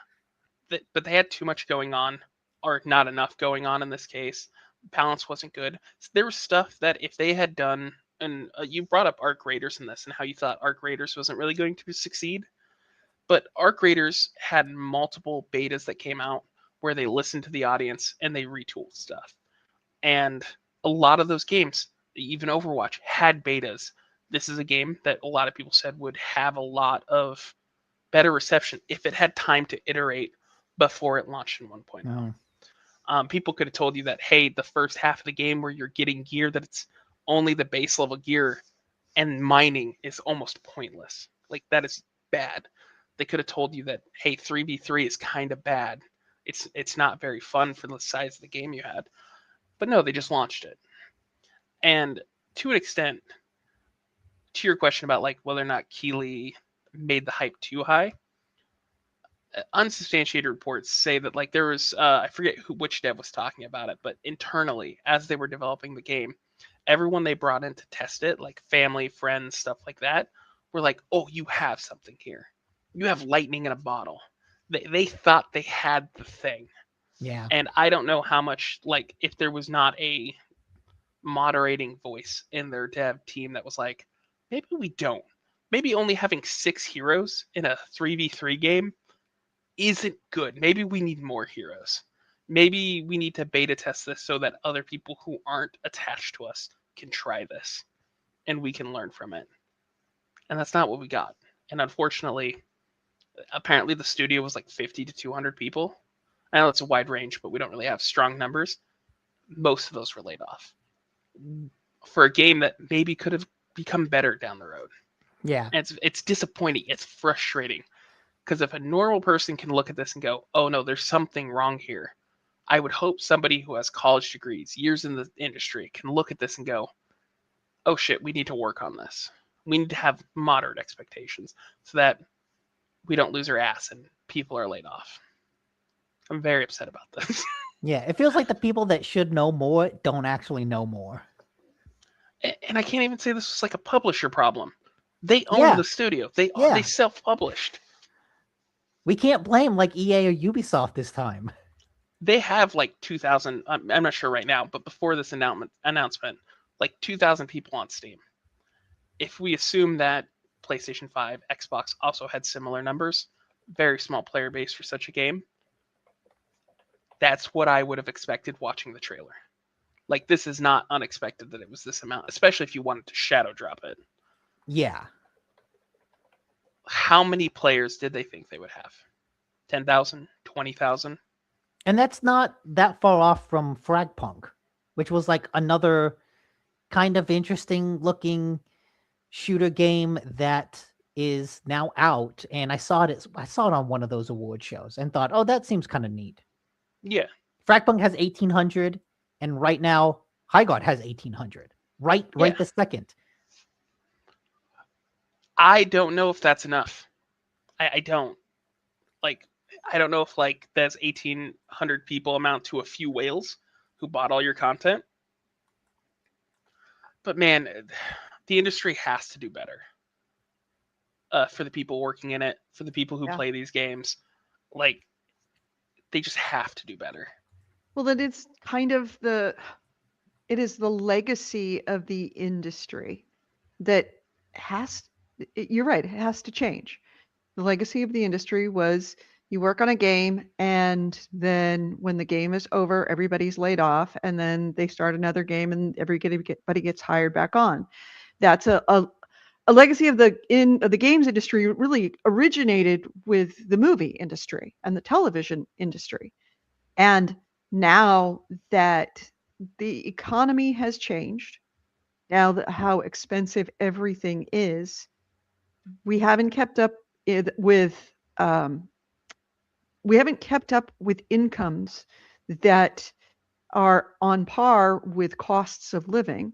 they had too much going on, or not enough going on in this case. Balance wasn't good. There was stuff that if they had done, and you brought up Arc Raiders in this, and how you thought Arc Raiders wasn't really going to succeed. But Arc Raiders had multiple betas that came out where they listened to the audience and they retooled stuff. And a lot of those games, even Overwatch, had betas. This is a game that a lot of people said would have a lot of better reception if it had time to iterate before it launched in 1.0. People could have told you that, hey, the first half of the game where you're getting gear, that it's only the base level gear and mining is almost pointless. Like, that is bad. They could have told you that, hey, 3v3 is kind of bad. It's not very fun for the size of the game you had. But no, they just launched it. And to an extent, to your question about like whether or not Keighley made the hype too high, unsubstantiated reports say that like there was I forget which dev was talking about it, but internally as they were developing the game, everyone they brought in to test it, like family, friends, stuff like that, were like, oh, you have something here. You have lightning in a bottle. They thought they had the thing. Yeah. And I don't know how much, like, if there was not a moderating voice in their dev team that was like, maybe we don't. Maybe only having 6 heroes in a 3v3 game isn't good. Maybe we need more heroes. Maybe we need to beta test this so that other people who aren't attached to us can try this and we can learn from it. And that's not what we got. And unfortunately, apparently the studio was like 50 to 200 people. I know it's a wide range, but we don't really have strong numbers. Most of those were laid off for a game that maybe could have become better down the road. Yeah. And it's disappointing. It's frustrating. Because if a normal person can look at this and go, oh no, there's something wrong here, I would hope somebody who has college degrees, years in the industry, can look at this and go, oh shit, we need to work on this. We need to have moderate expectations so that we don't lose our ass and people are laid off. I'm very upset about this. Yeah, it feels like the people that should know more don't actually know more. And I can't even say this was like a publisher problem. They own the studio. They self-published. We can't blame like EA or Ubisoft this time. They have like 2,000, I'm not sure right now, but before this announcement, like 2,000 people on Steam. If we assume that PlayStation 5, Xbox also had similar numbers, very small player base for such a game, that's what I would have expected watching the trailer. Like, this is not unexpected that it was this amount, especially if you wanted to shadow drop it. Yeah. How many players did they think they would have? 10,000? 20,000? And that's not that far off from Fragpunk, which was like another kind of interesting looking shooter game that is now out. And I saw it on one of those award shows and thought, oh, that seems kind of neat. Yeah. Fragpunk has 1,800, and right now High God has 1,800. Right this second. I don't know if that's enough. I don't. Like, I don't know if like that's 1,800 people amount to a few whales who bought all your content. But man, the industry has to do better. For the people working in it, for the people who play these games, like they just have to do better. Well, then it's kind of it is the legacy of the industry that you're right, it has to change. The legacy of the industry was you work on a game, and then when the game is over, everybody's laid off, and then they start another game, and everybody gets hired back on. That's a legacy of the games industry. Really originated with the movie industry and the television industry, and now that the economy has changed, now that how expensive everything is, we haven't kept up with incomes that are on par with costs of living.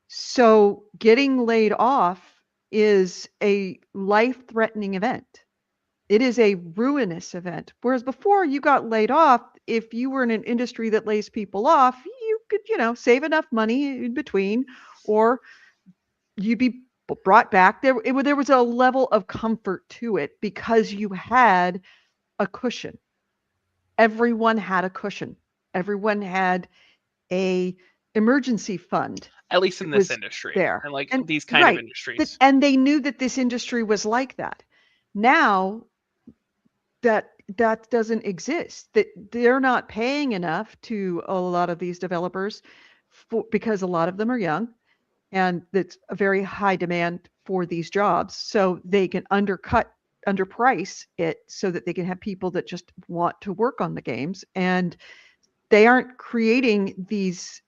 So getting laid off is a life-threatening event. It is a ruinous event. Whereas before you got laid off, if you were in an industry that lays people off, you could, save enough money in between, or you'd be brought back. There was a level of comfort to it because you had a cushion. Everyone had a cushion. Everyone had a emergency fund. At least in this industry. There. And these kind of industries. And they knew that this industry was like that. Now that doesn't exist. That they're not paying enough to a lot of these developers because a lot of them are young, and it's a very high demand for these jobs. So they can underprice it so that they can have people that just want to work on the games, and they aren't creating these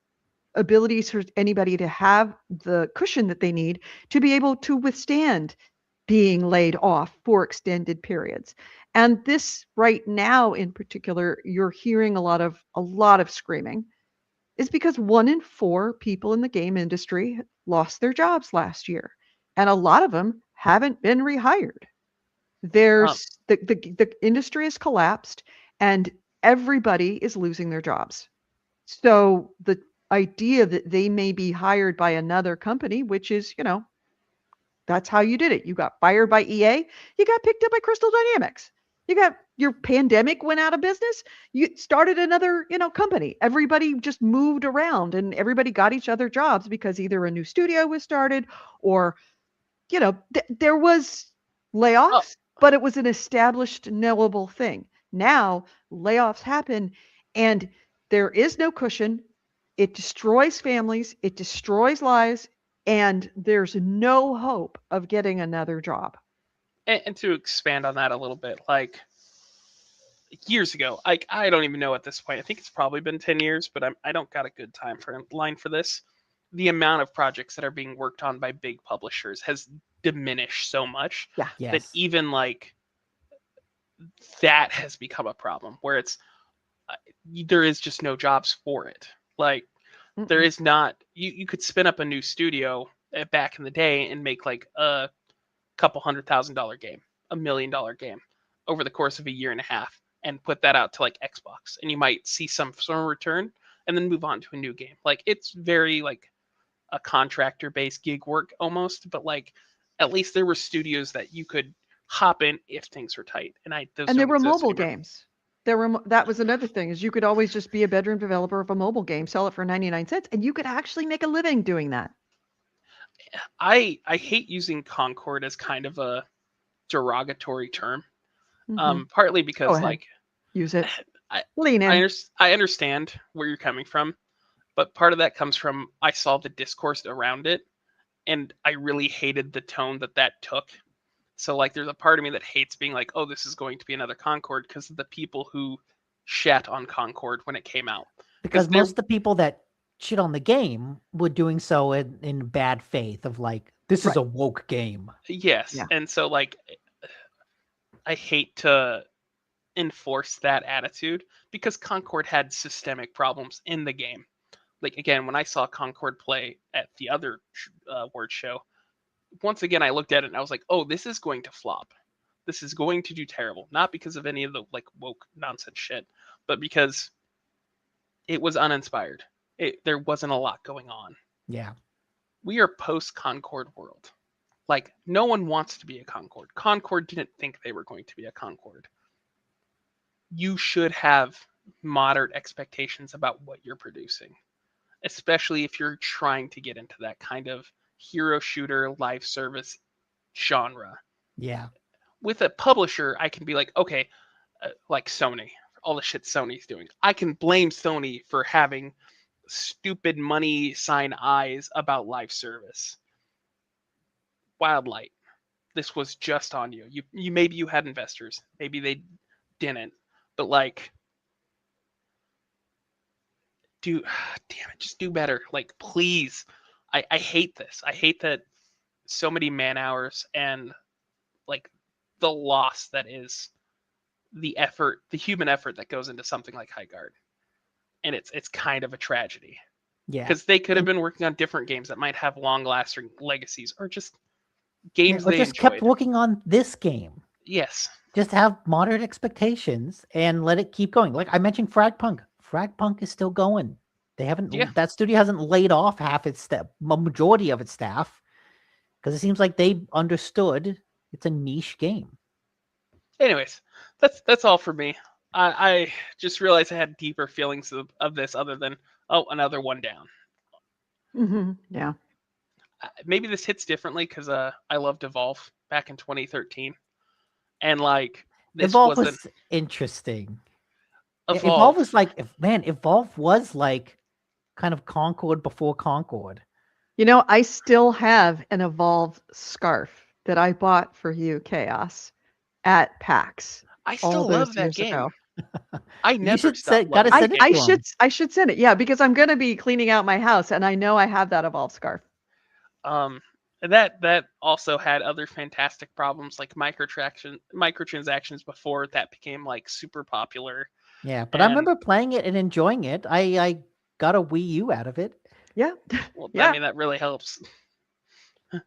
abilities for anybody to have the cushion that they need to be able to withstand being laid off for extended periods. And this right now in particular, you're hearing a lot of screaming, is because 1 in 4 people in the game industry lost their jobs last year, and a lot of them haven't been rehired. There's the industry has collapsed, and everybody is losing their jobs. So the idea that they may be hired by another company, which is, that's how you did it. You got fired by EA, you got picked up by Crystal Dynamics. Your Pandemic went out of business, you started another, company. Everybody just moved around, and everybody got each other jobs because either a new studio was started or, there was layoffs, but it was an established, knowable thing. Now layoffs happen, and there is no cushion. It destroys families, it destroys lives, and there's no hope of getting another job. And to expand on that a little bit, like years ago, I don't even know at this point. I think it's probably been 10 years, but I don't got a good timeline for this. The amount of projects that are being worked on by big publishers has diminished so much that even like that has become a problem where it's there is just no jobs for it. Like there is not, you could spin up a new studio back in the day and make like a couple $100,000 game, $1 million game over the course of a year and a half, and put that out to like Xbox, and you might see some return and then move on to a new game. Like it's very like a contractor based gig work almost, but like at least there were studios that you could hop in if things were tight. And there were mobile games. That was another thing, is you could always just be a bedroom developer of a mobile game, sell it for 99 cents, and you could actually make a living doing that. I hate using Concord as kind of a derogatory term. Partly because like use it. Lean in. I understand where you're coming from, but part of that comes from I saw the discourse around it, and I really hated the tone that took. So like there's a part of me that hates being like, oh, this is going to be another Concord, because of the people who shat on Concord when it came out. Because most of the people that shit on the game were doing so in bad faith of like, this is a woke game. Yes. Yeah. And so like I hate to enforce that attitude because Concord had systemic problems in the game. Like, again, when I saw Concord play at the other word show, once again, I looked at it and I was like, oh, this is going to flop. This is going to do terrible. Not because of any of the like woke nonsense shit, but because it was uninspired. There wasn't a lot going on. Yeah. We are post-Concord world. Like, no one wants to be a Concord. Concord didn't think they were going to be a Concord. You should have moderate expectations about what you're producing, especially if you're trying to get into that kind of hero shooter live service genre. Yeah. With a publisher, I can be like, okay, like Sony, all the shit Sony's doing. I can blame Sony for having stupid money sign eyes about live service. Wildlight, this was just on you. You maybe you had investors, maybe they didn't, but like, damn it, just do better. Like, please. I hate this. I hate that so many man hours and like the loss that is the effort, the human effort that goes into something like High Guard. And it's kind of a tragedy. Yeah. Because they could have been working on different games that might have long-lasting legacies, or just games or they just enjoyed. kept working on this game. Yes. Just have moderate expectations and let it keep going. Like I mentioned, Fragpunk. Fragpunk is still going. They haven't. Yeah. That studio hasn't laid off half its staff, majority of its staff, because it seems like they understood it's a niche game. Anyways, that's all for me. I just realized I had deeper feelings of this other than, oh, another one down. Mm-hmm. Yeah. Maybe this hits differently because I loved Evolve back in 2013, and like this Evolve wasn't was interesting. Evolve. Evolve was like, Evolve was like kind of Concord before Concord. You know, I still have an Evolve scarf that I bought for you, Chaos, at PAX. I still all love those that years game. ago. I never should stopped gotta loving send that it game. to him. I should send it. Yeah, because I'm gonna be cleaning out my house, and I know I have that Evolve scarf. And that also had other fantastic problems like microtransactions before that became like super popular. Yeah, but I And- remember playing it and enjoying it. I got a Wii U out of it. Yeah, Well, yeah. I mean that really helps.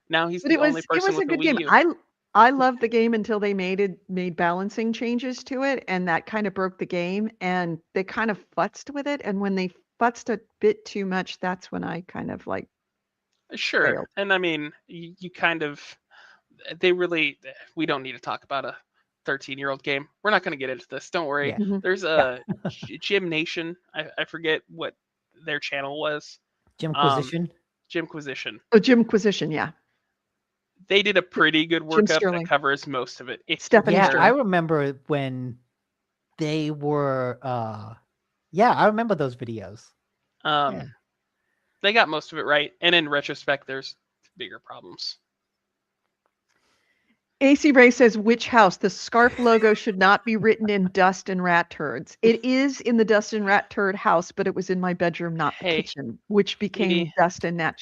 Now he's But the it was only person a with good a game. Wii U. I loved the game until they made balancing changes to it, and that kind of broke the game. And they kind of futzed with it. And when they futzed a bit too much, that's when I kind of like Sure. failed. And I mean, you kind of, we don't need to talk about a 13-year-old game. We're not going to get into this. Don't worry. Yeah. Mhm. There's a Gym Nation. I forget what their channel was. Jimquisition. Jimquisition. Oh, Jimquisition, yeah. They did a pretty good Jim workup Sterling. that covers most of it. If Stephanie you're- Yeah, Sterling. I remember when they were yeah, I remember those videos. Yeah. They got most of it right. And in retrospect, there's bigger problems. AC Ray says, which house? The scarf logo should not be written in dust and rat turds. It is in the dust and rat turd house, but it was in my bedroom, not the Hey, kitchen, which became Edie. dust and rat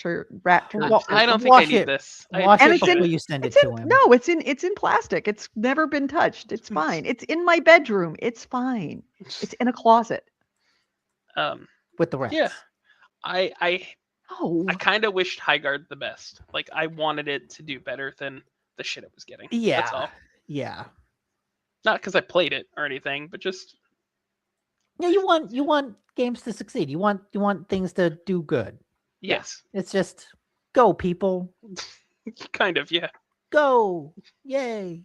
turd. Well, I don't think I wash need it. this. Wash And it it's in- before you send it It's to in him. no, it's in plastic. It's never been touched. It's fine. It's in my bedroom. It's fine. It's in a closet. With the rest. Yeah. I Oh, kind of wished High Guard the best. Like, I wanted it to do better than the shit it was getting. Yeah. That's all. Yeah. Not because I played it or anything, but just Yeah, you want games to succeed. You want things to do good. yes. It's just go, people. Kind of, yeah. Go. Yay.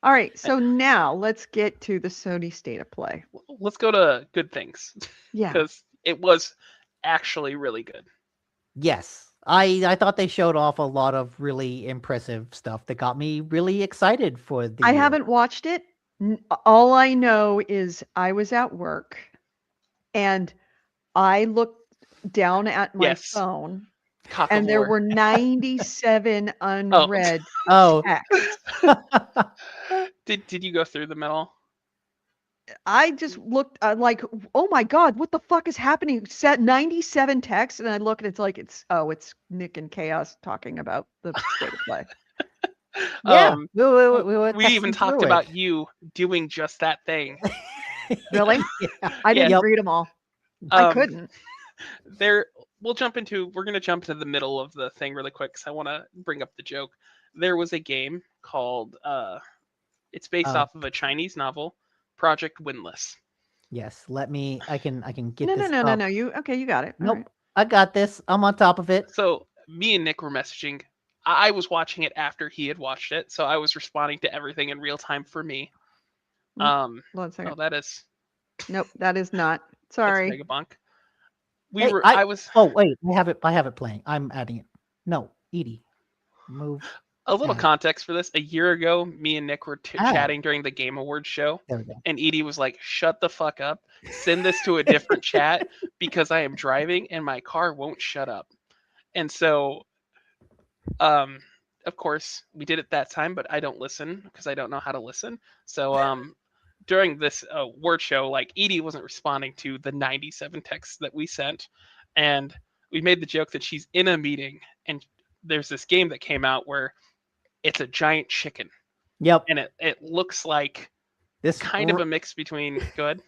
all right. So now let's get to the Sony State of Play. Let's go to good things Yeah. because it was actually really good. Yes. I thought they showed off a lot of really impressive stuff that got me really excited for the I year. haven't watched it. All I know is I was at work and I looked down at my Yes. phone Cock and of there war. were 97 unread Oh. texts. Did you go through them at all? I just looked like, oh my God, what the fuck is happening? Set 97 texts, and I look and it's like it's Nick and Chaos talking about the State of Play. Yeah, Um, we were we even texting talked through about it. you doing just that thing. Really? Yeah. I didn't Yeah. read them all. I Um, couldn't. we're going to jump into the middle of the thing really quick because I want to bring up the joke. There was a game called it's based off of a Chinese novel, Project Windless. Yes, I can get No, this no, no, no, up. no. You got it. All Nope. right. I got this. I'm on top of it. So me and Nick were messaging. I was watching it after he had watched it, so I was responding to everything in real time for me. Hold on a Oh, second. that is Nope, that is not. that's Sorry. Megabunk. Hey, I was Oh wait, I have it playing. I'm adding it. No, Edie, move. a little add. context for this. A year ago, me and Nick were Add. chatting during the Game Awards show, There we go. and Edie was like, "Shut the fuck up! Send this to a different chat because I am driving and my car won't shut up." And so, of course, we did it that time, but I don't listen because I don't know how to listen. So, during this word show, like Edie wasn't responding to the 97 texts that we sent, and we made the joke that she's in a meeting and there's this game that came out where it's a giant chicken Yep. and it looks like This kind of a mix between good.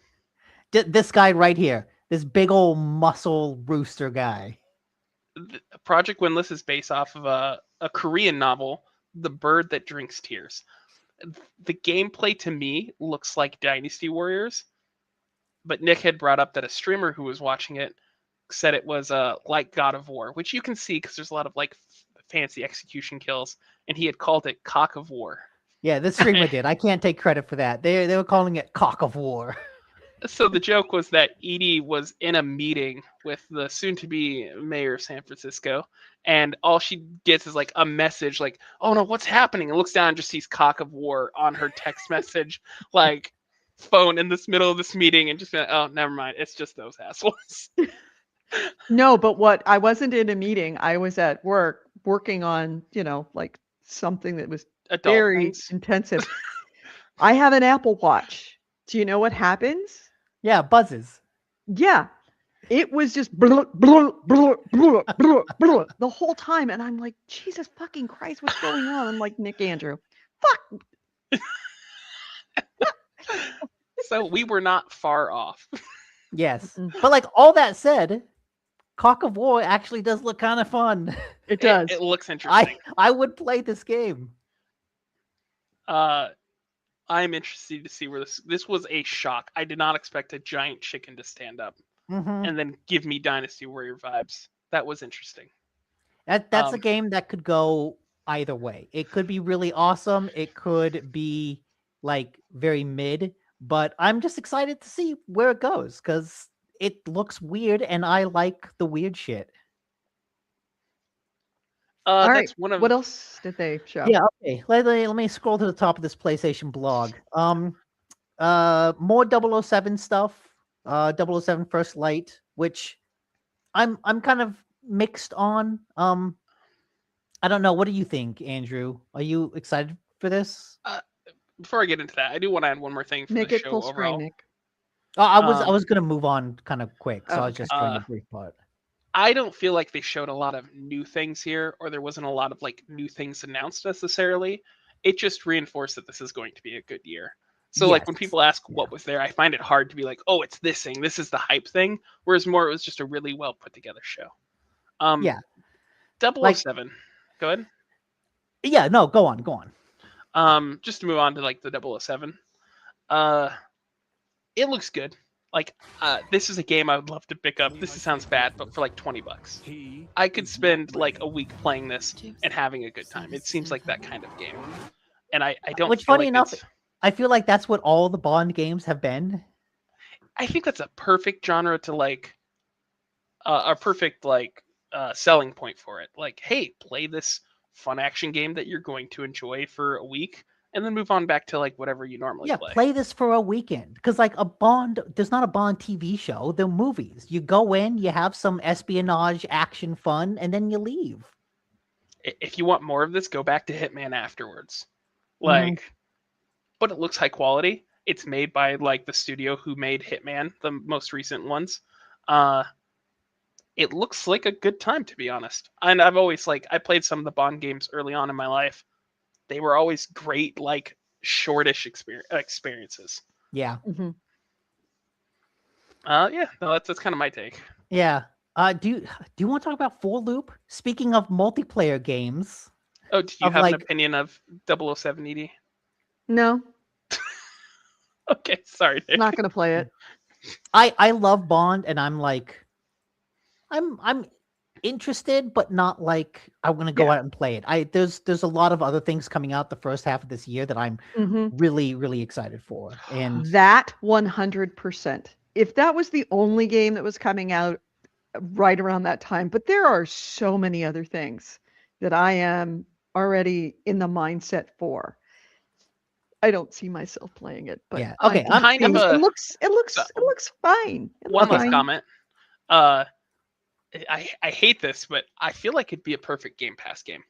This guy right here. This big old muscle rooster guy. Project Windless is based off of a Korean novel, The Bird That Drinks Tears. The gameplay to me looks like Dynasty Warriors, but Nick had brought up that a streamer who was watching it said it was like God of War, which you can see because there's a lot of like fancy execution kills, and he had called it Cock of War. Yeah, this streamer did. I can't take credit for that. They were calling it Cock of War. So the joke was that Edie was in a meeting with the soon-to-be mayor of San Francisco, and all she gets is like a message like, "Oh no, what's happening?" And looks down and just sees "Cock of War" on her text message, like phone in this middle of this meeting, and just be like, "Oh, never mind, it's just those assholes." No, but what I wasn't in a meeting. I was at work working on, like something that was Adult very things. intensive. I have an Apple Watch. Do you know what happens? Yeah, buzzes. Yeah. It was just blur, blur, blur, blur, blur, blur, the whole time. And I'm like, Jesus fucking Christ, what's going on? I'm like, Nick Andrew. Fuck. So we were not far off. Yes. Mm-mm. But like all that said, Cock of War actually does look kind of fun. It does. It looks interesting. I would play this game. I'm interested to see where this was a shock. I did not expect a giant chicken to stand up Mhm. and then give me Dynasty Warrior vibes. That was interesting. That's a game that could go either way. It could be really awesome. It could be like very mid, but I'm just excited to see where it goes because it looks weird and I like the weird shit. All right. That's one of What else did they show? Yeah, okay. Let me scroll to the top of this PlayStation blog. More 007 stuff. 007 First Light, which I'm kind of mixed on. I don't know. What do you think, Andrew? Are you excited for this? Before I get into that, I do want to add one more thing for Make the it show full overall. screen, Nick. Oh, I was gonna move on kind of quick, so Oh, I was okay. just doing a brief part. I don't feel like they showed a lot of new things here, or there wasn't a lot of like new things announced necessarily. It just reinforced that this is going to be a good year. So like when Yes. people ask Yeah. what was there, I find it hard to be like, oh, it's this thing. This is the hype thing. Whereas more, it was just a really well put together show. Yeah. 007. Go ahead. Yeah, no, go on. Just to move on to like the 007. It looks good. Like this is a game I would love to pick up. This sounds bad, but for like $20. I could spend like a week playing this and having a good time. It seems like that kind of game. And I don't Which, feel funny like enough, it's- I feel like that's what all the Bond games have been. I think that's a perfect genre to like a perfect like selling point for it. Like, hey, play this fun action game that you're going to enjoy for a week and then move on back to like whatever you normally Yeah, play. play this for a weekend. Because like a Bond, there's not a Bond TV show. They're movies. You go in, you have some espionage action fun, and then you leave. If you want more of this, go back to Hitman afterwards. Mhm. Like, but it looks high quality. It's made by like the studio who made Hitman, the most recent ones. It looks like a good time, to be honest. And I've always like I played some of the Bond games early on in my life. they were always great, like shortish experiences. Yeah. Mm-hmm. Yeah, no, that's kind of my take. Yeah. Do you want to talk about Four Loop? Speaking of multiplayer games, Oh, do you Of, have an like- opinion of 007 ED? No, Okay, sorry, Nick. not gonna play it. I love Bond, and I'm like, I'm interested, but not like I'm gonna go Yeah. out and play it. There's a lot of other things coming out the first half of this year that I'm Mm-hmm. really excited for, and That 100%. If that was the only game that was coming out right around that time, but there are so many other things that I am already in the mindset for. I don't see myself playing it, but yeah, okay. I'm kind of pleased. a- It looks fine. It One looks last fine. comment. I hate this, but I feel like it'd be a perfect Game Pass game.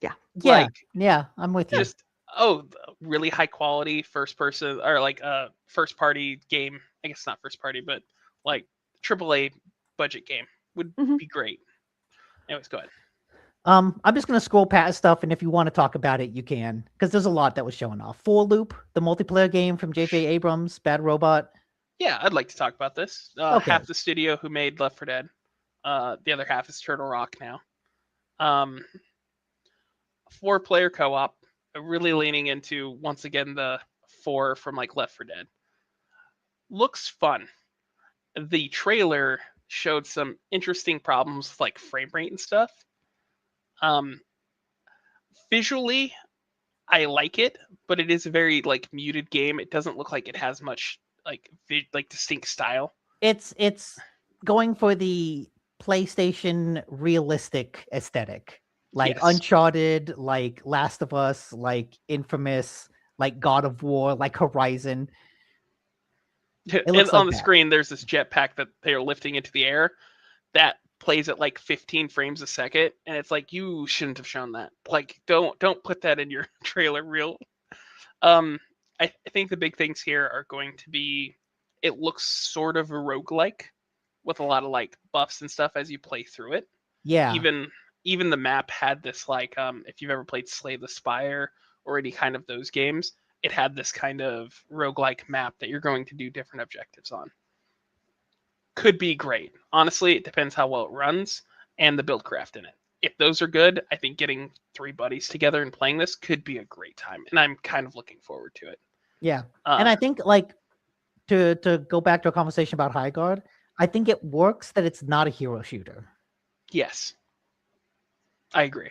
yeah, like, yeah, I'm with you. Just really high quality first person or like first party game. I guess not first party, but like AAA budget game would Mhm. be great. Anyways, go ahead. I'm just gonna scroll past stuff, and if you want to talk about it, you can, because there's a lot that was showing off. Four Loop, the multiplayer game from J.J. Abrams, Bad Robot. Yeah, I'd like to talk about this. Okay. Half the studio who made Left 4 Dead. The other half is Turtle Rock now. 4-player co-op, really leaning into once again the 4 from like Left 4 Dead. Looks fun. The trailer showed some interesting problems with, like frame rate and stuff. Visually, I like it, but it is a very like muted game. It doesn't look like it has much like distinct style. It's going for the PlayStation realistic aesthetic, like Yes. Uncharted, like Last of Us, like Infamous, like God of War, like Horizon. And looks on like the that. screen, there's this jetpack that they're lifting into the air that plays at like 15 frames a second, and it's like you shouldn't have shown that. Like, don't put that in your trailer reel. I think the big things here are going to be it looks sort of a roguelike with a lot of like buffs and stuff as you play through it. Yeah, Even the map had this like if you've ever played Slay the Spire or any kind of those games, it had this kind of roguelike map that you're going to do different objectives on. Could be great. Honestly, it depends how well it runs and the build craft in it. If those are good, I think getting 3 buddies together and playing this could be a great time, and I'm kind of looking forward to it. yeah. And I think like to go back to a conversation about High Guard, I think it works that it's not a hero shooter. Yes, I agree.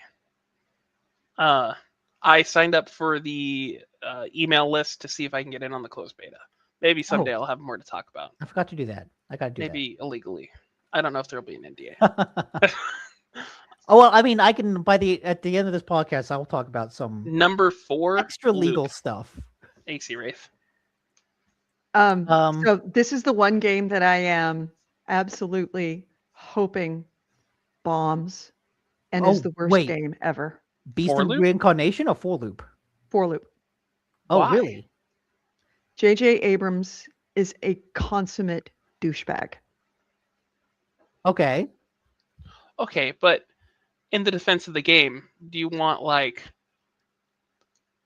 I signed up for the email list to see if I can get in on the closed beta. Maybe someday I'll have more to talk about. I forgot to do that. I gotta do Maybe illegally. I don't know if there'll be an NDA. that. Oh well, I mean, I can at the end of this podcast, I'll talk about some Number 4, extra legal Luke, stuff. AC Wraith. So this is the one game that I am absolutely hoping bombs and is Oh, the worst wait. game ever. Beast 4 and Loop? Reincarnation or 4 Loop? 4 Loop. Oh, Why? really? J.J. Abrams is a consummate douchebag. Okay. Okay, but in the defense of the game, do you want like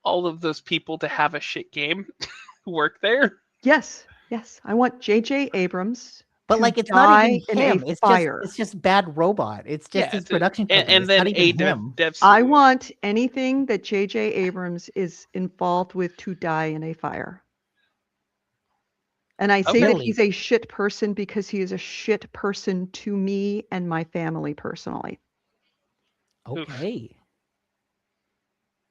all of those people to have a shit game who work there? Yes, I want J.J. Abrams But to like, it's not die even in him. a It's fire. just Bad Robot. It's just his it's production company. and It's then not a even him. dev I studio. want anything that J.J. Abrams is involved with to die in a fire. And I say that Really? he's a shit person because he is a shit person to me and my family personally. Oof. Okay.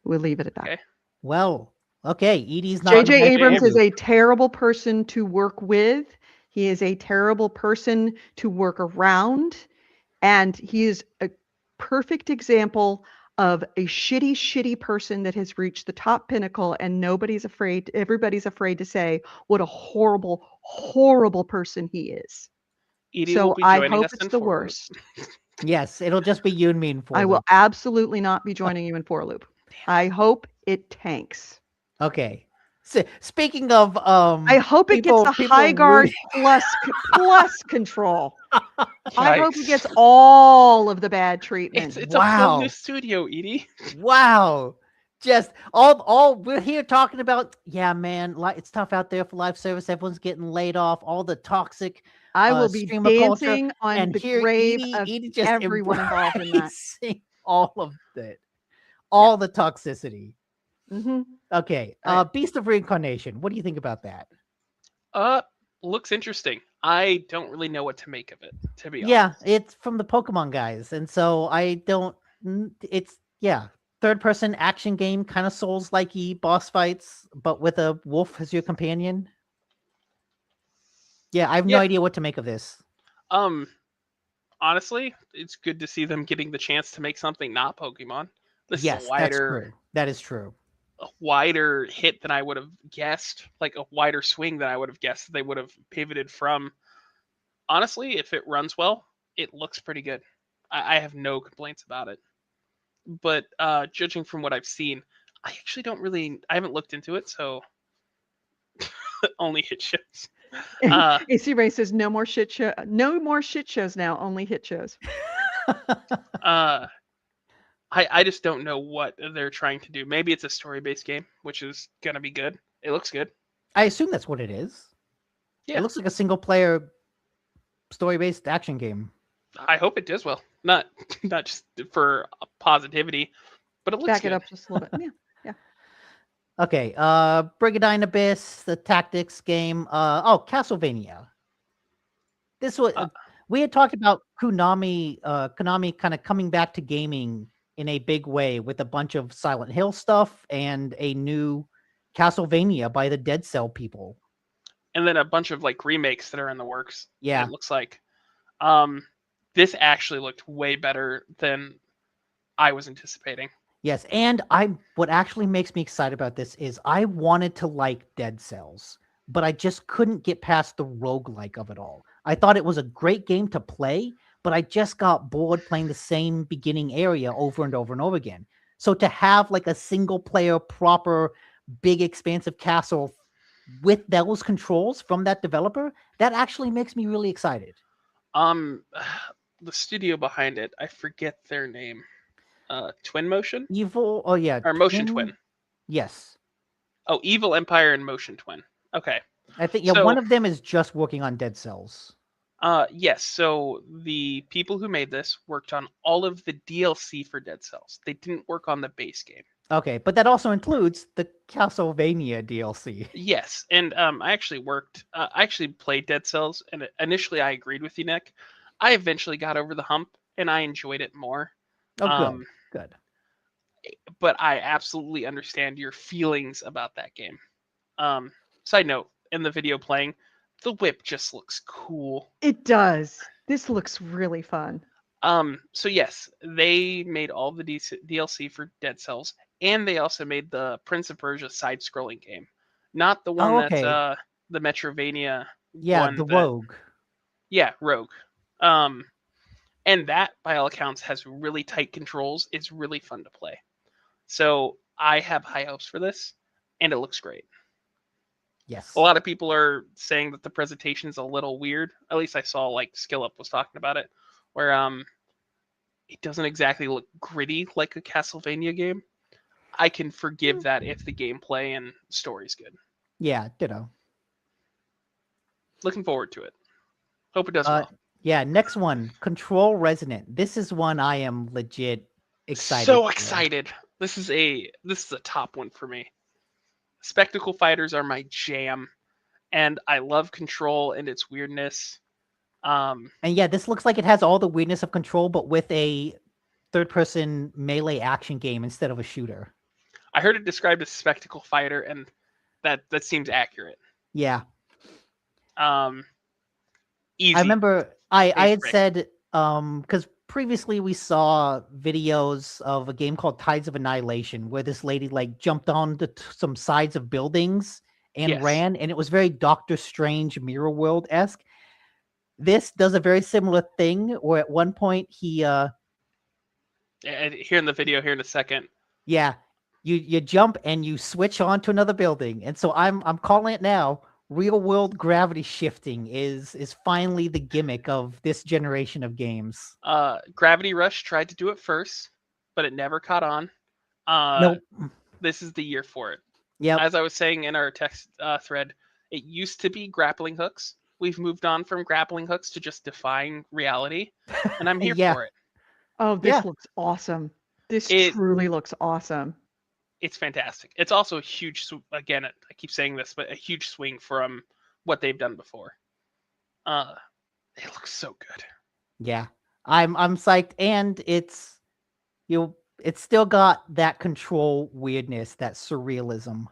We'll leave it at that. Okay. Well, okay. Edie's not. J.J. Abrams Abrams. is a terrible person to work with. He is a terrible person to work around. And he is a perfect example of a shitty person that has reached the top pinnacle, and everybody's afraid to say what a horrible person he is. Edie So will be I joining hope us it's in the 4 Loop. worst. Yes, it'll just be you and me in 4 I will Loop. absolutely not be joining you in 4 Loop. I hope it tanks. Okay. So, speaking of, I hope it gets a people high guard really- plus control. I hope it Yikes. gets all of the bad treatment. It's a whole Wow. new studio, Edie. Wow. Just all we're here talking about. Yeah, man, it's tough out there for live service. Everyone's getting laid off. All the toxic I will be streamer culture, dancing on and the here grave Edie, of Edie just everyone involved in that. embracing all of it, all the toxicity. Mm-hmm. Okay, Right. Beast of Reincarnation. What do you think about that? Looks interesting. I don't really know what to make of it, to be Yeah, honest. it's from the Pokemon guys, and so I don't. It's third person action game, kind of Souls like boss fights, but with a wolf as your companion. Yeah, I have no Yeah. idea what to make of this. Honestly, it's good to see them getting the chance to make something not Pokemon. This Yes, is that's true. That is true. a wider hit than I would have guessed, like a wider swing than I would have guessed that they would have pivoted from. Honestly, if it runs well, it looks pretty good. I have no complaints about it. But judging from what I've seen, I actually don't really. I haven't looked into it, so only hit shows. AC Ray says no more shit show, no more shit shows now, only hit shows. I just don't know what they're trying to do. Maybe it's a story-based game, which is gonna be good. It looks good. I assume that's what it is. Yeah. It looks like a single player story-based action game. I hope it does well. Not just for positivity, but it looks Back good. it up just a little bit. Yeah. Okay, Brigadine Abyss, the tactics game. Castlevania. This was we had talked about Konami kind of coming back to gaming in a big way with a bunch of Silent Hill stuff and a new Castlevania by the Dead Cell people. And then a bunch of like remakes that are in the works. Yeah. It looks like. This actually looked way better than I was anticipating. Yes, and what actually makes me excited about this is I wanted to like Dead Cells, but I just couldn't get past the roguelike of it all. I thought it was a great game to play, but I just got bored playing the same beginning area over and over and over again. So to have like a single player proper big expansive castle with those controls from that developer, that actually makes me really excited. The studio behind it, I forget their name. Twin Motion? Evil, oh yeah. Or Motion Twin. Yes. Oh, Evil Empire and Motion Twin. Okay. I think So- one of them is just working on Dead Cells. Yes. So the people who made this worked on all of the DLC for Dead Cells. They didn't work on the base game. Okay, but that also includes the Castlevania DLC. Yes, and I actually played Dead Cells, and initially I agreed with you, Nick. I eventually got over the hump, and I enjoyed it more. Oh, good. But I absolutely understand your feelings about that game. Side note, in the video playing, the whip just looks cool. It does. This looks really fun. So yes, they made all the DLC for Dead Cells, and they also made the Prince of Persia side-scrolling game, not the one okay. that's the Metrovania. Yeah, one the that, Rogue. Yeah, Rogue. And that, by all accounts, has really tight controls. It's really fun to play. So I have high hopes for this, and it looks great. Yes. A lot of people are saying that the presentation is a little weird. At least I saw like Skill Up was talking about it, where it doesn't exactly look gritty like a Castlevania game. I can forgive that if the gameplay and story's good. Yeah, ditto. Looking forward to it. Hope it does well. Yeah, next one, Control Resonant. This is one I am legit excited. So for. excited. This is a top one for me. Spectacle fighters are my jam, and I love Control and its weirdness. And yeah, this looks like it has all the weirdness of Control, but with a third-person melee action game instead of a shooter. I heard it described as spectacle fighter, and that seems accurate. Yeah. Easy. I remember I had break. said because previously we saw videos of a game called Tides of Annihilation where this lady like jumped on some sides of buildings and Yes. ran, and it was very Doctor Strange Mirror World-esque. This does a very similar thing where at one point he Here in the video here in a second. yeah, you jump and you switch on to another building. And so I'm calling it now. Real world gravity shifting is finally the gimmick of this generation of games. Gravity Rush tried to do it first, but it never caught on. Nope. This is the year for it. Yep. As I was saying in our text thread, it used to be grappling hooks. We've moved on from grappling hooks to just defying reality, and I'm here Yeah. for it. Oh, this Yeah. looks awesome. This It- truly looks awesome. It's fantastic. It's also a huge, again, I keep saying this, but a huge swing from what they've done before. It looks so good. Yeah. I'm psyched, and it's still got that control weirdness, that surrealism.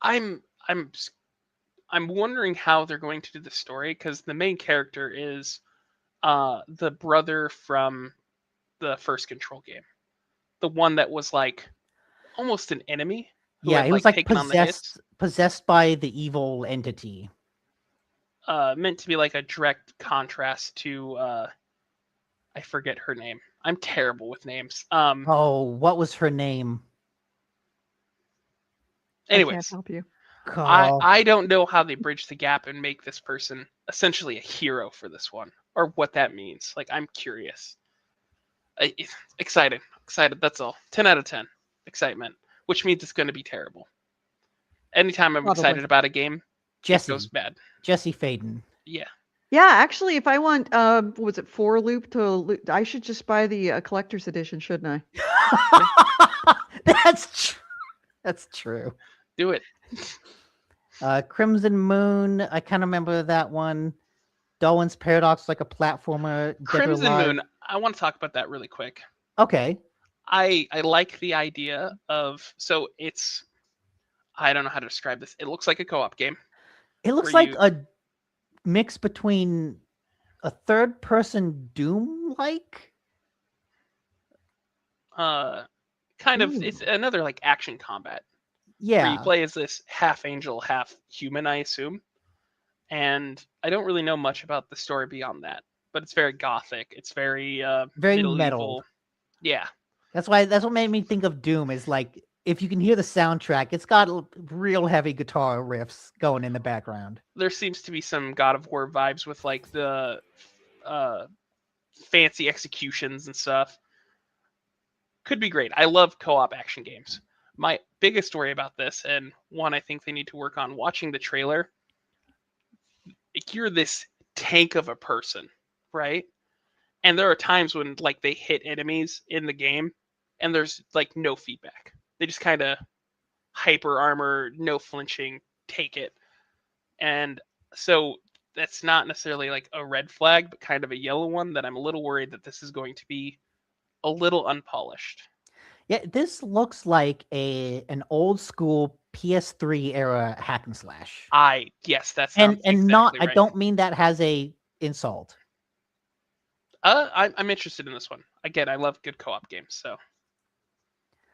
I'm wondering how they're going to do the story, because the main character is the brother from the first Control game, the one that was like almost an enemy. Who Yeah, had, he was like taken on the hits. possessed by the evil entity. Meant to be like a direct contrast to I forget her name. I'm terrible with names. Oh, what was her name? I can't Anyways, help you. I don't know how they bridge the gap and make this person essentially a hero for this one, or what that means. Like, I'm curious. Excited. That's all. 10 out of 10. Excitement, which means it's going to be terrible. Anytime I'm Probably. excited about a game, it goes bad. Jesse Faden. Yeah. Yeah, actually, if I want, was it 4 loop to loop, I should just buy the collector's edition, shouldn't I? That's true. Do it. Crimson Moon. I kind of remember that one. Darwin's Paradox, like a platformer. Dead or Crimson Alive. Moon. I want to talk about that really quick. Okay. I like the idea of, so it's, I don't know how to describe this. It looks like a co-op game. It looks where like a mix between a third-person Doom-like. Kind of, it's another like action combat. Where Yeah. you play as this half angel, half human, I assume. And I don't really know much about the story beyond that, but it's very gothic. It's very Very medieval. metal. Yeah. That's what made me think of Doom, is like, if you can hear the soundtrack, it's got real heavy guitar riffs going in the background. There seems to be some God of War vibes with like the fancy executions and stuff. Could be great. I love co-op action games. My biggest worry about this, and one I think they need to work on, watching the trailer, you're this tank of a person, right? And there are times when like they hit enemies in the game and there's like no feedback. They just kind of hyper armor, no flinching, take it. And so that's not necessarily like a red flag, but kind of a yellow one, that I'm a little worried that this is going to be a little unpolished. Yeah, this looks like an old school PS3 era hack and slash. Yes, that's and exactly not. right. I don't mean that as a insult. I'm interested in this one. Again, I love good co-op games, so.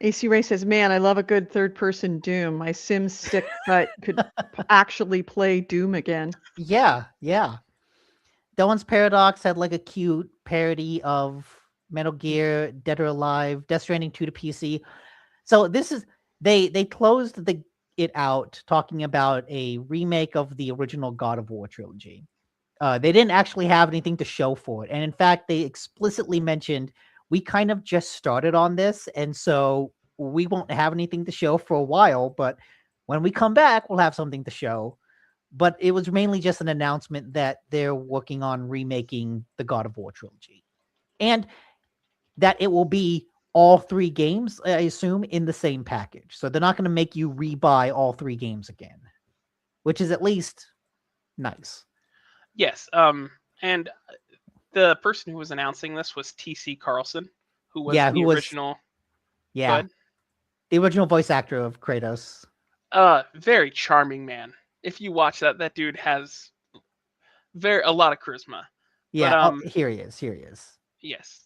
AC Ray says, "Man, I love a good third-person Doom. My Sims stick but could actually play Doom again." Yeah. Darwin's Paradox had like a cute parody of Metal Gear, Dead or Alive, Death Stranding 2 to PC. So this is they closed it out talking about a remake of the original God of War trilogy. They didn't actually have anything to show for it, and in fact, they explicitly mentioned, we kind of just started on this, and so we won't have anything to show for a while. But when we come back, we'll have something to show. But it was mainly just an announcement that they're working on remaking the God of War trilogy, and that it will be all 3 games, I assume, in the same package. So they're not going to make you rebuy all 3 games again, which is at least nice. Yes. And the person who was announcing this was T.C. Carlson, who was the original. Yeah. The original voice actor of Kratos. Very charming man. If you watch that dude has a lot of charisma. Yeah. But, here he is. Yes.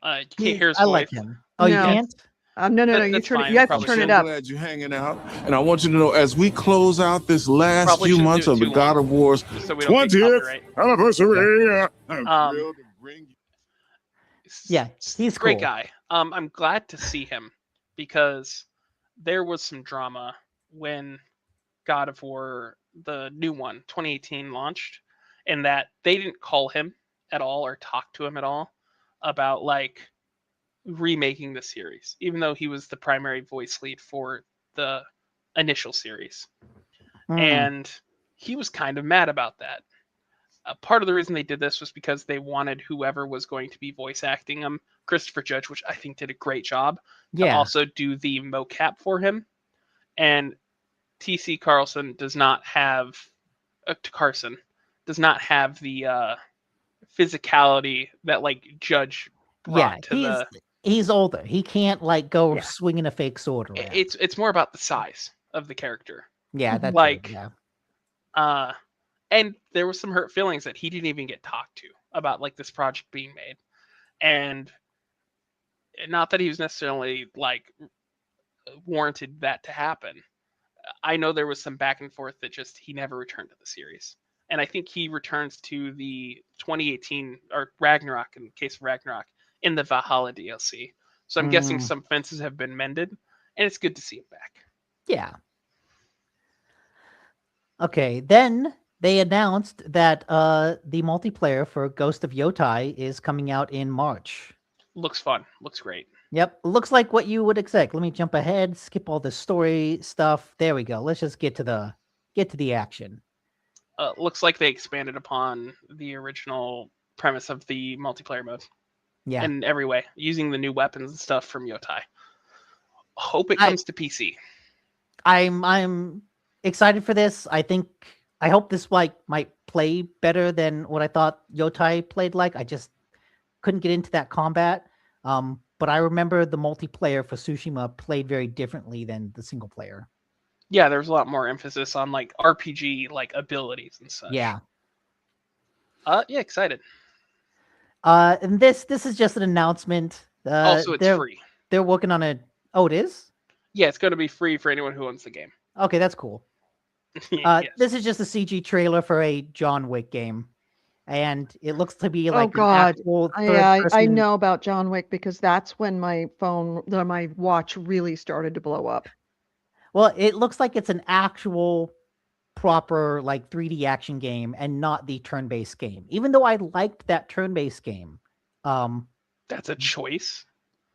You can't hear his voice. I like him. Oh, you No. can't? No. You turn it. You have to turn it up. I'm glad you're hanging out, and I want you to know, as we close out this last Probably few shouldn't months do it of the too God long, of War's so we don't get 20th copyright. anniversary, I'm Um, thrilled to bring you. Yeah, he's great cool. guy. I'm glad to see him, because there was some drama when God of War, the new one, 2018, launched, and that they didn't call him at all or talk to him at all about like remaking the series, even though he was the primary voice lead for the initial series. And he was kind of mad about that. Part of the reason they did this was because they wanted whoever was going to be voice acting him, Christopher Judge, which I think did a great job, to also do the mocap for him. And T.C. Carlson does not have Carson does not have the physicality that like Judge brought to the. He's older. He can't like go swinging a fake sword around. It's more about the size of the character. Yeah, that's like and there was some hurt feelings that he didn't even get talked to about like this project being made, and not that he was necessarily like warranted that to happen. I know there was some back and forth that just he never returned to the series. And I think he returns to the 2018 or Ragnarok, in the case of Ragnarok, in the Valhalla DLC. So I'm guessing some fences have been mended, and it's good to see him back. Yeah. Okay, then they announced that the multiplayer for Ghost of Yotai is coming out in March. Looks fun. Looks great. Yep, looks like what you would expect. Let me jump ahead, skip all the story stuff. There we go. Let's just get to the action. Looks like they expanded upon the original premise of the multiplayer mode. Yeah, in every way, using the new weapons and stuff from Yotai. Hope it comes to PC. I'm excited for this. I hope this might play better than what I thought Yotai played like. I just couldn't get into that combat. But I remember the multiplayer for Tsushima played very differently than the single player. Yeah, there was a lot more emphasis on like RPG like abilities and such. Yeah. Yeah, excited. And this is just an announcement. Also, it's free. They're working on it. Oh, it is? Yeah, it's going to be free for anyone who owns the game. Okay, that's cool. Yes. This is just a CG trailer for a John Wick game. And it looks to be like an actual I know about John Wick because that's when my watch really started to blow up. Well, it looks like it's an actual proper like 3D action game and not the turn-based game. Even though I liked that turn-based game. That's a choice.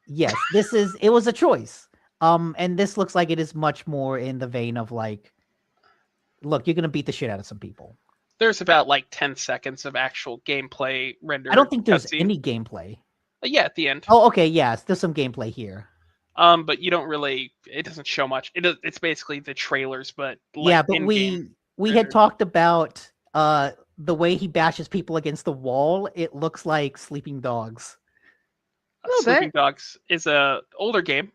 Yes, it was a choice. And this looks like it is much more in the vein of like, look, you're going to beat the shit out of some people. There's about like 10 seconds of actual gameplay rendered. I don't think there's any gameplay. Yeah, at the end. Oh, okay, yes, there's some gameplay here. But you don't really. It doesn't show much. It's basically the trailers, but like yeah, but we had talked about the way he bashes people against the wall. It looks like Sleeping Dogs. Sleeping Dogs is a older game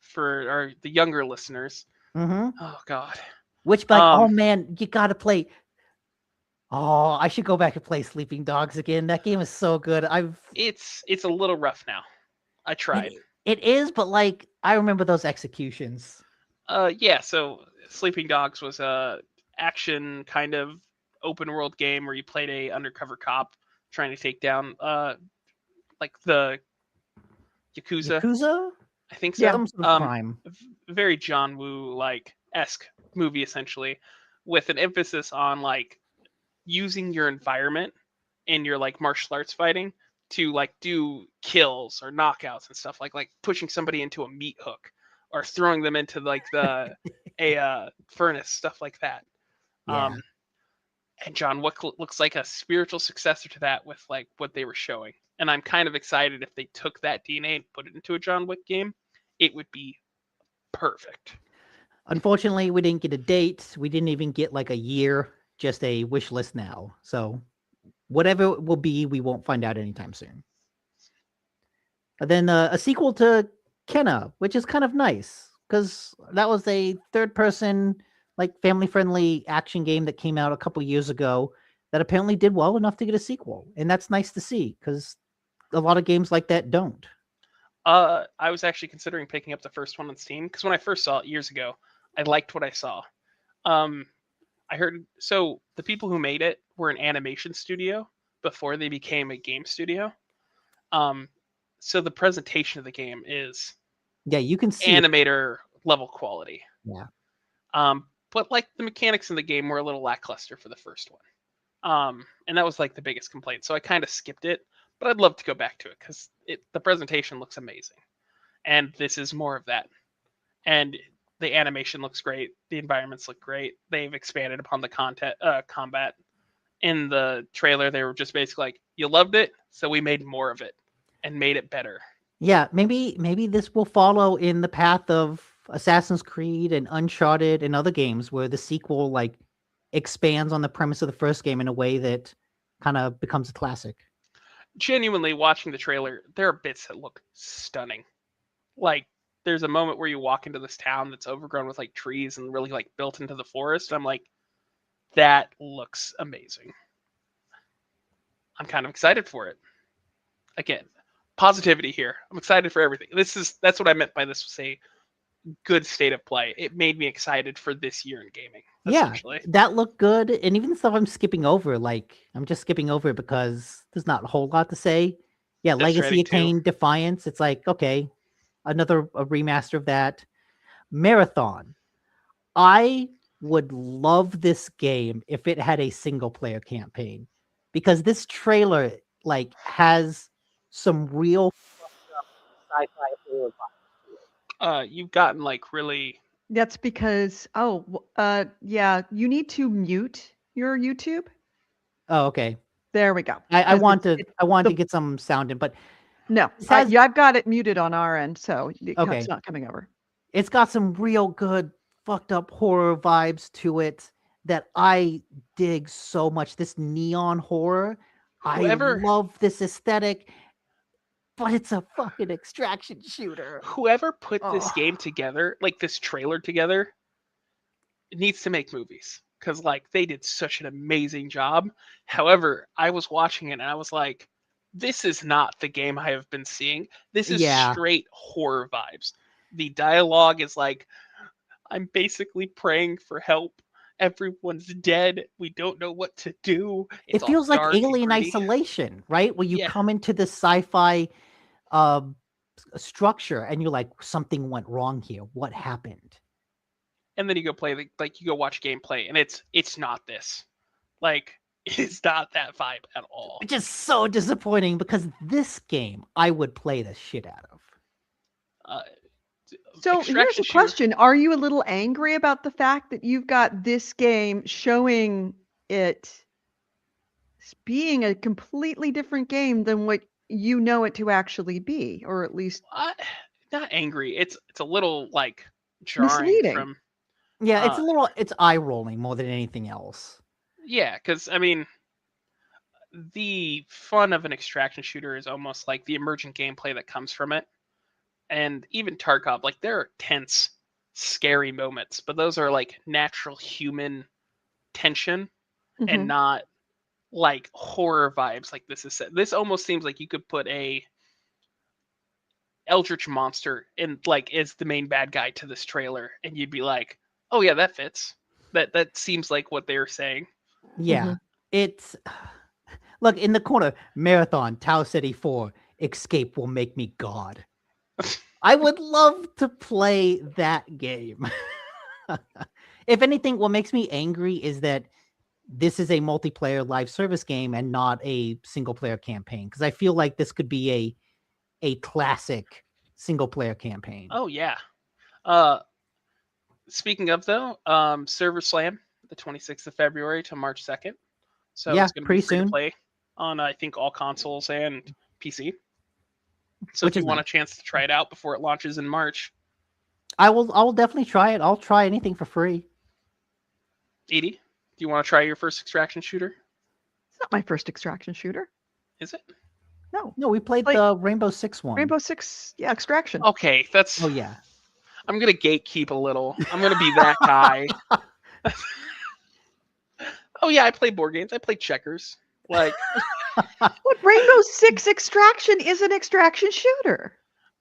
for the younger listeners. Mm-hmm. Oh God. Which, like, oh man, you gotta play. Oh, I should go back and play Sleeping Dogs again. That game is so good. It's a little rough now. I tried. It is, but like I remember those executions. Yeah. So Sleeping Dogs was a action kind of open world game where you played a undercover cop trying to take down like the Yakuza. I think so. Yeah, some sort of crime. Very John Woo like esque movie essentially, with an emphasis on like using your environment in your like martial arts fighting to like do kills or knockouts and stuff like pushing somebody into a meat hook or throwing them into like a furnace, stuff like that. Yeah. And John Wick looks like a spiritual successor to that with like what they were showing. And I'm kind of excited if they took that DNA and put it into a John Wick game, it would be perfect. Unfortunately, we didn't get a date. We didn't even get like a year, just a wish list now. So whatever it will be, we won't find out anytime soon. And then a sequel to Kenna, which is kind of nice because that was a third-person, like family-friendly action game that came out a couple years ago that apparently did well enough to get a sequel, and that's nice to see because a lot of games like that don't. I was actually considering picking up the first one on Steam because when I first saw it years ago, I liked what I saw. I heard so the people who made it were an animation studio before they became a game studio. So the presentation of the game is you can see animator level quality. Yeah. But like the mechanics in the game were a little lackluster for the first one. And that was like the biggest complaint. So I kind of skipped it. but I'd love to go back to it because the presentation looks amazing, and this is more of that. And the animation looks great. The environments look great. They've expanded upon the combat. In the trailer, they were just basically like, "You loved it, so we made more of it and made it better." Yeah, maybe this will follow in the path of Assassin's Creed and Uncharted and other games where the sequel like expands on the premise of the first game in a way that kind of becomes a classic. Genuinely, watching the trailer, there are bits that look stunning. Like, there's a moment where you walk into this town that's overgrown with like trees and really like built into the forest. I'm like, that looks amazing. I'm kind of excited for it. Again, positivity here. I'm excited for everything. That's what I meant by this was a good state of play. It made me excited for this year in gaming. Yeah, that looked good. And even the stuff I'm skipping over, like I'm just skipping over it because there's not a whole lot to say. Yeah, Death Legacy Stranding 2. Attained Defiance. It's like, okay, a remaster of that. Marathon. I would love this game if it had a single player campaign, because this trailer like has some real sci-fi horror vibes. You've gotten like really. That's because yeah, you need to mute your YouTube. Oh, okay. There we go. I want to get some sound in, but no, I've got it muted on our end, so Okay. it's not coming over. it's got some real good fucked up horror vibes to it that I dig so much. This neon horror. I love this aesthetic, but it's a fucking extraction shooter. Whoever put this game together, like this trailer together, needs to make movies because like they did such an amazing job. However, I was watching it and I was like, this is not the game I have been seeing. This is straight horror vibes. The dialogue is like, I'm basically praying for help. Everyone's dead. We don't know what to do. It feels like Alien Isolation, right? Where you come into the sci-fi structure and you're like, something went wrong here. What happened? And then you go play, like you go watch gameplay, and it's not this. Like, it's not that vibe at all. Which is so disappointing because this game I would play the shit out of. So here's a question. Are you a little angry about the fact that you've got this game showing it being a completely different game than what you know it to actually be, or at least not angry. It's a little like jarring misleading. From yeah, it's eye rolling more than anything else. Yeah, because I mean, the fun of an extraction shooter is almost like the emergent gameplay that comes from it. And even Tarkov, like there are tense, scary moments, but those are like natural human tension and not like horror vibes like this is set. This almost seems like you could put a eldritch monster in like as the main bad guy to this trailer and you'd be like, oh yeah, that fits. That seems like what they're saying. Yeah. It's look in the corner, Marathon, Tau City 4, Escape will make me God. I would love to play that game. If anything, what makes me angry is that this is a multiplayer live service game and not a single player campaign. Because I feel like this could be a classic single player campaign. Oh yeah. Speaking of though, Server Slam, the 26th of February to March 2nd. So yeah, it's going to pretty be free soon. to play on I think all consoles and PC. So Which if you want a chance to try it out before it launches in March, I will definitely try it. I'll try anything for free. Edie, do you want to try your first extraction shooter? It's not my first extraction shooter. Is it? No, we played the Rainbow Six one. Rainbow Six, yeah, Extraction. Okay, that's. Oh yeah. I'm gonna gatekeep a little. I'm gonna be that guy. Oh yeah, I play board games. I play checkers. Like. What, Rainbow Six Extraction is an extraction shooter.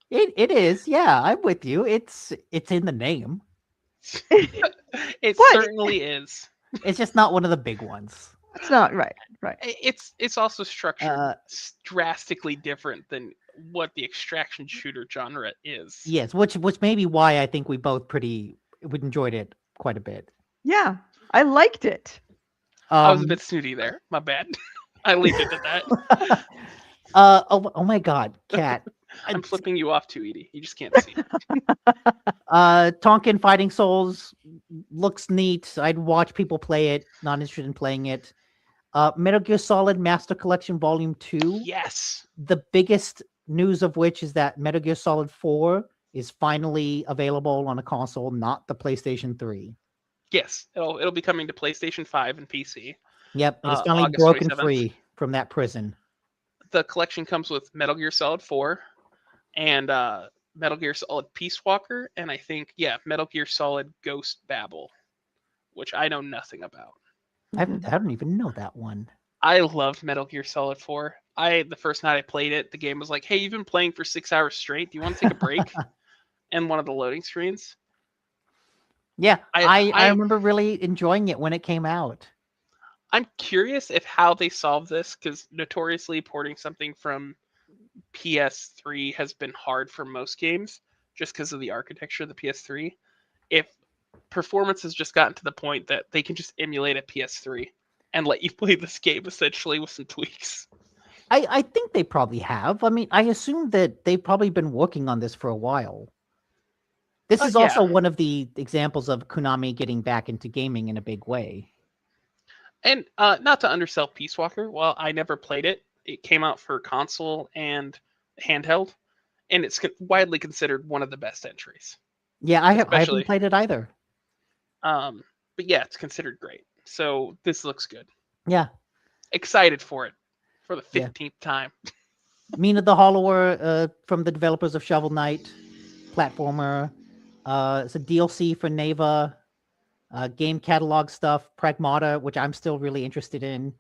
It is, yeah. I'm with you. It's in the name. It certainly is. It's just not one of the big ones. It's not right. It's also structured drastically different than what the extraction shooter genre is. Yes, which may be why I think we enjoyed it quite a bit. Yeah, I liked it. I was a bit snooty there. My bad. I leave it at that. Oh my God, Cat. I'm flipping you off too, Edie. You just can't see. Tonkin Fighting Souls looks neat. I'd watch people play it. Not interested in playing it. Metal Gear Solid Master Collection Volume 2. Yes. The biggest news of which is that Metal Gear Solid 4 is finally available on a console, not the PlayStation 3. Yes. It'll be coming to PlayStation 5 and PC. Yep, it is finally August broken 27th. free from that prison. The collection comes with Metal Gear Solid 4 and Metal Gear Solid Peace Walker, and I think Metal Gear Solid Ghost Babel, which I know nothing about. I don't even know that one. I loved Metal Gear Solid 4. The first night I played it, the game was like, "Hey, you've been playing for 6 hours straight. Do you want to take a break?" And one of the loading screens. Yeah, I I remember really enjoying it when it came out. I'm curious if how they solve this, because notoriously porting something from PS3 has been hard for most games, just because of the architecture of the PS3. If performance has just gotten to the point that they can just emulate a PS3 and let you play this game essentially with some tweaks. I think they probably have. I mean, I assume that they've probably been working on this for a while. This is also one of the examples of Konami getting back into gaming in a big way. And not to undersell Peace Walker, well, I never played it. It came out for console and handheld, and it's widely considered one of the best entries. Yeah, I haven't played it either. But yeah, it's considered great. So this looks good. Yeah. Excited for it for the 15th time. Mina the Hollower from the developers of Shovel Knight, platformer. It's a DLC for Neva. Game catalog stuff, Pragmata, which I'm still really interested in.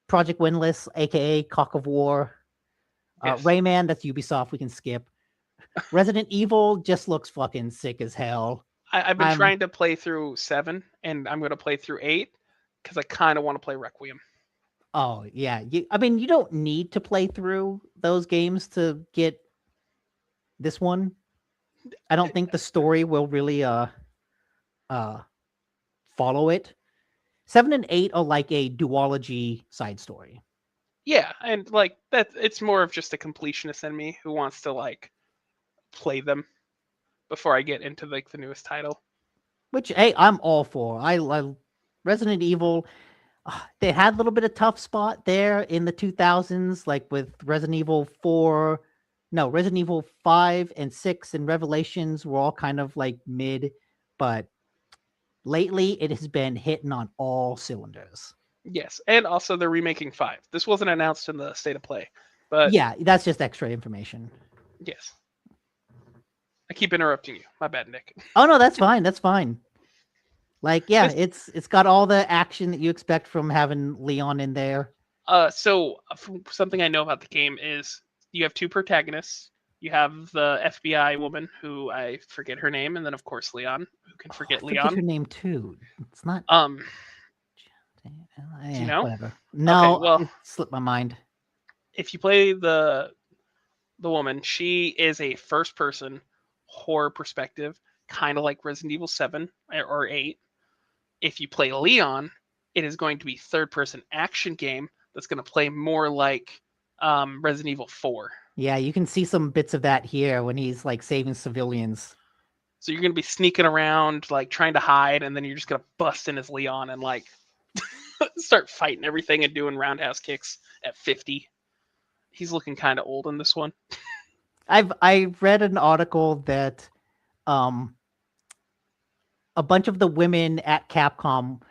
Project Windless, aka Cock of War. Yes. Rayman, that's Ubisoft, we can skip. Resident Evil just looks fucking sick as hell. I've been trying to play through 7, and I'm going to play through 8, because I kind of want to play Requiem. Oh, yeah. I mean, you don't need to play through those games to get this one. I don't think the story will really follow it. 7 and 8 are like a duology side story. Yeah, and like that, it's more of just a completionist in me who wants to like play them before I get into like the newest title. Which, hey, I'm all for. I Resident Evil. They had a little bit of tough spot there in the 2000s, like with Resident Evil 4. No, Resident Evil 5 and 6 and Revelations were all kind of like mid, but lately it has been hitting on all cylinders. Yes, and also they're remaking 5. This wasn't announced in the state of play, but yeah, that's just extra information. Yes. I keep interrupting you. My bad, Nick. Oh no, that's fine. That's fine. Like, yeah, it's got all the action that you expect from having Leon in there. So something I know about the game is you have two protagonists. You have the FBI woman who I forget her name, and then of course Leon, who can forget Leon. I forget her name too. It's not. You know? Whatever. No, okay, well, it slipped my mind. If you play the woman, she is a first-person horror perspective, kind of like Resident Evil 7 or 8. If you play Leon, it is going to be third-person action game that's going to play more like Resident Evil 4. Yeah, you can see some bits of that here when he's like saving civilians. So you're going to be sneaking around, like trying to hide, and then you're just going to bust in as Leon and like start fighting everything and doing roundhouse kicks at 50. He's looking kind of old in this one. I've read an article that a bunch of the women at Capcom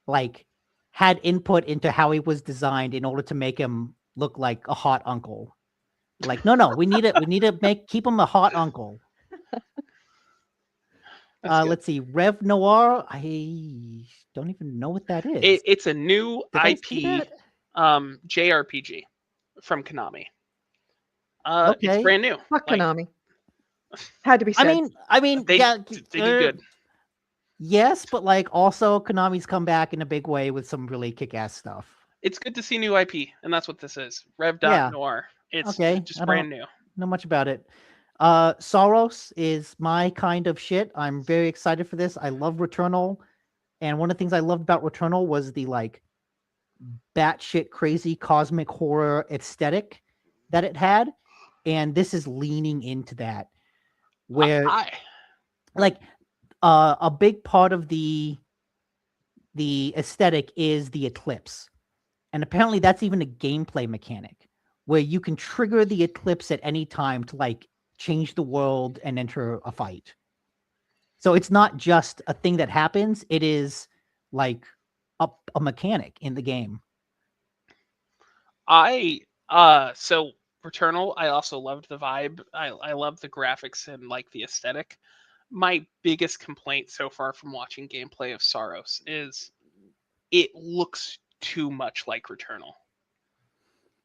like had input into how he was designed in order to make him look like a hot uncle. Like, no, we need to keep him a hot uncle. Let's see, Rev Noir. I don't even know what that is. It's a new IP JRPG from Konami. Okay. It's brand new. Fuck Konami. Had to be said. I mean, they yeah, did good. Yes, but like also Konami's come back in a big way with some really kick-ass stuff. It's good to see new IP, and that's what this is. Rev Noir. It's just brand new. Know much about it. Soros is my kind of shit. I'm very excited for this. I love Returnal, and one of the things I loved about Returnal was the like batshit crazy cosmic horror aesthetic that it had, and this is leaning into that, where like a big part of the aesthetic is the eclipse, and apparently that's even a gameplay mechanic where you can trigger the eclipse at any time to like change the world and enter a fight. So it's not just a thing that happens, it is like a mechanic in the game. So Returnal, I also loved the vibe. I love the graphics and like the aesthetic. My biggest complaint so far from watching gameplay of Saros is it looks too much like Returnal.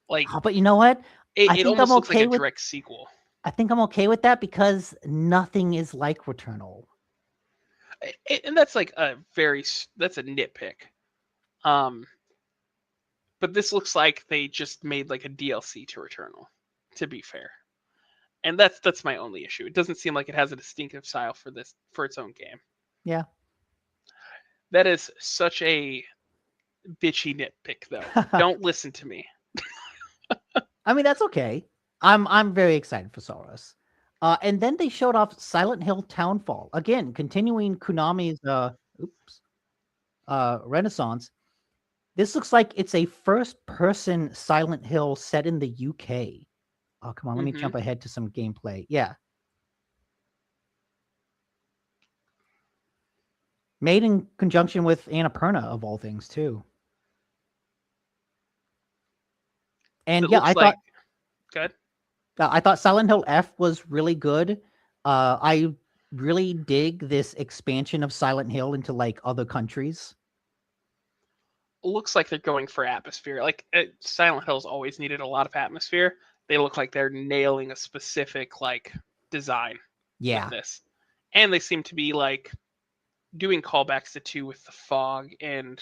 Like, but you know what? it almost looks like a direct sequel. I think I'm okay with that because nothing is like Returnal. And that's like that's a nitpick. But this looks like they just made like a DLC to Returnal, to be fair. And that's my only issue. It doesn't seem like it has a distinctive style for its own game. Yeah. That is such a bitchy nitpick though. Don't listen to me. I mean, that's okay. I'm very excited for Saros. And then they showed off Silent Hill Townfall. Again, continuing Konami's renaissance. This looks like it's a first-person Silent Hill set in the UK. Oh, come on, let me jump ahead to some gameplay. Yeah. Made in conjunction with Annapurna, of all things, too. And yeah, I thought... Good. I thought Silent Hill F was really good. I really dig this expansion of Silent Hill into like other countries. Looks like they're going for atmosphere. Like Silent Hill's always needed a lot of atmosphere. They look like they're nailing a specific like design. Yeah. With this, and they seem to be like doing callbacks to 2 with the fog. And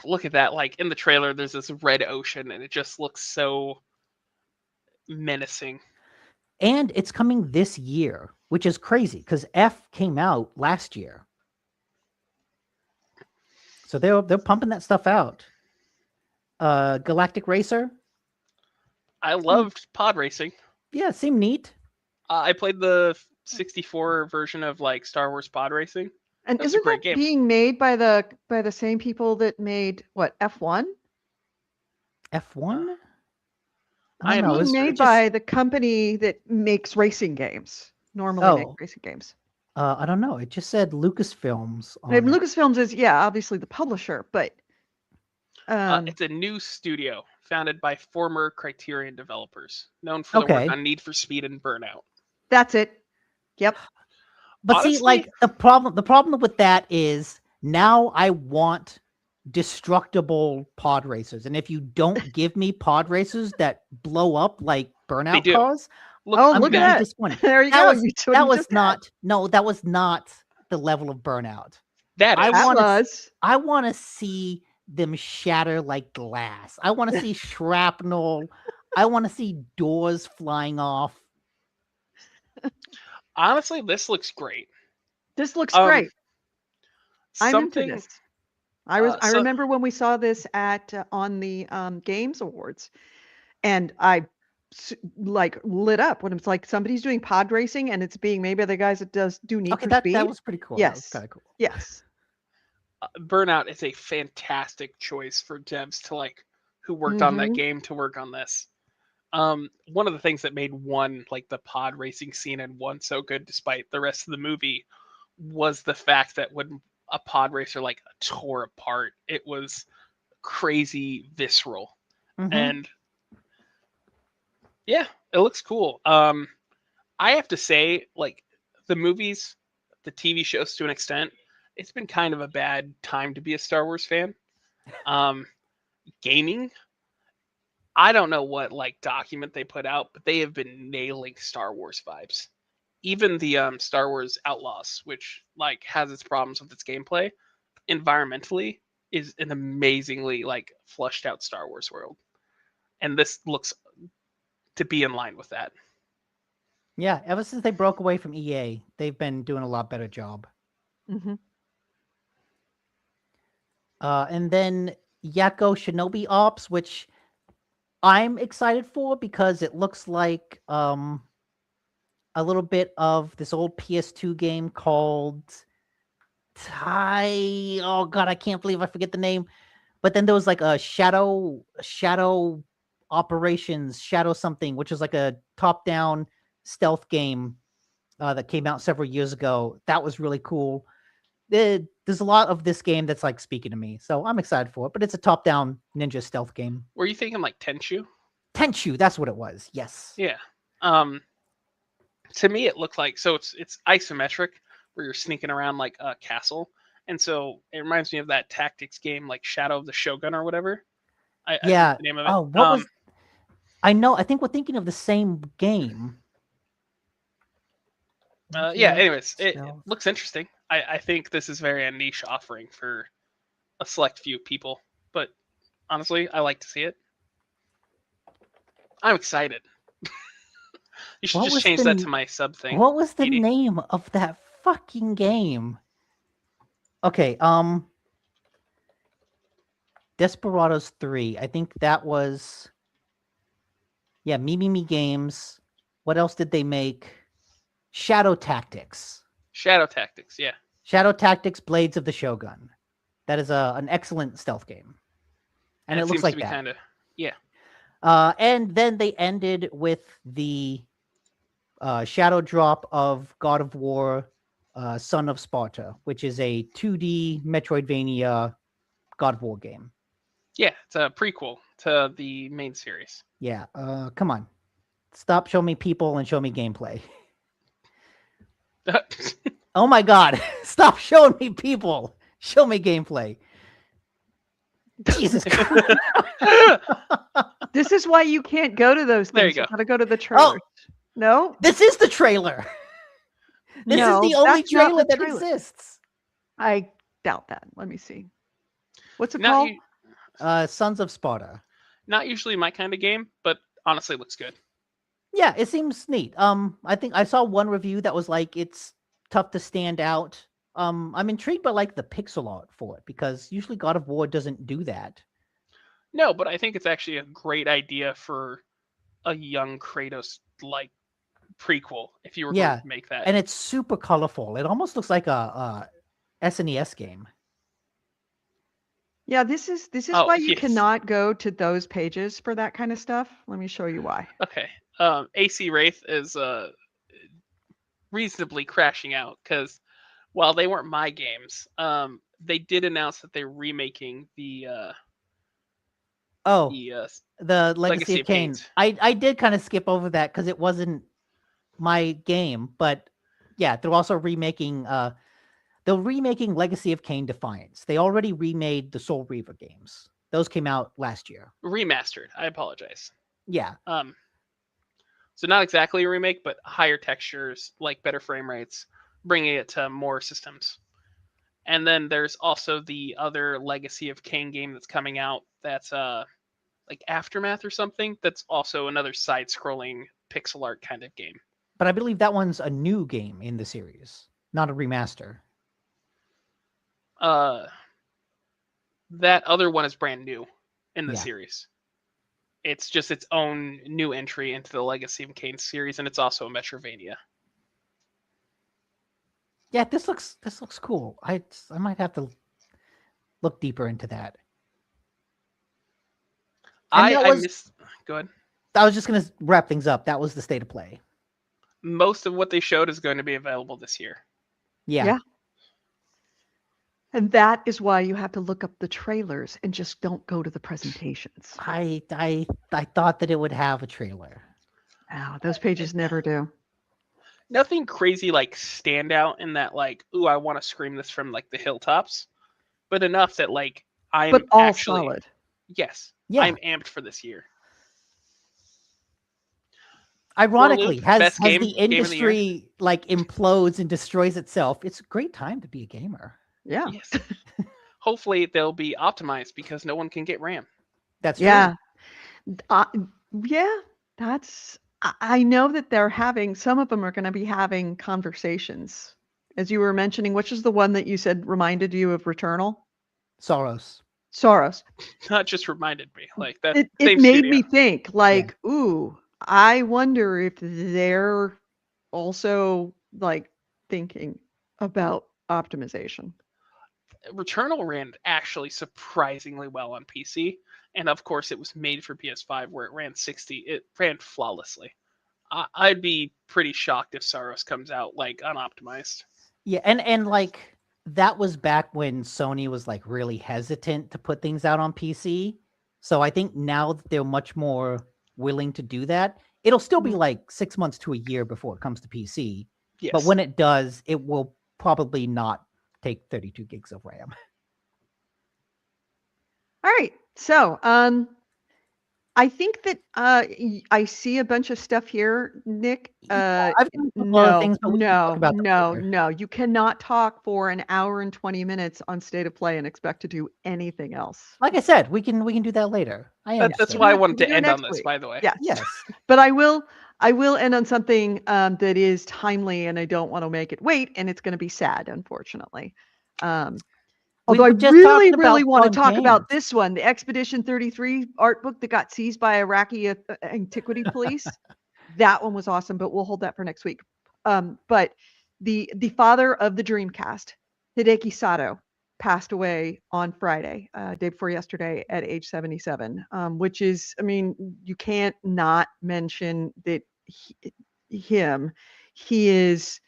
look at that! Like in the trailer, there's this red ocean, and it just looks so menacing. And it's coming this year, which is crazy because F came out last year. So they're pumping that stuff out. Galactic Racer. I loved pod racing. Yeah, it seemed neat. I played the 64 version of like Star Wars pod racing. And isn't that being made by the same people that made what, F1? F1? I don't know. It's made by the company that makes racing games. Normally make racing games. I don't know. It just said Lucasfilms. Lucasfilms is, obviously the publisher, but it's a new studio founded by former Criterion developers, known for the work on Need for Speed and Burnout. That's it. Yep. But honestly, see, like the problem with that is now I want destructible pod racers, and if you don't give me pod racers that blow up like Burnout cars, look at that. There you go. That was not the level of Burnout. I want to see them shatter like glass. I want to see shrapnel. I want to see doors flying off. Honestly, this looks great. This looks great. I'm into this. I remember when we saw this at on the Games Awards, and I like lit up when it's like somebody's doing pod racing and it's being made by the guys that do Need for Speed. That was pretty cool. Yes, that was kind of cool. Yes. Burnout is a fantastic choice for devs to like who worked on that game to work on this. One of the things that made the pod racing scene in 1 so good despite the rest of the movie was the fact that when a pod racer like tore apart, it was crazy visceral. And yeah, it looks cool. I have to say, like the movies, the TV shows to an extent, it's been kind of a bad time to be a Star Wars fan. Gaming, I don't know what like document they put out, but they have been nailing Star Wars vibes. Even the Star Wars Outlaws, which like has its problems with its gameplay, environmentally is an amazingly like flushed out Star Wars world. And this looks to be in line with that. Yeah, ever since they broke away from EA, they've been doing a lot better job. And then Yakko Shinobi Ops, which I'm excited for because it looks like a little bit of this old PS2 game called Oh god, I can't believe I forget the name. But then there was like a shadow operations, shadow something, which is like a top-down stealth game that came out several years ago. That was really cool. There's a lot of this game that's like speaking to me, so I'm excited for it. But it's a top-down ninja stealth game. Were you thinking like Tenchu? Tenchu, that's what it was. Yes. Yeah. To me, it looked like it's isometric where you're sneaking around like a castle, and so it reminds me of that tactics game like Shadow of the Shogun or whatever. I Yeah. forget the name of it. Oh, what was? I know. I think we're thinking of the same game. Yeah. Anyways, it Stealth. looks interesting. I think this is very a niche offering for a select few people, but honestly, I like to see it. I'm excited. You should What just was change the that n- to my sub thing. What was the Edie. name of that fucking game? Okay, Desperados 3. I think that was Me Games. What else did they make? Shadow Tactics. Shadow Tactics, yeah. Shadow Tactics Blades of the Shogun. That is an excellent stealth game. And it looks seems like to be that. kind of And then they ended with the shadow drop of God of War, Son of Sparta, which is a 2D Metroidvania God of War game. Yeah, it's a prequel to the main series. Yeah, come on. Stop showing me people and show me gameplay. Oh my god. Stop showing me people. Show me gameplay. Jesus Christ. This is why you can't go to those things. There you go. Gotta go to the trailers. No? This is the trailer. This No, is the only that's not trailer the that trailer. exists. I doubt that. Let me see. What's it not, called? Sons of Sparta. not usually my kind of game, but honestly looks good. Yeah, it seems neat. I think I saw one review that was like it's tough to stand out. I'm intrigued by like the pixel art for it because usually God of War doesn't do that. No, but I think it's actually a great idea for a young Kratos like prequel if you were Yeah, going to make that. And it's super colorful. It almost looks like a SNES game. Yeah, this is Oh, why you yes. cannot go to those pages for that kind of stuff. Let me show you why. Okay. AC Wraith is reasonably crashing out because while they weren't my games, they did announce that they're remaking the The Legacy of Kain. Kain's. I did kind of skip over that because it wasn't my game, but yeah, they're also remaking Legacy of Kain Defiance. They already remade the Soul Reaver games. Those came out last year. Remastered. I apologize. Yeah. So not exactly a remake, but higher textures, like better frame rates, bringing it to more systems. And then there's also the other Legacy of Kain game that's coming out. That's like Aftermath or something. That's also another side-scrolling pixel art kind of game. But I believe that one's a new game in the series, not a remaster. That other one is brand new in the Yeah. series. It's just its own new entry into the Legacy of Kain series, and it's also a Metroidvania. Yeah, this looks cool. I might have to look deeper into that. And Go ahead. I was just gonna wrap things up. That was the state of play. Most of what they showed is going to be available this year. Yeah. And that is why you have to look up the trailers and just don't go to the presentations. I thought that it would have a trailer. Oh, those pages never do. Nothing crazy like standout in that like, ooh, I want to scream this from like the hilltops, but enough that like I'm But all actually solid. yes, Yeah. I'm amped for this year. Ironically, Loop, has best game- the game of the industry like implodes and destroys itself, it's a great time to be a gamer. Yeah. Yes. Hopefully they'll be optimized because no one can get RAM. That's Yeah. Yeah, that's I know that they're having some of them are going to be having conversations. As you were mentioning, which is the one that you said reminded you of Returnal? Soros. Soros. That just reminded me, like that. It same made studio. me think, like, ooh, I wonder if they're also like thinking about optimization. Returnal ran actually surprisingly well on PC, and of course it was made for PS5 where it ran 60. It ran flawlessly. I'd be pretty shocked if Saros comes out like unoptimized. Yeah, and like that was back when Sony was like really hesitant to put things out on PC. So I think now that they're much more willing to do that, it'll still be Mhm. like 6 months to a year before it comes to PC. Yes. But when it does, it will probably not take 32 gigs of RAM. All right. So, I think that I see a bunch of stuff here, Nick. I've got a couple other things, but we can talk about them later. No. You cannot talk for an hour and 20 minutes on State of Play and expect to do anything else. Like I said, we can do that later. I That's understand. why I We wanted can to do it end on next this, week. by the way. Yes. Yes. But I will end on something that is timely, and I don't want to make it wait, and it's going to be sad, unfortunately. Although I were just really, talking about really want to fun talk about games. this one, the Expedition 33 art book that got seized by Iraqi antiquity police. That one was awesome, but we'll hold that for next week. But the father of the Dreamcast, Hideki Sato, passed away on Friday, day before yesterday, at age 77. Which is, I mean, you can't not mention that him. He is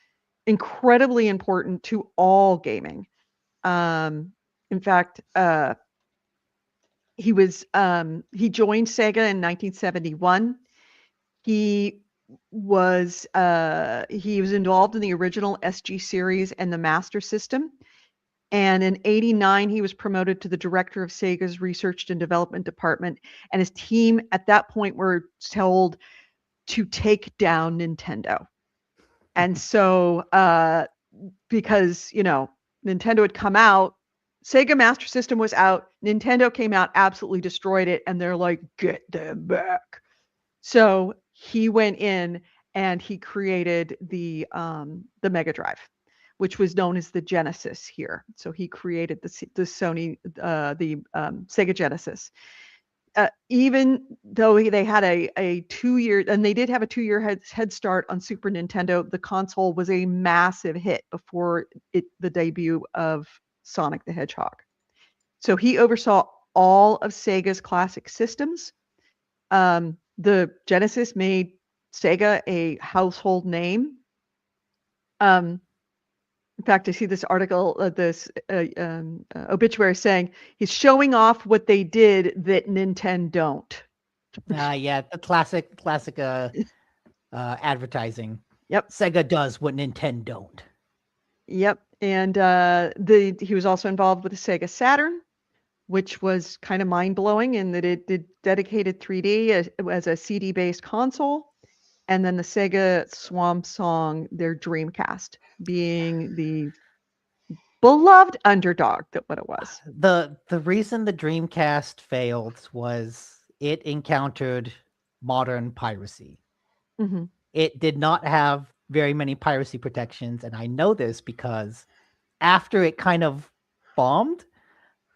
incredibly important to all gaming. In fact, he joined Sega in 1971. He was involved in the original SG series and the Master System. And in 89, he was promoted to the director of Sega's research and development department. And his team at that point were told to take down Nintendo. And so, because, Nintendo had come out, Sega Master System was out, Nintendo came out, absolutely destroyed it, and they're like, get them back. So he went in and he created the Mega Drive, which was known as the Genesis here. So he created the Sony, the Sega Genesis. Even though they had a 2-year, and they did have a 2-year head start on Super Nintendo, the console was a massive hit before the debut of Sonic the Hedgehog. So he oversaw all of Sega's classic systems. The Genesis made Sega a household name. In fact, I see this article, this obituary saying he's showing off what they did that Nintendo don't. Yeah, the classic advertising. Yep. Sega does what Nintendo don't. Yep. And he was also involved with the Sega Saturn, which was kind of mind-blowing in that it did dedicated 3D as a CD-based console. And then the Sega Swamp Song, their Dreamcast, being the beloved underdog that what it was. The reason the Dreamcast failed was it encountered modern piracy. Mm-hmm. It did not have very many piracy protections, and I know this because after it kind of bombed,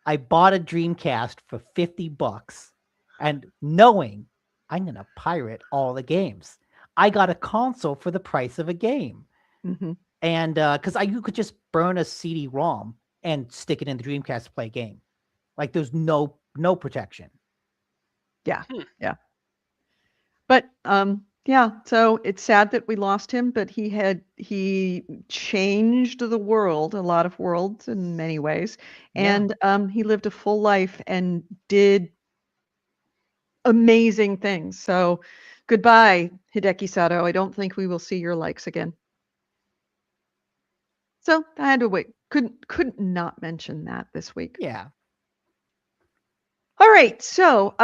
I bought a Dreamcast for $50, and knowing I'm gonna pirate all the games, I got a console for the price of a game. Mm-hmm. And because you could just burn a CD-ROM and stick it in the Dreamcast to play a game, like there's no protection. Yeah, yeah. But yeah, so it's sad that we lost him, but he changed the world, a lot of worlds in many ways, and he lived a full life and did amazing things. So goodbye, Hideki Sato. I don't think we will see your likes again. So I had to wait. Couldn't not mention that this week. Yeah. All right. So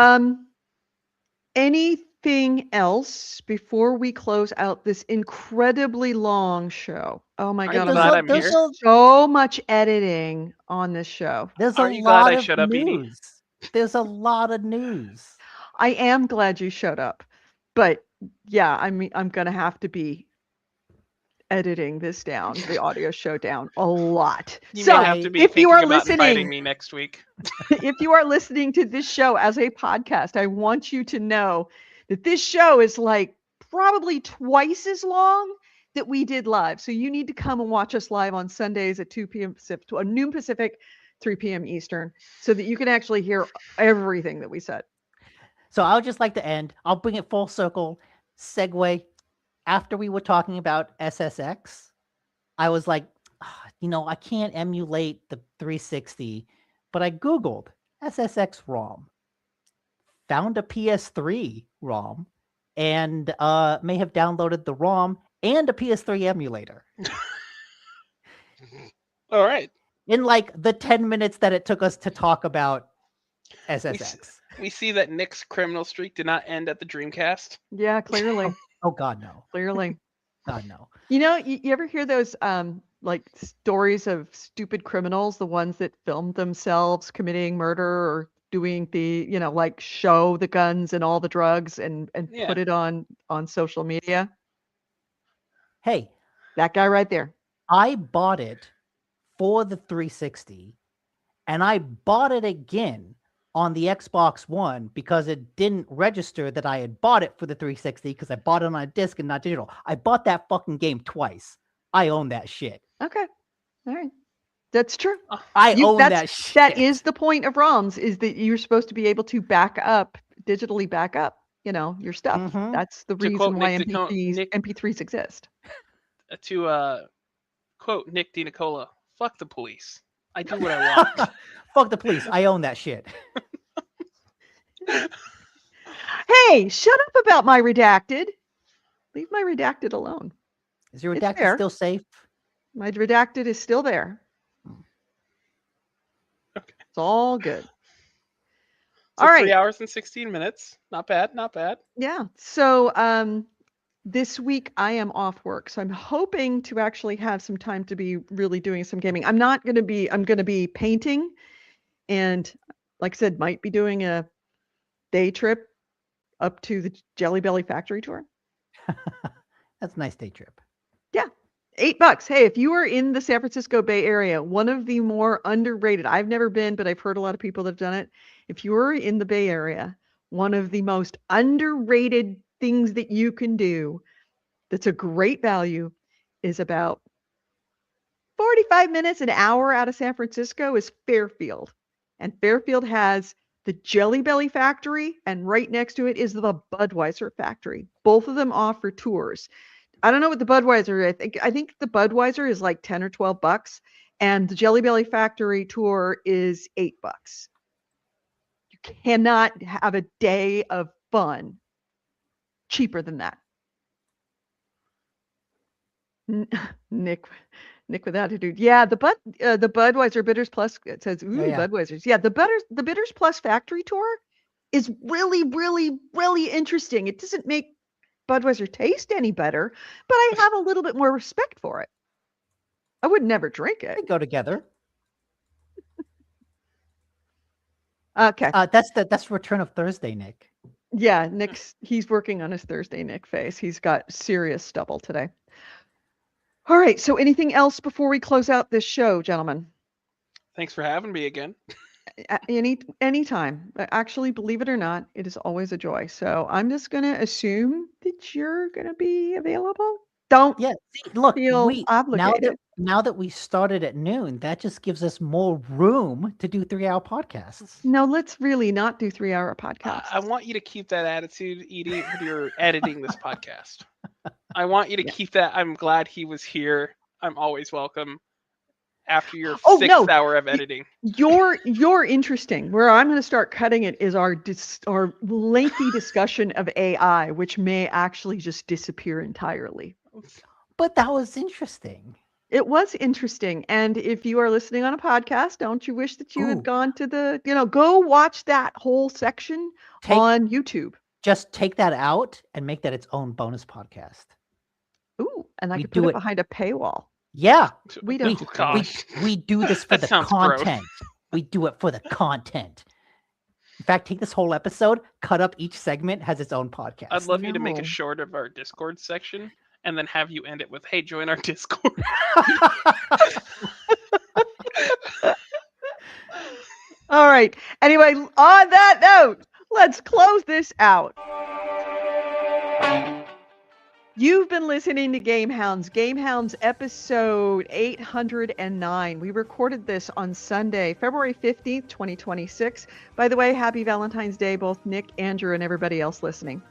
anything else before we close out this incredibly long show? Oh my God. glad I'm here? So much editing on this show. There's Are a you glad lot I of shut up, Edie? news. There's a lot of news. I am glad you showed up, but yeah, I mean, I'm gonna have to be editing this down, the audio show down a lot. You So may have to be if you thinking are about listening, inviting me next week. if you are listening to this show as a podcast, I want you to know that this show is like probably twice as long that we did live. So you need to come and watch us live on Sundays at 2 p.m. Pacific, noon Pacific, 3 p.m. Eastern, so that you can actually hear everything that we said. So I'll just like to end. I'll bring it full circle. Segue. After we were talking about SSX, I was like, I can't emulate the 360, but I Googled SSX ROM, found a PS3 ROM, and may have downloaded the ROM and a PS3 emulator. All right. In like the 10 minutes that it took us to talk about SSX. We see that Nick's criminal streak did not end at the Dreamcast. Yeah, clearly. Oh God, no. Clearly. God, no. You ever hear those like stories of stupid criminals, the ones that filmed themselves committing murder or doing the, like show the guns and all the drugs and Yeah. put it on social media? Hey, That guy right there. I bought it for the 360 and I bought it again on the Xbox One because it didn't register that I had bought it for the 360 because I bought it on a disc and not digital. I bought that fucking game twice. I own that shit. Okay. All right. That's true. I own that shit. That is the point of ROMs, is that you're supposed to be able to digitally back up, your stuff. Mhm. That's the To quote reason why Nick DiCo- MP3s exist. To quote Nick DiNicola, fuck the police. I do what I want. Fuck the police. I own that shit. Hey, shut up about my redacted. Leave my redacted alone. Is your It's redacted there. still safe? My redacted is still there. Okay. It's all good. So All right. 3 hours and 16 minutes. Not bad. Not bad. Yeah. So this week I am off work. So I'm hoping to actually have some time to be really doing some gaming. I'm going to be painting, and like I said, might be doing a day trip up to the Jelly Belly factory tour. That's a nice day trip. Yeah. $8. Hey, if you are in the San Francisco Bay Area, one of the more underrated, I've never been, but I've heard a lot of people that have done it. If you're in the Bay Area, one of the most underrated things that you can do that's a great value is about 45 minutes, an hour out of San Francisco is Fairfield. And Fairfield has the Jelly Belly factory, and right next to it is the Budweiser factory. Both of them offer tours. I don't know what the Budweiser is. I think the Budweiser is like 10 or 12 bucks, and the Jelly Belly factory tour is $8. You cannot have a day of fun cheaper than that. Nick with attitude. Yeah, the Budweiser Bitters Plus, it says, ooh, yeah. Budweisers. Yeah, the Bitters Plus factory tour is really, really, really interesting. It doesn't make Budweiser taste any better, but I have a little bit more respect for it. I would never drink it. They go together. Okay. That's Return of Thursday, Nick. Yeah, he's working on his Thursday Nick face. He's got serious stubble today. All right. So anything else before we close out this show, gentlemen? Thanks for having me again. Anytime. Actually, believe it or not, it is always a joy. So I'm just going to assume that you're going to be available. Don't Look, feel obligated. Now that we started at noon, that just gives us more room to do 3-hour podcasts. No, let's really not do 3-hour podcasts. I want you to keep that attitude, Edie, when you're editing this podcast. I want you to keep that. I'm glad he was here. I'm always welcome. After your 6th hour of editing, you're interesting. Where I'm going to start cutting it is our lengthy discussion of AI, which may actually just disappear entirely. But that was interesting. It was interesting. And if you are listening on a podcast, don't you wish that you had gone to go watch that whole section on YouTube. Just take that out and make that its own bonus podcast. Ooh, and I could put it behind a paywall. Yeah, we don't. We do this for the content. Gross. We do it for the content. In fact, take this whole episode, cut up each segment, has its own podcast. I'd love you to make a short of our Discord section and then have you end it with, "Hey, join our Discord." All right. Anyway, on that note, let's close this out. You've been listening to GameHounds. GameHounds episode 809. We recorded this on Sunday, February 15th, 2026. By the way, happy Valentine's Day, both Nick, Andrew, and everybody else listening.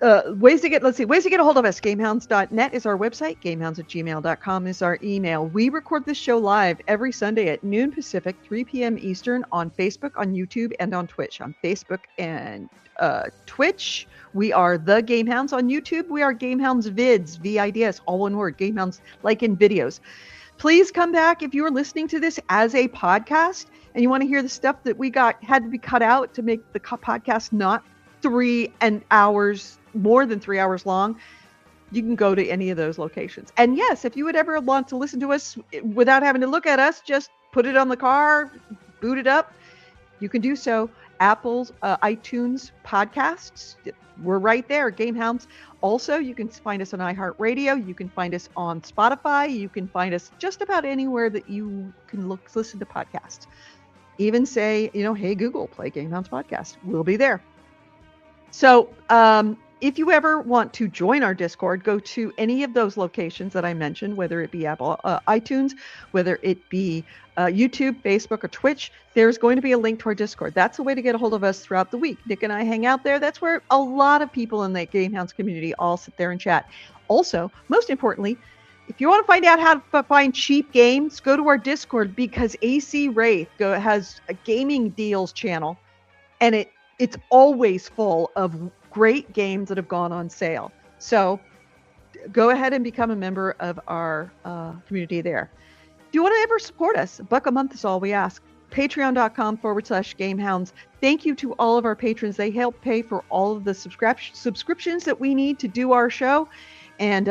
Ways to get a hold of us. Gamehounds.net is our website. Gamehounds@gmail.com is our email. We record this show live every Sunday at noon Pacific, 3 p.m. Eastern on Facebook, on YouTube, and on Twitch. On Facebook and Twitch, we are the Gamehounds. On YouTube, we are Gamehounds Vids, VIDS, all one word, Gamehounds like in videos. Please come back if you are listening to this as a podcast and you want to hear the stuff that we had to be cut out to make the podcast not more than 3 hours long. You can go to any of those locations. And yes, if you would ever want to listen to us without having to look at us, just put it on the car, boot it up. You can do so. Apple's iTunes podcasts. We're right there, GameHounds. Also, you can find us on iHeartRadio. You can find us on Spotify. You can find us just about anywhere that you can listen to podcasts. Even say, hey, Google, play GameHounds podcast. We'll be there. So if you ever want to join our Discord, go to any of those locations that I mentioned, whether it be Apple iTunes, whether it be YouTube, Facebook, or Twitch. There's going to be a link to our Discord. That's a way to get a hold of us throughout the week. Nick and I hang out there. That's where a lot of people in the GameHounds community all sit there and chat. Also, most importantly, if you want to find out how to find cheap games, go to our Discord, because AC Wraith has a gaming deals channel, and it's always full of great games that have gone on sale. So go ahead and become a member of our community there. If you want to ever support us, $1 a month is all we ask. Patreon.com/GameHounds. Thank you to all of our patrons. They help pay for all of the subscriptions that we need to do our show. And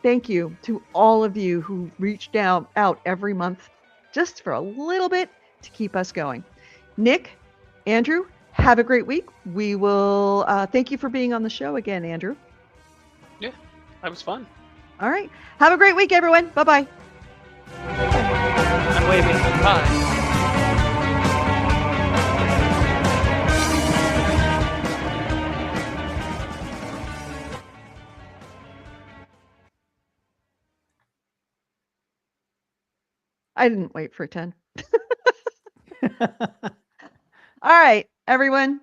thank you to all of you who reached out every month just for a little bit to keep us going. Nick, Andrew, have a great week. We will thank you for being on the show again, Andrew. Yeah, that was fun. All right. Have a great week, everyone. Bye-bye. I'm waving. Bye. I didn't wait for 10. All right, everyone.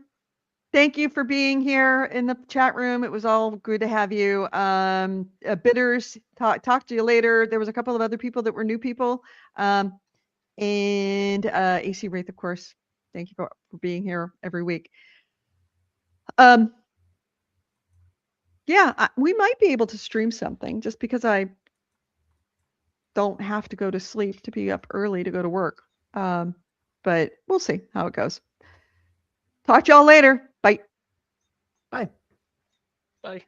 Thank you for being here in the chat room. It was all good to have you. Bitters, talk to you later. There was a couple of other people that were new people. And AC Wraith, of course. Thank you for being here every week. Yeah, we might be able to stream something just because I don't have to go to sleep to be up early to go to work. But we'll see how it goes. Talk to y'all later. Bye. Bye. Bye.